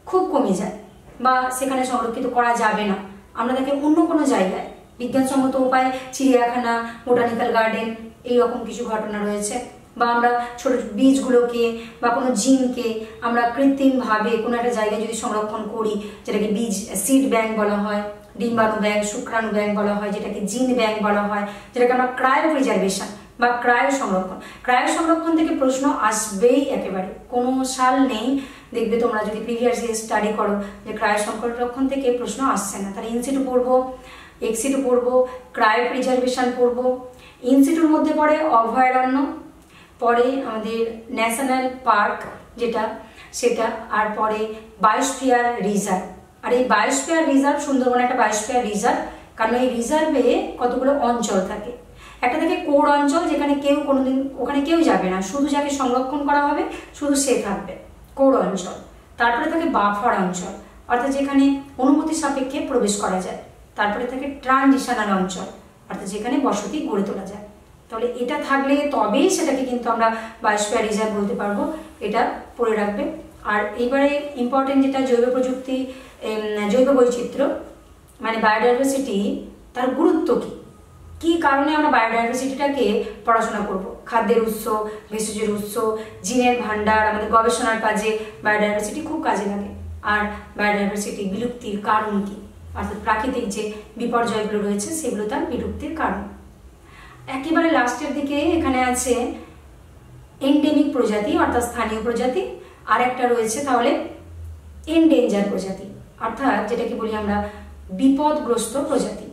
খুব কমে যায় বা সেখানে সংরক্ষিত করা যাবে না, আমরা তাকে অন্য কোনো জায়গায় বিজ্ঞানসম্মত উপায়ে চিড়িয়াখানা, বোটানিক্যাল গার্ডেন এইরকম কিছু ঘটনা রয়েছে, বা আমরা ছোট বীজগুলোকে বা কোনো জিনকে আমরা কৃত্রিমভাবে কোনো একটা জায়গায় যদি সংরক্ষণ করি, যেটাকে বীজ সিড ব্যাংক বলা হয়, ডিম্বাণু ব্যাংক, শুক্রাণু ব্যাংক বলা হয়, যেটাকে জিন ব্যাংক বলা হয়, যেটাকে আমরা ক্রায়ো প্রিজার্ভেশন বা ক্রায়ো সংরক্ষণ। ক্রায়ো সংরক্ষণ থেকে প্রশ্ন আসবেই একেবারে, কোনো সাল নেই দেখবে তোমরা যদি প্রিভিয়াস ইয়ার স্টাডি করো যে ক্রায়ো সংরক্ষণ থেকে প্রশ্ন আসছে না। তাহলে ইনসিটু পড়বো, এক্সিটু পড়বো, ক্রায়ো প্রিজার্ভেশন পড়বো। ইনসিটুর মধ্যে পড়ে অভয়ারণ্য, পরে আমাদের ন্যাশনাল পার্ক যেটা সেটা, আর পরে বায়োস্ফিয়ার রিজার্ভ। আর এই বায়োস্ফিয়ার রিজার্ভ, সুন্দরবন একটা বায়োস্ফিয়ার রিজার্ভ, কারণ এই রিজার্ভে কতগুলো অঞ্চল থাকে। একটা থাকে কোর অঞ্চল, যেখানে কেউ কোনোদিন ওখানে কেউ যাবে না, শুধু যাকে সংরক্ষণ করা হবে শুধু সে থাকবে, কোর অঞ্চল। তারপরে থাকে বাফার অঞ্চল, অর্থাৎ যেখানে অনুমতি সাপেক্ষে প্রবেশ করা যায়। তারপরে থাকে ট্রানজিশনাল অঞ্চল, অর্থাৎ যেখানে বসতি গড়ে তোলা যায়। তাহলে এটা থাকলে তবেই সেটাকে কিন্তু আমরা বায়োস্ফিয়ার রিজার্ভ বলতে পারবো, এটা পড়ে রাখবে। আর এইবারে ইম্পর্টেন্ট যেটা জৈব প্রযুক্তি, জৈব বৈচিত্র্য মানে বায়োডাইভার্সিটি, তার গুরুত্ব কি, কি কারণে আমরা বায়োডাইভার্সিটিটাকে পড়াশোনা করব। খাদ্যের উৎস, ভেষজের উৎস, জিনের ভান্ডার, আমাদের গবেষণার কাজে বায়োডাইভার্সিটি খুব কাজে লাগে। আর বায়োডাইভার্সিটি বিলুপ্তির কারণ কি, অর্থাৎ প্রাকৃতিক যে বিপর্যয়গুলো রয়েছে সেগুলো তার বিলুপ্তির কারণ। একেবারে লাস্টের দিকে এখানে আছে এন্ডেমিক প্রজাতি অর্থাৎ স্থানীয় প্রজাতি, আর একটা রয়েছে তাহলে এন্ডেঞ্জার প্রজাতি, অর্থাৎ যেটাকে বলি আমরা বিপদগ্রস্ত প্রজাতি।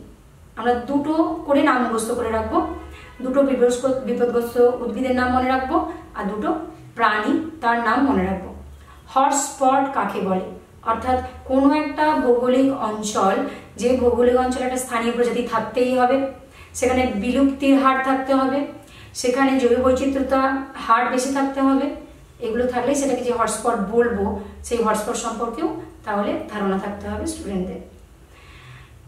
আমরা দুটো করে নাম মুখস্থ করে রাখবো, দুটো বিপদগ্রস্ত উদ্ভিদের নাম মনে রাখবো আর দুটো প্রাণী তার নাম মনে রাখবো। হটস্পট কাকে বলে, অর্থাৎ কোনো একটা ভৌগোলিক অঞ্চল, যে ভৌগোলিক অঞ্চলে একটা স্থানীয় প্রজাতি থাকতেই হবে, সেখানে বিলুপ্তির হার থাকতে হবে, সেখানে জৈব বৈচিত্র্যতা হার বেশি থাকতে হবে। এগুলো থাকলে সেটাকে যে হটস্পট বলবো সেই হটস্পট সম্পর্কেও তাহলে ধারণা থাকতে হবে স্টুডেন্টদের।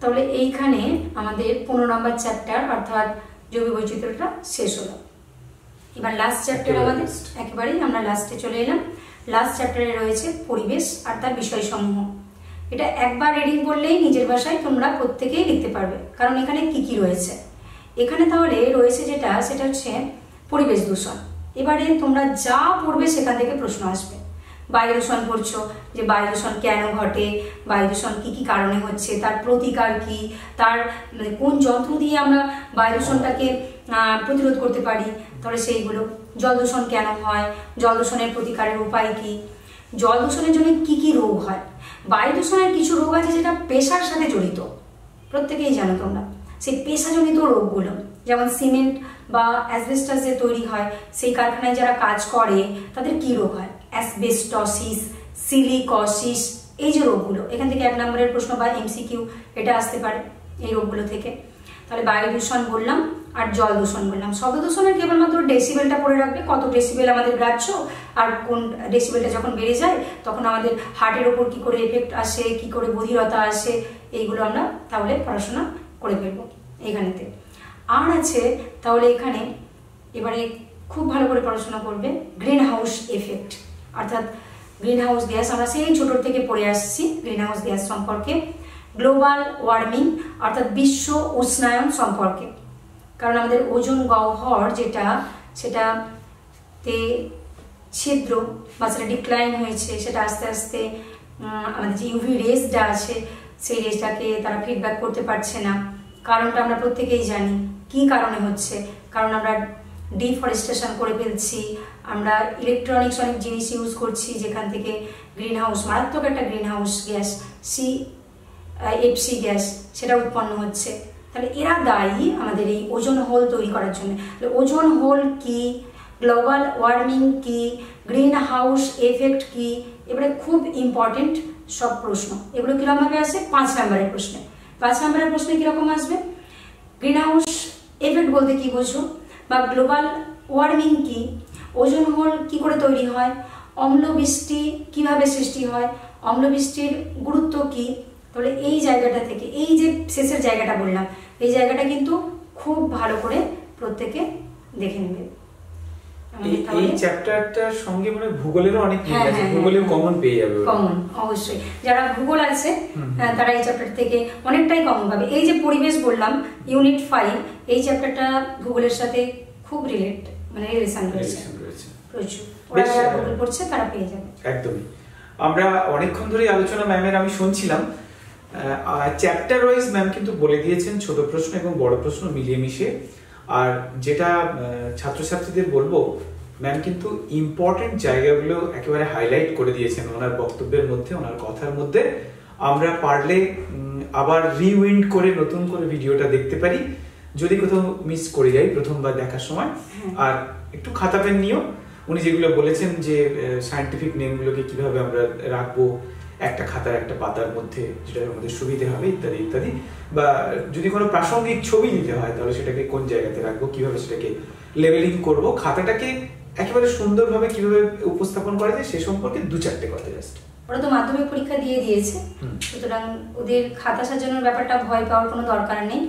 তাহলে এইখানে আমাদের 15 নম্বর চ্যাপ্টার অর্থাৎ জৈব বৈচিত্র্যটা শেষ হলো। এবার লাস্ট চ্যাপ্টার আমাদের একেবারেই আমরা লাস্টে চলে এলাম। লাস্ট চ্যাপ্টারে রয়েছে পরিবেশ আর তার বিষয়সমূহ। এটা একবার রিডিং করলেই নিজের ভাষায় তোমরা প্রত্যেকেই লিখতে পারবে, কারণ এখানে কি কি রয়েছে। এখানে তাহলে রয়েছে যেটা, সেটা হচ্ছে পরিবেশ দূষণ। এবারে তোমরা যা পড়বে সেখান থেকে প্রশ্ন আসবে। বায়ু দূষণ পড়ছো, যে বায়ু দূষণ কেন ঘটে, বায়ু দূষণ কি কি কারণে হচ্ছে, তার প্রতিকার কি, তার কোন যন্ত্র দিয়ে আমরা বায়ু দূষণটাকে প্রতিরোধ করতে পারি, তাহলে সেইগুলো। জল দূষণ কেন হয়, জল দূষণের প্রতিকারের উপায় কি, জল দূষণের জন্য কি কি রোগ হয়। বায়ু দূষণের কিছু রোগ আছে যেটা পেশার সাথে জড়িত, প্রত্যেকেই জানো তোমরা, সেই পেশাজনিত রোগগুলো, যেমন সিমেন্ট বা অ্যাসবেস্টাস যে তৈরি হয় সেই কারখানায় যারা কাজ করে তাদের কি রোগ হয়, অ্যাসবেস্টসিস, সিলিকসিস, এই যে রোগগুলো, এখান থেকে 1 নম্বরের প্রশ্ন বা এমসিকিউ এটা আসতে পারে এই রোগগুলো থেকে। তাহলে বায়ু দূষণ বললাম আর জল দূষণ বললাম। শব্দ দূষণের কেবলমাত্র ডেসিবেলটা পড়ে রাখবে, কত ডেসিবেল আমাদের গ্রাহ্য, আর কোন ডেসিবেলটা যখন বেড়ে যায় তখন আমাদের হার্টের ওপর কি করে এফেক্ট আসে, কি করে বধিরতা আসে, এইগুলো আমরা তাহলে পড়াশোনা করে ফেলবো এখানেতে। আর আছে, তাহলে এখানে এবারে খুব ভালো করে পড়াশোনা করবে গ্রিন হাউস এফেক্ট, অর্থাৎ গ্রিন হাউস গ্যাস আমরা সেই ছোটোর থেকে পড়ে আসছি গ্রিন হাউস গ্যাস সম্পর্কে, গ্লোবাল ওয়ার্মিং অর্থাৎ বিশ্ব উষ্ণায়ন সম্পর্কে। কারণ আমাদের ওজোন গহ্বর যেটা, সেটাতে ছিদ্র বা সেটা ডিক্লাইন হয়েছে, সেটা আস্তে আস্তে আমাদের যে ইউভি রেসটা আছে সেই রেসটাকে তারা ফিডব্যাক করতে পারছে না। কারণটা আমরা প্রত্যেকেই জানি কি কারণে হচ্ছে, কারণ আমরা ডিফরেস্টেশন করে ফেলছি, আমরা ইলেকট্রনিক্স অনেক জিনিস ইউজ করছি যেখান থেকে গ্রিন হাউস, মারাত্মক একটা green house gas CFC gas সেটা উৎপন্ন হচ্ছে। তাহলে এরা দায়ী আমাদের এই ওজোন হোল তৈরি করার জন্য। ওজোন হোল কি, গ্লোবাল ওয়ার্মিং কি, গ্রিন হাউস এফেক্ট কি, এবারে খুব ইম্পর্টেন্ট সব প্রশ্ন। এগুলো কীরকমভাবে আসে? 5 নম্বরের প্রশ্নে। 5 নম্বরের প্রশ্নে কীরকম আসবে? গ্রিন হাউস এফেক্ট বলতে কি বোঝো, বা গ্লোবাল ওয়ার্মিং কি, ওজোন হোল কি করে তৈরি হয়, অম্ল বৃষ্টি কিভাবে সৃষ্টি হয়, অম্ল বৃষ্টির গুরুত্ব কি। তাহলে এই জায়গাটা থেকে, এই যে শেষের জায়গাটা বললাম, এই জায়গাটা কিন্তু খুব ভালো করে প্রত্যেকে দেখে নেবে। এই চ্যাপ্টারটার সঙ্গে মানে ভূগোলেরও অনেক মিল আছে, ভূগোলেও কমন পেয়ে যাবে। কমন অবশ্যই, যারা ভূগোল আছে তারা এই চ্যাপ্টার থেকে অনেকটাই কমন পাবে। এই যে পরিবেশ বললাম ইউনিট 5, এই চ্যাপ্টারটা ভূগোলের সাথে খুব রিলেশন রয়েছে প্রচুর। ওরা যারা ভূগোল পড়ছে তারা পেয়ে যাবে। একদমই। আমরা অনেকক্ষণ ধরে আলোচনা ম্যামের আমি শুনছিলাম। চ্যাপ্টার ওয়াইজ ম্যাম কিন্তু বলে দিয়েছেন ছোট প্রশ্ন এবং বড় প্রশ্ন মিলিয়ে মিশিয়ে। আর যেটা ছাত্রছাত্রীদের বলবো, ম্যাম কিন্তু ইম্পর্টেন্ট জায়গাগুলো একেবারে হাইলাইট করে দিয়েছেন ওনার বক্তব্যের মধ্যে, ওনার কথার মধ্যে। আমরা পারলে আবার রিউইন্ড করে নতুন করে ভিডিওটা দেখতে পারি যদি কোথাও মিস করে যাই প্রথমবার দেখার সময়। আর একটু খাতা পেন নিও, উনি যেগুলো বলেছেন যে সায়েন্টিফিক নেমগুলোকে কিভাবে আমরা রাখবো একটা খাতার একটা পাতার মধ্যে, যেটা আমাদের সুবিধে হবে ইত্যাদি ইত্যাদি, বা যদি কোনো প্রাসঙ্গিক ছবি দিতে হয় তাহলে সেটাকে কোন জায়গাতে রাখবো, কিভাবে সেটাকে লেবেলিং করব, খাতাটাকে একেবারে সুন্দরভাবে কিভাবে উপস্থাপন করা যায় সে সম্পর্কে 2-4টে কথা জাস্ট। ওরা তো মাধ্যমিক পরীক্ষা দিয়ে দিয়েছে, সুতরাং ওদের খাতা সাজানোর ব্যাপারটা ভয় পাওয়ার কোনো দরকার নেই।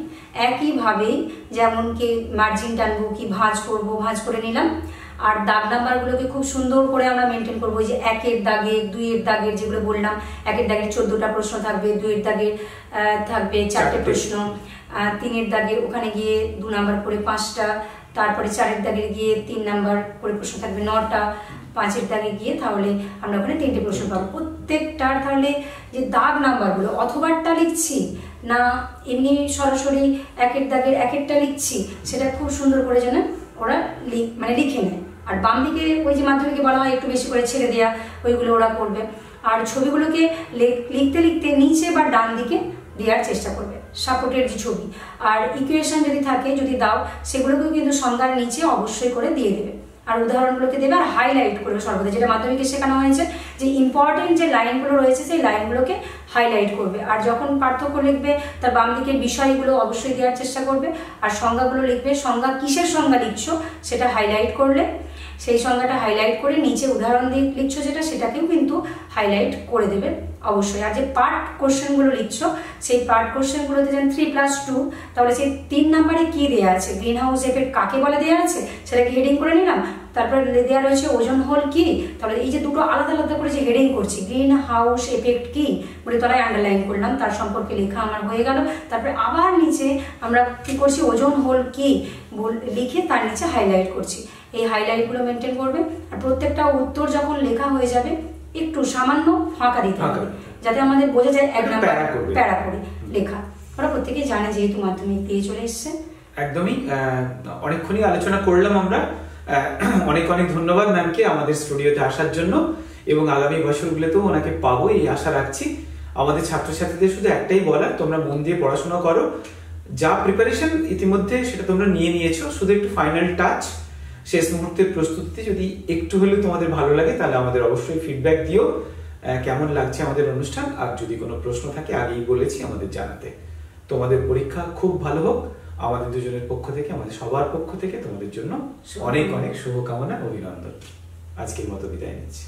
একইভাবে যেমন কি মার্জিন টানবো কি ভাঁজ করবো, ভাঁজ করে নিলাম। আর দাগ নাম্বারগুলোকে খুব সুন্দর করে আমরা মেনটেন করবো। যে 1-এর দাগে, 2-এর দাগের যেগুলো বললাম, 1-এর দাগের 14টা প্রশ্ন থাকবে, 2-এর দাগের থাকবে 4টে প্রশ্ন, 3-এর দাগের ওখানে গিয়ে 2 নাম্বার করে 5টা, তারপরে 4-এর দাগের গিয়ে 3 নাম্বার করে প্রশ্ন থাকবে 9টা, 5-এর দাগে গিয়ে তাহলে আমরা ওখানে 3টে প্রশ্ন পাবো। প্রত্যেকটার তাহলে যে দাগ নাম্বারগুলো অথবাটা লিখছি না এমনি সরাসরি 1-এর দাগের 1-একটা লিখছি, সেটা খুব সুন্দর করে যেন ওরা লিখে নেয়। আর বাম দিকে ওই যে মাধ্যমিকে বলা হয় একটু বেশি করে ছেড়ে দেওয়া, ওইগুলো ওরা করবে। আর ছবিগুলোকে লিখতে লিখতে নিচে বা ডান দিকে দেওয়ার চেষ্টা করবে, সাপোর্টের যে ছবি। আর ইকুয়েশন যদি থাকে, যদি দাও, সেগুলোকেও কিন্তু সংজ্ঞার নিচে অবশ্যই করে দিয়ে দেবে। আর উদাহরণগুলোকে দেবে আর হাইলাইট করবে সর্বদা, যেটা মাধ্যমিকে শেখানো হয়েছে যে ইম্পর্টেন্ট যে লাইনগুলো রয়েছে সেই লাইনগুলোকে হাইলাইট করবে। আর যখন পার্থক্য লিখবে তার বাম দিকের বিষয়গুলো অবশ্যই দেওয়ার চেষ্টা করবে। আর সংজ্ঞাগুলো লিখবে, সংজ্ঞা কিসের সংজ্ঞা লিখছো সেটা হাইলাইট করলে সেই সংজ্ঞাটা হাইলাইট করে নিচে উদাহরণ দিয়ে লিখছো যেটা, সেটাকেও কিন্তু হাইলাইট করে দেবে অবশ্যই। আর যে পার্ট কোশ্চেনগুলো লিখছো সেই পার্ট কোশ্চেনগুলোতে যেন 3+2, তাহলে সেই 3 নাম্বারে কি দেওয়া আছে, গ্রিন হাউস এফেক্ট কাকে বলে দেওয়া আছে সেটাকে হেডিং করে নিলাম। তারপরে দেওয়া রয়েছে ওজোন হোল কি, তাহলে এই যে দুটো আলাদা আলাদা করে যে হেডিং করছি, গ্রিন হাউস এফেক্ট কি বলে তলায় আন্ডারলাইন করলাম, তার সম্পর্কে লেখা আমার হয়ে গেল। তারপরে আবার নিচে আমরা কি করছি, ওজোন হোল কি লিখে তার নিচে হাইলাইট করছি। এই হাইলাইটগুলো মেনটেন করবে। আর প্রত্যেকটা উত্তর যখন লেখা হয়ে যাবে একটু সামান্য ফাঁকা দিতে হবে, যাতে আমাদের বোঝা যায় 1 নাম্বার প্যারা করে লেখা। ওরা প্রত্যেকেই জানে যেহেতু মাধ্যমিক দিয়ে চলে এসছে। একদমই। অনেকক্ষণই আলোচনা করলাম আমরা। অনেক অনেক ধন্যবাদ ম্যামকে আমাদের স্টুডিওতে আসার জন্য, এবং আগামী বছরগুলোতেও ওনাকে পাবো এই আশা রাখছি। আমাদের ছাত্রছাত্রীদের শুধু একটাই বলার, তোমরা মন দিয়ে পড়াশোনা করো। যা প্রিপারেশন ইতিমধ্যে সেটা তোমরা নিয়েছো, শুধু একটু ফাইনাল টাচ শেষ মুহূর্তের প্রস্তুতি যদি একটু হলেও তোমাদের ভালো লাগে তাহলে আমাদের অবশ্যই ফিডব্যাক দিও কেমন লাগছে আমাদের অনুষ্ঠান। আর যদি কোনো প্রশ্ন থাকে আগেই বলেছি আমাদের জানাতে। তোমাদের পরীক্ষা খুব ভালো হোক আমাদের দুজনের পক্ষ থেকে, আমাদের সবার পক্ষ থেকে তোমাদের জন্য অনেক অনেক শুভকামনা, অভিনন্দন। আজকের মতো বিদায় নিচ্ছি।